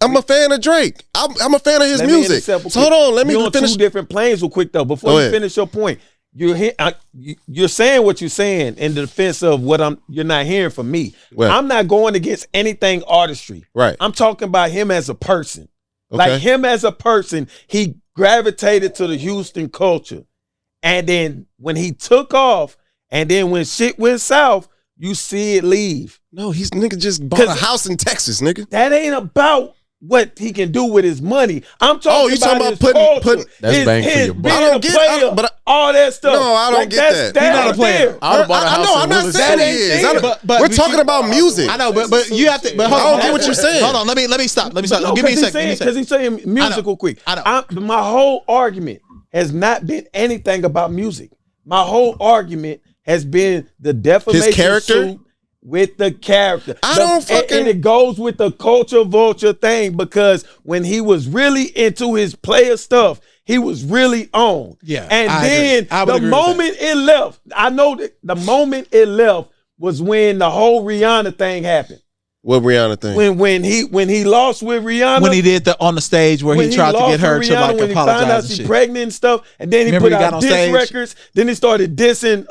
I'm a fan of Drake. I'm a fan of his music. So hold on, let me finish. Two different planes real quick though. Before you finish your point, you're saying what you're saying in the defense of what you're not hearing from me. Well, I'm not going against anything artistry. Right. I'm talking about him as a person. Okay. Like him as a person, he gravitated to the Houston culture, and then when he took off, and then when shit went south, you see it leave. No, nigga just bought a house in Texas, nigga. That ain't about what he can do with his money. I'm talking about his putting culture. That's bang for your buck. I don't get it, but all that stuff. No, I don't get that. He's not a player. I would've bought a house know. in I'm not Willis saying City. he is. But We're talking about music. I know, but you have to. But hold I on, don't get what you're saying. Hold on, let me stop. Let me stop. No, Give me a second. Because he's saying musical quick. I know. My whole argument has not been anything about music. My whole argument has been the defamation His character? suit with the character. And it goes with the culture vulture thing, because when he was really into his player stuff, he was really on. Yeah, And I then agree. I would the agree with moment it left, I know that the moment it left was when the whole Rihanna thing happened. What Rihanna thing? When he lost with Rihanna, when he did on the stage where he tried to get her to like when apologize he found out and she's shit. pregnant and stuff, and then he Remember put he got out on diss stage? records. Then he started dissing.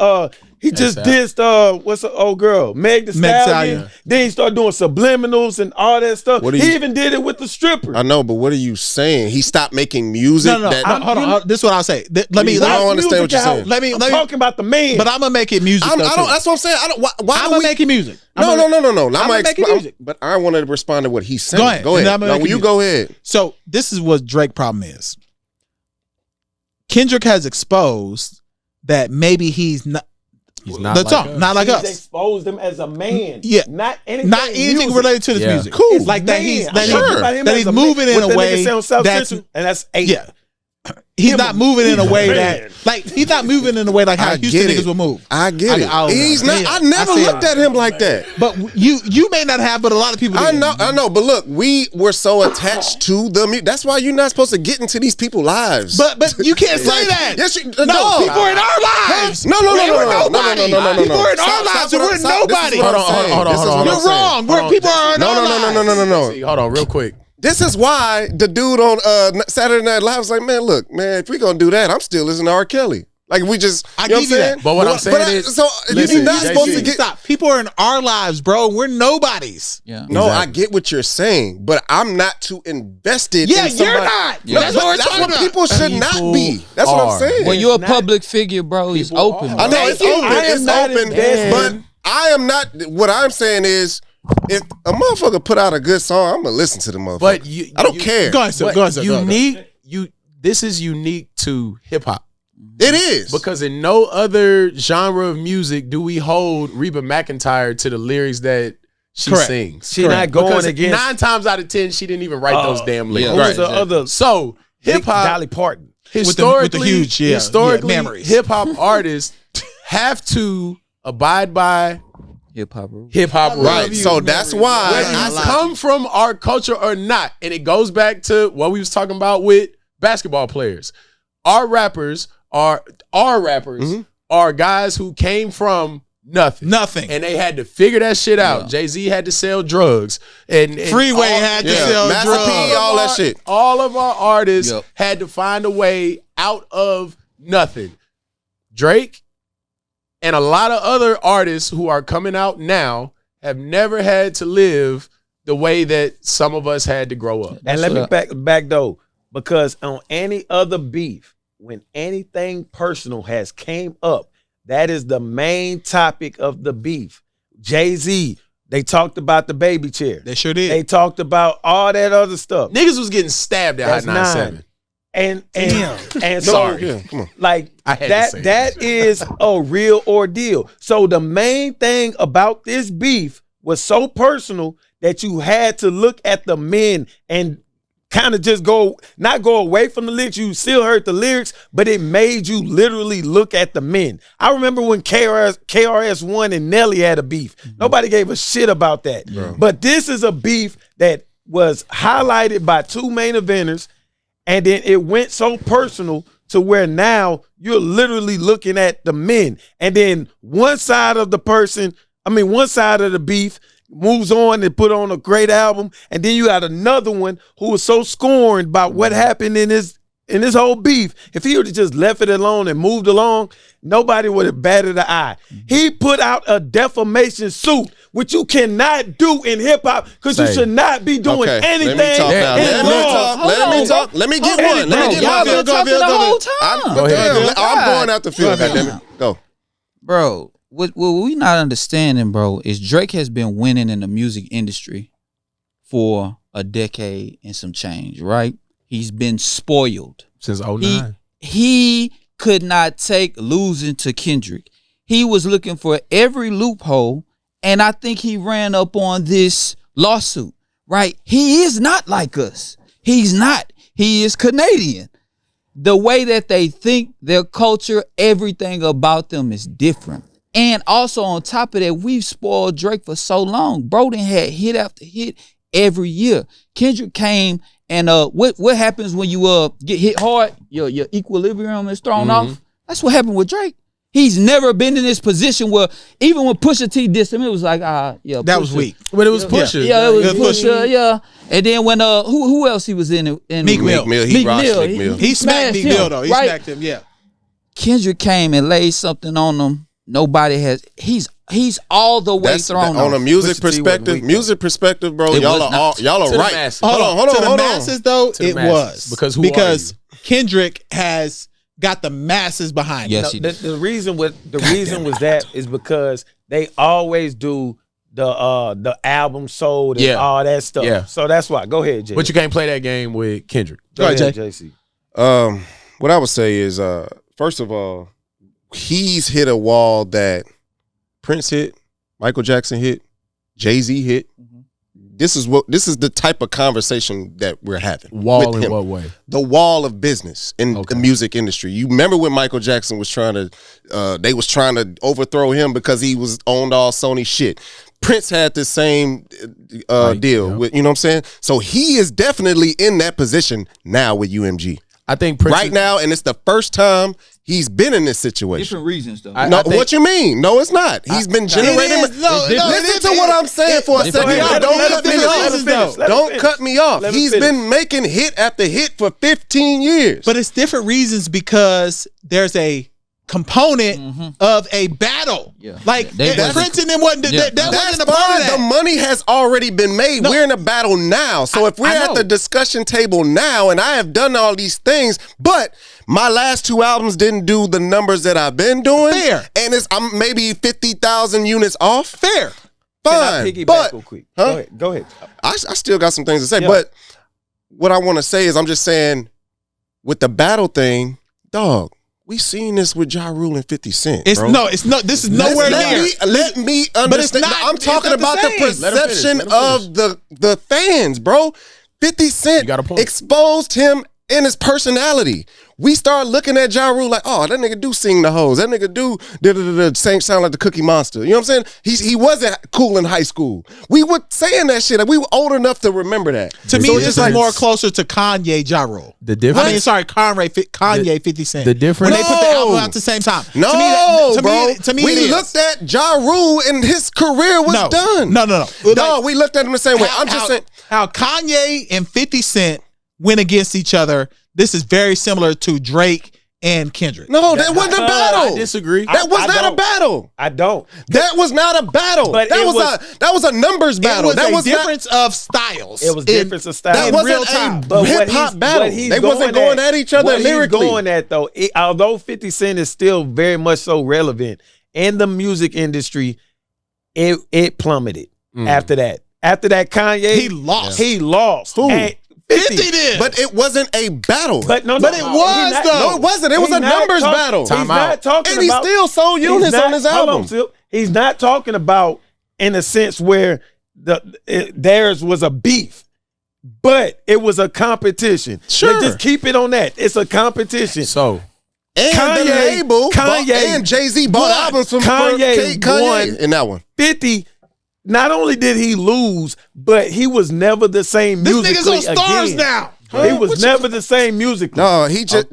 He just dissed what's the old girl, Meg Thee Stallion. Then he started doing subliminals and all that stuff. He even did it with the stripper. I know, but what are you saying? He stopped making music. No, hold on. This is what I'll say. I don't understand what you're saying. I'm talking about the man. But I'm gonna make it music. That's what I'm saying. Why I'm gonna make it music. No. I'm gonna make it music. But I want to respond to what he's saying. Go ahead. No, you go ahead. So this is what Drake's problem is. Kendrick has exposed that maybe he's not like us. He's exposed him as a man. Yeah. Not anything related to this music. Cool. It's like that he's man. moving in What a way that's and that's 8. Yeah. He's not moving in a way that he's not moving in a way like how Houston niggas will move. I get it. He's not. I never looked at him like that. But you may not have, but a lot of people do. I know. But look, we were so attached to the music. That's why you're not supposed to get into these people's lives. But you can't say that. Yes, no, people are in our lives. No. People are in our lives and we're nobody. Hold on. You're wrong. People are in our lives. No. See, hold on, real quick. This is why the dude on Saturday Night Live was like, man, look, man, if we're going to do that, I'm still listening to R. Kelly. Like, we just, I give you that. But what I'm saying is, so you're not supposed to get. Stop. People are in our lives, bro. We're nobodies. Yeah. No, I get what you're saying, but I'm not too invested in somebody. You're not. Yeah. That's what people should not be. That's what I'm saying. When you're a public figure, bro, it's open. I know it's open. It's open. invested. But I am not. What I'm saying is, if a motherfucker put out a good song, I'm gonna listen to the motherfucker. But I don't care. Go ahead, sir. Go ahead, sir. This is unique to hip hop. It is. Because in no other genre of music do we hold Reba McEntire to the lyrics that she sings. She's not going because against 9 times out of 10 she didn't even write those damn lyrics. Who's the other? So hip hop, Dolly Parton. historically, with the huge memories. hip hop artists have to abide by Hip hop rules. Right. So that's why whether you come from our culture or not, and it goes back to what we was talking about with basketball players. Our rappers are guys who came from nothing, and they had to figure that shit out. Jay-Z had to sell drugs, and Freeway had to sell Master drugs. P, all that shit. All of our artists had to find a way out of nothing. Drake and a lot of other artists who are coming out now have never had to live the way that some of us had to grow up. And let me back though, because on any other beef, when anything personal has came up, that is the main topic of the beef. Jay-Z, they talked about the baby chair. They sure did. They talked about all that other stuff. Niggas was getting stabbed at Hot 97. And so Sorry. like I had to say that is a real ordeal. So the main thing about this beef was so personal that you had to look at the men and kind of just not go away from the lyrics. You still heard the lyrics, but it made you literally look at the men. I remember when KRS-One and Nelly had a beef. Nobody gave a shit about that. But this is a beef that was highlighted by 2 main eventers. And then it went so personal to where now you're literally looking at the men. And then one side of the beef moves on and put on a great album. And then you got another one who was so scorned by what happened in his whole beef. If he would have just left it alone and moved along, nobody would have batted an eye. He put out a defamation suit, which you cannot do in hip hop because you should not be doing anything. Let me talk. Let me get one. Let me get Y'all been talking the whole time. Go ahead. I'm going out the field. Goddammit. Go. Bro, what we not understanding, bro, is Drake has been winning in the music industry for a decade and some change, right? He's been spoiled. Since 09. He could not take losing to Kendrick. He was looking for every loophole, and I think he ran up on this lawsuit, right? He is not like us. He's not. He is Canadian. The way that they think, their culture, everything about them is different. And also on top of that, we've spoiled Drake for so long. Braden had hit after hit every year. Kendrick came and what happens when you get hit hard? Your equilibrium is thrown off. That's what happened with Drake. He's never been in this position where even when Pusha T dissed him, it was like, yeah, that Pusha. was weak. But it was Pusha. Yeah, it was Pusha. Yeah, and then when who else he was in Meek Mill. He rocked Meek Mill. He smacked Meek Mill though. He smacked him. Yeah. Kendrick came and laid something on him. Nobody has. He's all the way thrown on a music perspective, bro. Y'all are right. Hold on. To the masses though, it was because Kendrick has got the masses behind him. Yes, the reason was that is because they always do the album sold and all that stuff. Yeah. So that's why. Go ahead, Jay. But you can't play that game with Kendrick. Go ahead, Jay. JC. What I would say is, first of all, he's hit a wall that Prince hit, Michael Jackson hit, Jay-Z hit. This is the type of conversation that we're having. Wall with in him. what way? The wall of business in the music industry. You remember when Michael Jackson was trying to overthrow him because he was owned all Sony shit. Prince had the same deal with, you know what I'm saying? So he is definitely in that position now with UMG. I think Prince right now, and it's the first time he's been in this situation. different reasons though. What you mean? No, it's not. He's been generating. Listen to what I'm saying for a second. Don't cut me off. Don't cut me off. He's been making hit after hit for 15 years. But it's different reasons because there's a component of a battle. Yeah. Like Prince and them wasn't that wasn't a part of that. The money has already been made. We're in a battle now. So if we're at the discussion table now, and I have done all these things, but my last 2 albums didn't do the numbers that I've been doing. Fair. And I'm maybe 50,000 units off. Fair. Fine. Can I piggyback but real quick? huh? Go ahead. I still got some things to say, but what I want to say is I'm just saying with the battle thing, dog, we seen this with Ja Rule and 50 Cent, bro. This is nowhere near. Let me understand. But it's not, I'm talking about the perception Let him of the fans, bro. 50 Cent exposed him in his personality. We start looking at Ja Rule like, oh, that nigga do sing the hoes. That nigga do sound like the Cookie Monster. You know what I'm saying? He wasn't cool in high school. We were saying that shit. We were old enough to remember that. To me, this is more closer to Kanye, Ja Rule. The difference. I mean, sorry, Kanye, 50 Cent. The difference. When they put the album out at the same time. No, to me, we looked at Ja Rule and his career was done. No. Dog, we looked at him the same way. I'm just saying how Kanye and 50 Cent went against each other. This is very similar to Drake and Kendrick. No, that wasn't a battle. I disagree. That was not a battle. I don't. That was not a battle. But that was a numbers battle. That was a difference of styles. It was difference of styles. That wasn't a hip hop battle. They wasn't going at each other lyrically. He's going at though, although 50 Cent is still very much so relevant in the music industry, it plummeted after that. After that, Kanye he lost. He lost. Who? 50 did. But it wasn't a battle. But it was though. No, it wasn't. It was a numbers battle. He's not talking and he still sold units on his album. He's not talking about in a sense where theirs was a beef, but it was a competition. Sure. Let's just keep it on that. It's a competition. So and Kanye and Jay-Z bought albums from Kanye in that one. 50. Not only did he lose, but he was never the same musically again. This nigga's on Stars now. He was never the same musically. No, he just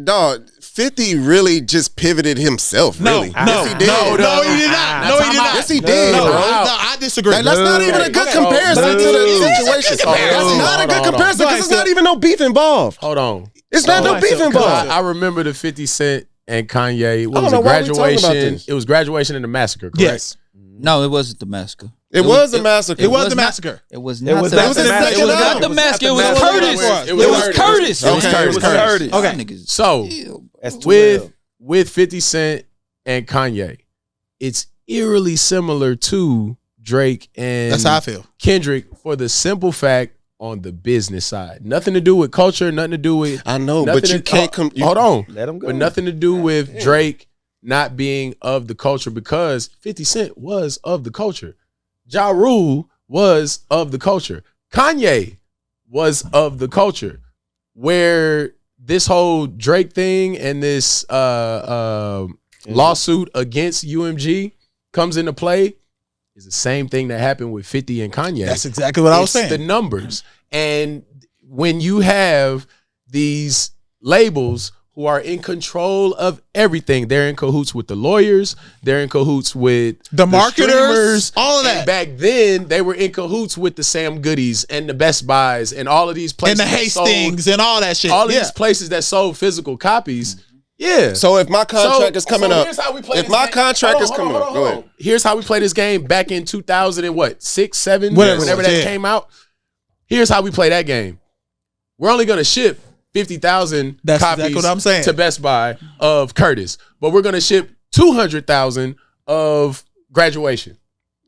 50 really just pivoted himself. Really, yes, he did. No, he did not. No, he did not. Yes, he did. No, I disagree. That's not even a good comparison to the situation. That's not a good comparison because there's not even no beef involved. Hold on. It's not no beef involved. I remember the 50 Cent and Kanye. What was it? Graduation. It was Graduation and the Massacre, correct? Yes. No, it wasn't the massacre. It was the massacre. It was the massacre. It was not the massacre. It was not the massacre. It was Curtis. It was Curtis. It was Curtis. Okay. So with 50 Cent and Kanye, it's eerily similar to Drake and that's how I feel. Kendrick for the simple fact on the business side. Nothing to do with culture, nothing to do with. I know, but you can't come. Hold on. Let him go. But nothing to do with Drake not being of the culture, because 50 Cent was of the culture. Ja Rule was of the culture. Kanye was of the culture. Where this whole Drake thing and this lawsuit against UMG comes into play is the same thing that happened with 50 and Kanye. That's exactly what I was saying. The numbers. And when you have these labels who are in control of everything, they're in cahoots with the lawyers, they're in cahoots with the marketers, streamers, all of that. And back then, they were in cahoots with the Sam Goodies and the Best Buys and all of these places. And the Hastings and all that shit. All of these places that sold physical copies. Yeah. So if my contract is coming up, here's how we play if this my game. contract is Hold coming on, up, go ahead. Here's how we play this game back in 2006, 7, Whatever whenever that came out. Here's how we play that game. We're only going to ship 50,000 That's copies exactly what I'm saying. to Best Buy of Curtis, but we're going to ship 200,000 of Graduation.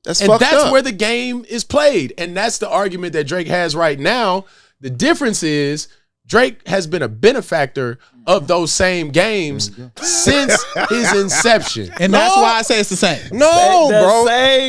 That's And fucked that's up. where the game is played. And that's the argument that Drake has right now. The difference is Drake has been a benefactor of those same games since his inception. And that's why I say it's the same. No, bro.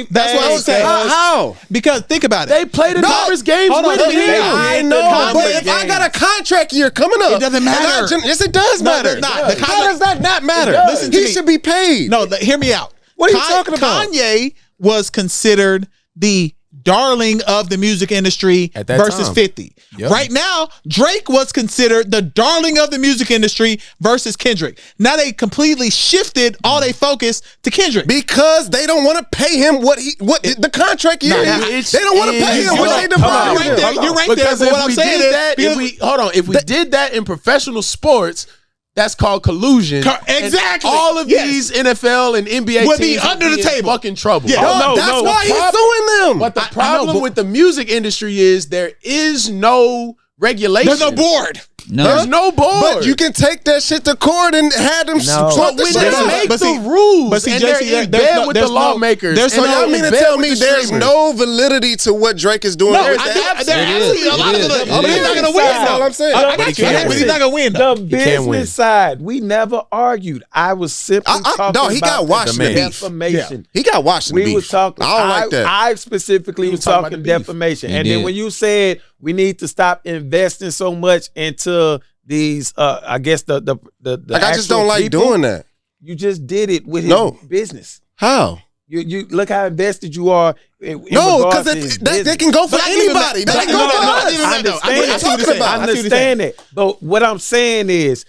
That's what I'm saying. How? Because think about it. They play the numbers games Hold on, with hold on. him. I know, but if I got a contract year coming up, It doesn't matter. Yes, it does No, it matter. does not. The How does that not matter? Listen to He me. should be paid. No, hear me out. What are you talking about? Kanye was considered the darling of the music industry At that versus time. 50. Yep. Right now, Drake was considered the darling of the music industry versus Kendrick. Now they completely shifted all their focus to Kendrick. Because they don't want to pay him what the contract year is. They don't want to pay him what they deposit. You're right there. You're right there. Because But if what I'm we saying did is, that, because- if we did that in professional sports, that's called collusion. Exactly. And all of Yes. these NFL and NBA Would teams be under the table. fucking trouble. Yeah. No, that's why he's suing them. But the I know, problem but- with the music industry is there is no regulation. There's no board. No. There's no board. But you can take that shit to court and have them No. sort the when shit they out. make But the see- rules but see, and Jesse, they're in there's bed no- with the there's no- lawmakers. there's So and y'all they're mean in to bed tell with me the there's streamers. no validity to what Drake is doing? No, There's there absolutely- absolutely a lot of It the. is. But he's not gonna win. That's all I'm saying. I But got he you. can't But he's win. not gonna win. The though. can't win. business side, we never argued. I was simply talking no, he about got washed the in the beef. defamation. He got washed in the We beef. was talking. I don't like that. I specifically was talking about talking the beef. defamation, He and did. then when you said we need to stop investing so much into these, I guess the Like, I just actual don't like people, doing that. You just did it with his No. business. How? You look how invested you are. In No, regards because to his they business. can go for But I give him anybody. that. They But can go no, for no, no, I us. give him that, though. I understand, see what you're saying. I see what you're understand it. But what I'm saying is,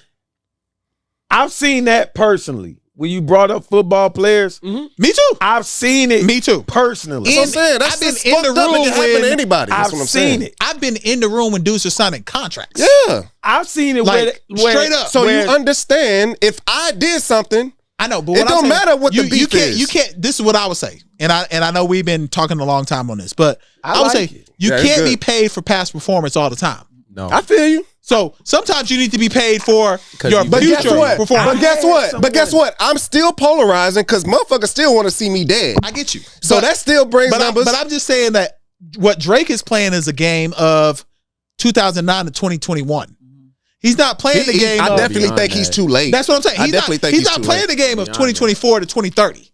I've seen that personally. When you brought up football players, Me too. I've seen it. Me too. Personally, That's what I'm saying. That's I've been just in fucked the up. It room can happen when to anybody. That's I've what I'm seen saying. it. I've been in the room when dudes are signing contracts. Yeah. I've seen it Like, where straight up. So where- you understand if I did something, I know, but It what don't I'm saying, matter what the you beef can't, is. You can't. This is what I would say, and I know we've been talking a long time on this, but I would like say it. you Yeah, it's can't be good. paid for past performance all the time. No. I feel you. So sometimes you need to be paid for your But future guess what? performance. But guess what? But guess what? I'm still polarizing because motherfuckers still want to see me dead. I get you. So But- that still brings but numbers. I'm just saying that what Drake is playing is a game of 2009 to 2021. He's not playing the game. I of, definitely Beyond think he's that. too late. That's what I'm saying. I He's definitely not, think he's not too playing late. the game of Beyond 2024 to 2030.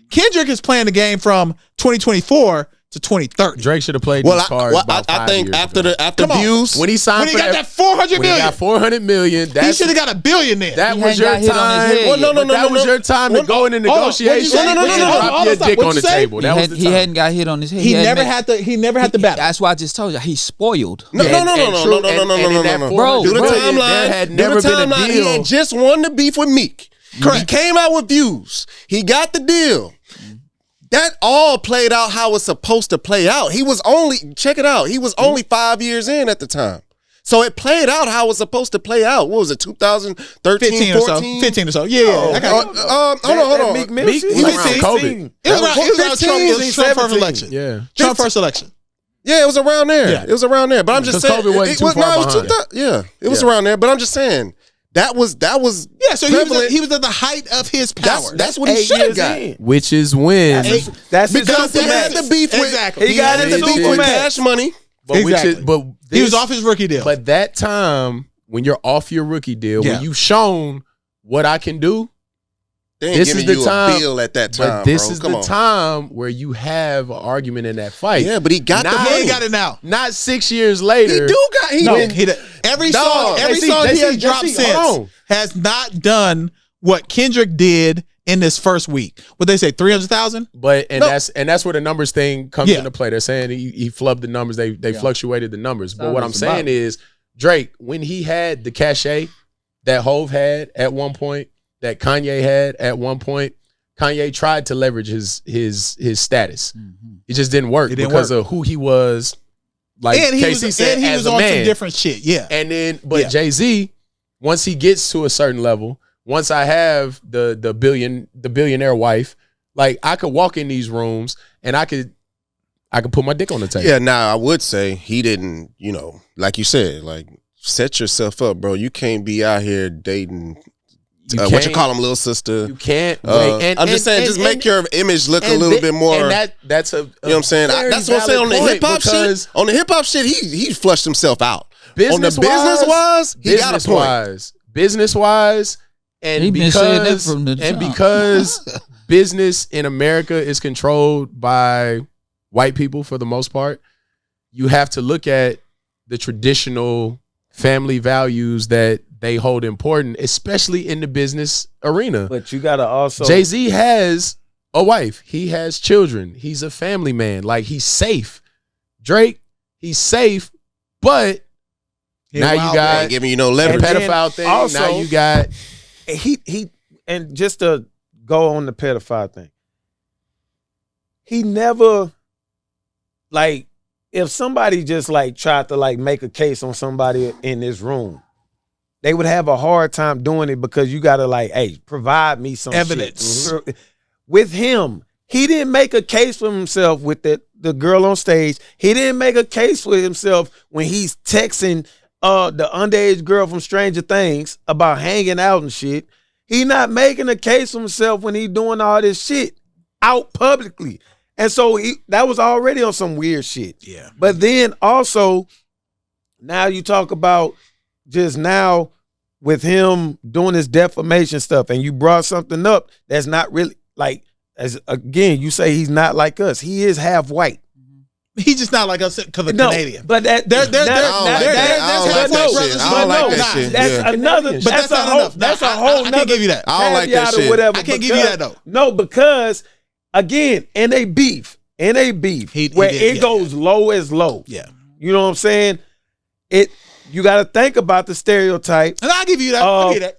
Kendrick is playing the game from 2024 to 2030. Drake should have played Well, these cards about I 5 think years after ago. after Come on. views, When he signed When he for got that 400 when he million, got 400 million, he that's should have got $1 billion then. that He was hadn't your got hit on his time. head Well, no, yet. no, But no, that no, was no. your time to Well, go into hold on. What'd you negotiations say? and No, no, no, no, drop hold your on, stop. dick What'd on you the say? table. That was the He time. hadn't got hit on his head. he never hadn't had the battle. That's why I just told you he's spoiled. No, no, no, no, no, and no, true- no, no, and- no, and no, in no, that no, no. 400 Do the million, timeline. there had Do never the been a timeline. He deal. had just won the beef with Meek. He came out with views. He got the deal. That all played out how it's supposed to play out. He was only, check it out, he was only 5 years in at the time. So it played out how it's supposed to play out. What was it, 2013, 15 or so. 14? 15 or so. Yeah. I got it. Hold on. Meek Mill Meek shit? was He around 16. COVID. It was around Trump. It was Trump first 17. election. Yeah. Trump first election. Yeah, it was around there. Yeah. It was around there. But I'm just 'Cause saying. COVID wasn't too far it was behind. 2000 yeah, it was Yeah. around there. But I'm just saying, that was Yeah, so prevalent. he was at the height of his power. That's what he 8 should have years got. in. Which is when That's his Because he had Supermax. the beef with Exactly. He got his the beef with Supermax. Cash Money. But Exactly. He was off his rookie deal. But that time when you're off your rookie deal, when you've shown what I can do, this is the time. A bill at that time, but this is the time where you have an argument in that fight. Yeah, but he got the money. He got it now. Not 6 years later. Every song he has dropped since has not done what Kendrick did in this first week. What they say, 300,000? But that's where the numbers thing comes into play. They're saying he flubbed the numbers. They fluctuated the numbers. But what I'm saying is, Drake, when he had the cachet that Hove had at one point, that Kanye had at one point, Kanye tried to leverage his status. Mm-hmm. It just didn't work because of who he was. Like Casey said, he was on some different shit. Yeah. And then, but Jay-Z, once he gets to a certain level, once I have the billionaire wife, like I could walk in these rooms and I could put my dick on the table. Yeah. Now I would say he didn't. Like you said, like set yourself up, bro. You can't be out here dating. What you call him, little sister? You can't. I'm just saying, just make your image look a little bit more. And that's a you know what I'm saying. That's what I'm saying on the hip hop shit. On the hip hop shit, he flushed himself out. On the business wise, he got a point. Business wise, and because business in America is controlled by white people for the most part, you have to look at the traditional family values that they hold important, especially in the business arena. But you gotta also, Jay-Z has a wife. He has children. He's a family man. Like, he's safe. Drake, he's safe, but now you got giving you no leverage. Pedophile thing. Also, now you got he and just to go on the pedophile thing, he never, like, if somebody just like tried to like make a case on somebody in this room, they would have a hard time doing it because you got to like, hey, provide me some evidence. Mm-hmm. With him, he didn't make a case for himself with the girl on stage. He didn't make a case for himself when he's texting the underage girl from Stranger Things about hanging out and shit. He not making a case for himself when he doing all this shit out publicly. And so that was already on some weird shit. Yeah. But then also, now you talk about just now with him doing this defamation stuff, and you brought something up that's not really like, as again, you say he's not like us. He is half white. He's just not like us because of Canadian. But that's another. That's a whole. That's a whole. I can't give you that. I don't like that shit. Whatever, I can't give you that though. No, because again, in a beef, it goes low as low. Yeah, you know what I'm saying. You got to think about the stereotype. And I'll give you that. I'll give you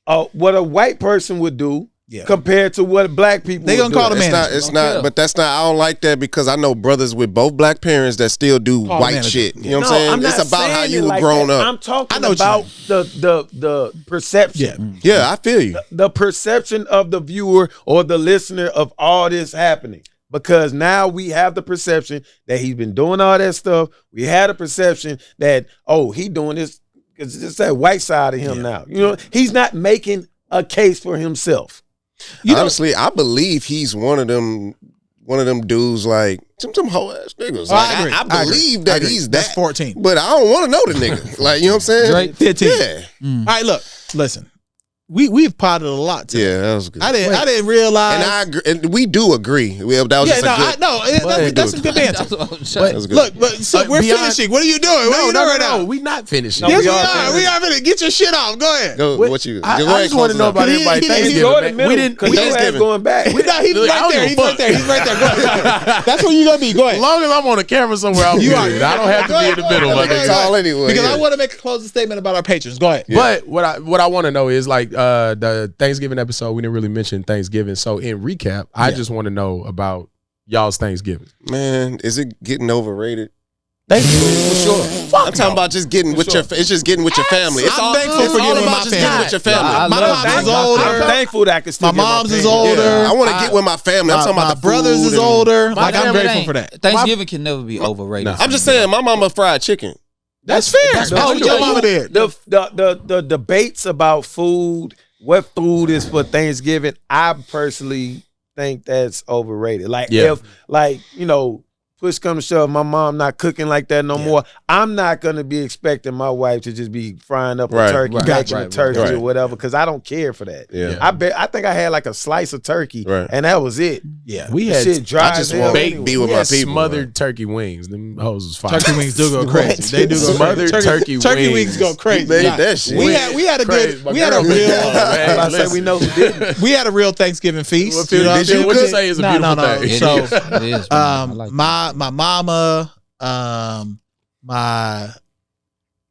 that. What a white person would do. Yeah. Compared to what black people they gonna call the manager. It's not, but that's not. I don't like that because I know brothers with both black parents that still do white shit. You know what I'm saying? It's about how you were grown up. I'm talking about the perception. Yeah, I feel you. The perception of the viewer or the listener of all this happening. Because now we have the perception that he's been doing all that stuff. We had a perception that, he doing this because it's that white side of him now. You know, he's not making a case for himself. Honestly, I believe he's one of them dudes like some whole ass niggas. Like, I believe that he's that. That's 14. But I don't want to know the nigga. Like, you know what I'm saying? Right. 15. Yeah. All right, look, listen. We've potted a lot today. Yeah, that was good. I didn't realize, and I agree, and we do agree. That was that's some good answer. Look, we're finishing. What are you doing? What are you doing right now? We not finishing. Yes, we are finishing. Get your shit off. Go ahead. I just want to know about everybody Thanksgiving. We didn't. Thanksgiving going back. He's right there. He's right there. Go ahead. That's where you gonna be. Go ahead. As long as I'm on the camera somewhere, I'm good. I don't have to be in the middle. It's all anyway. Because I want to make a closing statement about our patrons. Go ahead. But what I want to know is like. The Thanksgiving episode, we didn't really mention Thanksgiving. So in recap, I just want to know about y'all's Thanksgiving. Man, is it getting overrated? Thanksgiving for sure. I'm talking about just getting with your. It's just getting with your family. I'm thankful for getting with my family. Getting with your family. My mom's is older. I'm thankful that I can still. My mom's is older. I want to get with my family. I'm talking about the brothers is older. Like, I'm grateful for that. Thanksgiving can never be overrated. I'm just saying, my mama fried chicken. That's fair. That's what your mama did. The debates about food. What food is for Thanksgiving? I personally think that's overrated. Like if, like, you know, push come to shove, my mom not cooking like that no more. I'm not gonna be expecting my wife to just be frying up a turkey, making a turkey or whatever, because I don't care for that. Yeah. I think I had like a slice of turkey, and that was it. Yeah, we had shit dry. I just want baked be with my people. Smothered turkey wings. Them hoes was fire. turkey wings do go crazy. They do go Smothered crazy. turkey Turkey wings. wings go crazy. They ate that shit. We had a good. We had a real. I say we know who didn't. We had a real Thanksgiving feast. Did you what cook? Say it's a beautiful thing. It So, is. It is, man. I like my mama, my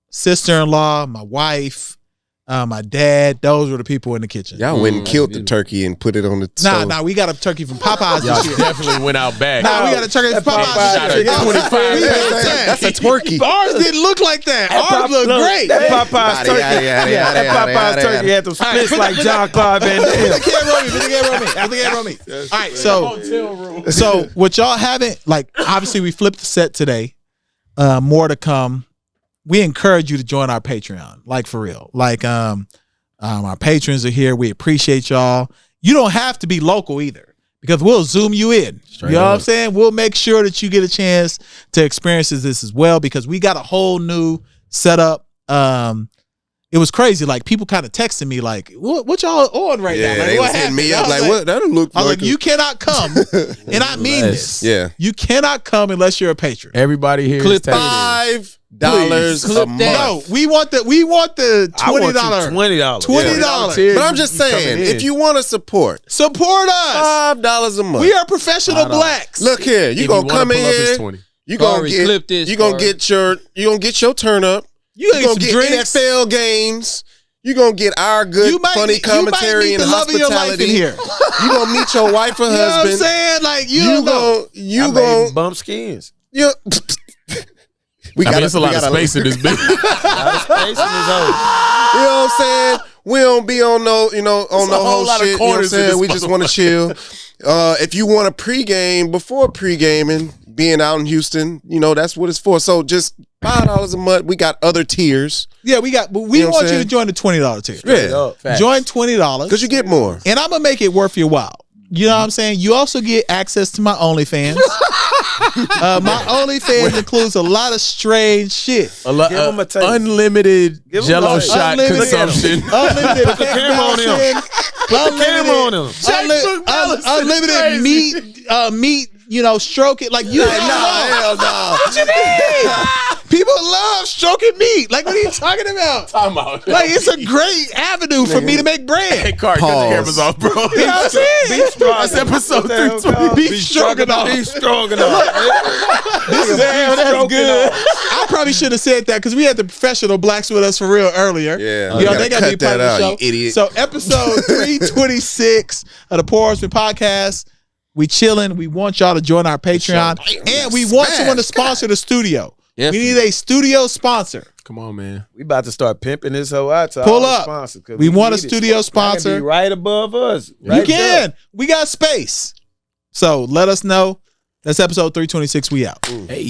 sister-in-law, my wife, my dad, those were the people in the kitchen. Y'all went and killed the turkey and put it on the stove. Nah, we got a turkey from Popeyes Y'all this year. definitely went out back. We got a turkey from Popeyes this year. 25. That's a twerky. Ours didn't look like that. Ours looked great. That Popeye's turkey, that Popeye's turkey had them splits like John Claude Van Damme. Put the camera on me. All right, so what y'all haven't, like, obviously we flipped the set today. More to come. We encourage you to join our Patreon, like for real. Like our patrons are here. We appreciate y'all. You don't have to be local either, because we'll zoom you in. You know what I'm saying? We'll make sure that you get a chance to experience this as well, because we got a whole new setup. It was crazy. Like, people kind of texting me like, what y'all on right now? Like, they was hitting me up like, what? That don't look I was like like, you cannot come. And I mean this. Yeah. You cannot come unless you're a patron. Everybody here is $5 a month. No, we want the $20. $20. But I'm just saying, if you want to support us. $5 a month. We are professional blacks. Look here, you gonna come in here. You gonna get your turn up. You gonna get drinks. NFL games. You gonna get our good, funny commentary and hospitality. In here. You gonna meet your wife or husband. You know what I'm saying? Like, you gonna bump skins. You. It's a lot of space in this bitch. You know what I'm saying? We don't be on no, on no whole shit. You know what I'm saying? We just want to chill. If you want to pregame before pregaming, being out in Houston, that's what it's for. So just $5 a month. We got other tiers. Yeah, we want you to join the $20 tier. Yeah. Join $20 because you get more. And I'm gonna make it worth your while. You know what I'm saying? You also get access to my OnlyFans. My OnlyFans includes a lot of strange shit. Unlimited Jello shot consumption. Unlimited Put the camera on him. Unlimited meat. Stroke it like you. Hell no. What you mean? People love stroking meat. Like, what are you talking about? Time out. Like, it's a great avenue for me to make bread. Hey, Car, cut the cameras off, bro. You know what I'm saying? Beef stroganoff. That's episode 320. Beef stroganoff. Beef stroganoff. That's good. I probably should have said that because we had the professional blacks with us for real earlier. Yeah. They got to be part of the show. You idiot. So episode 326 of the Poor Husband Podcast. We chilling. We want y'all to join our Patreon, and we want someone to sponsor the studio. We need a studio sponsor. Come on, man. We about to start pimping this whole out to pull all up. Sponsors, we want a studio sponsor. Be right above us. You can. We got space. So let us know. That's episode 326. We out. Hey.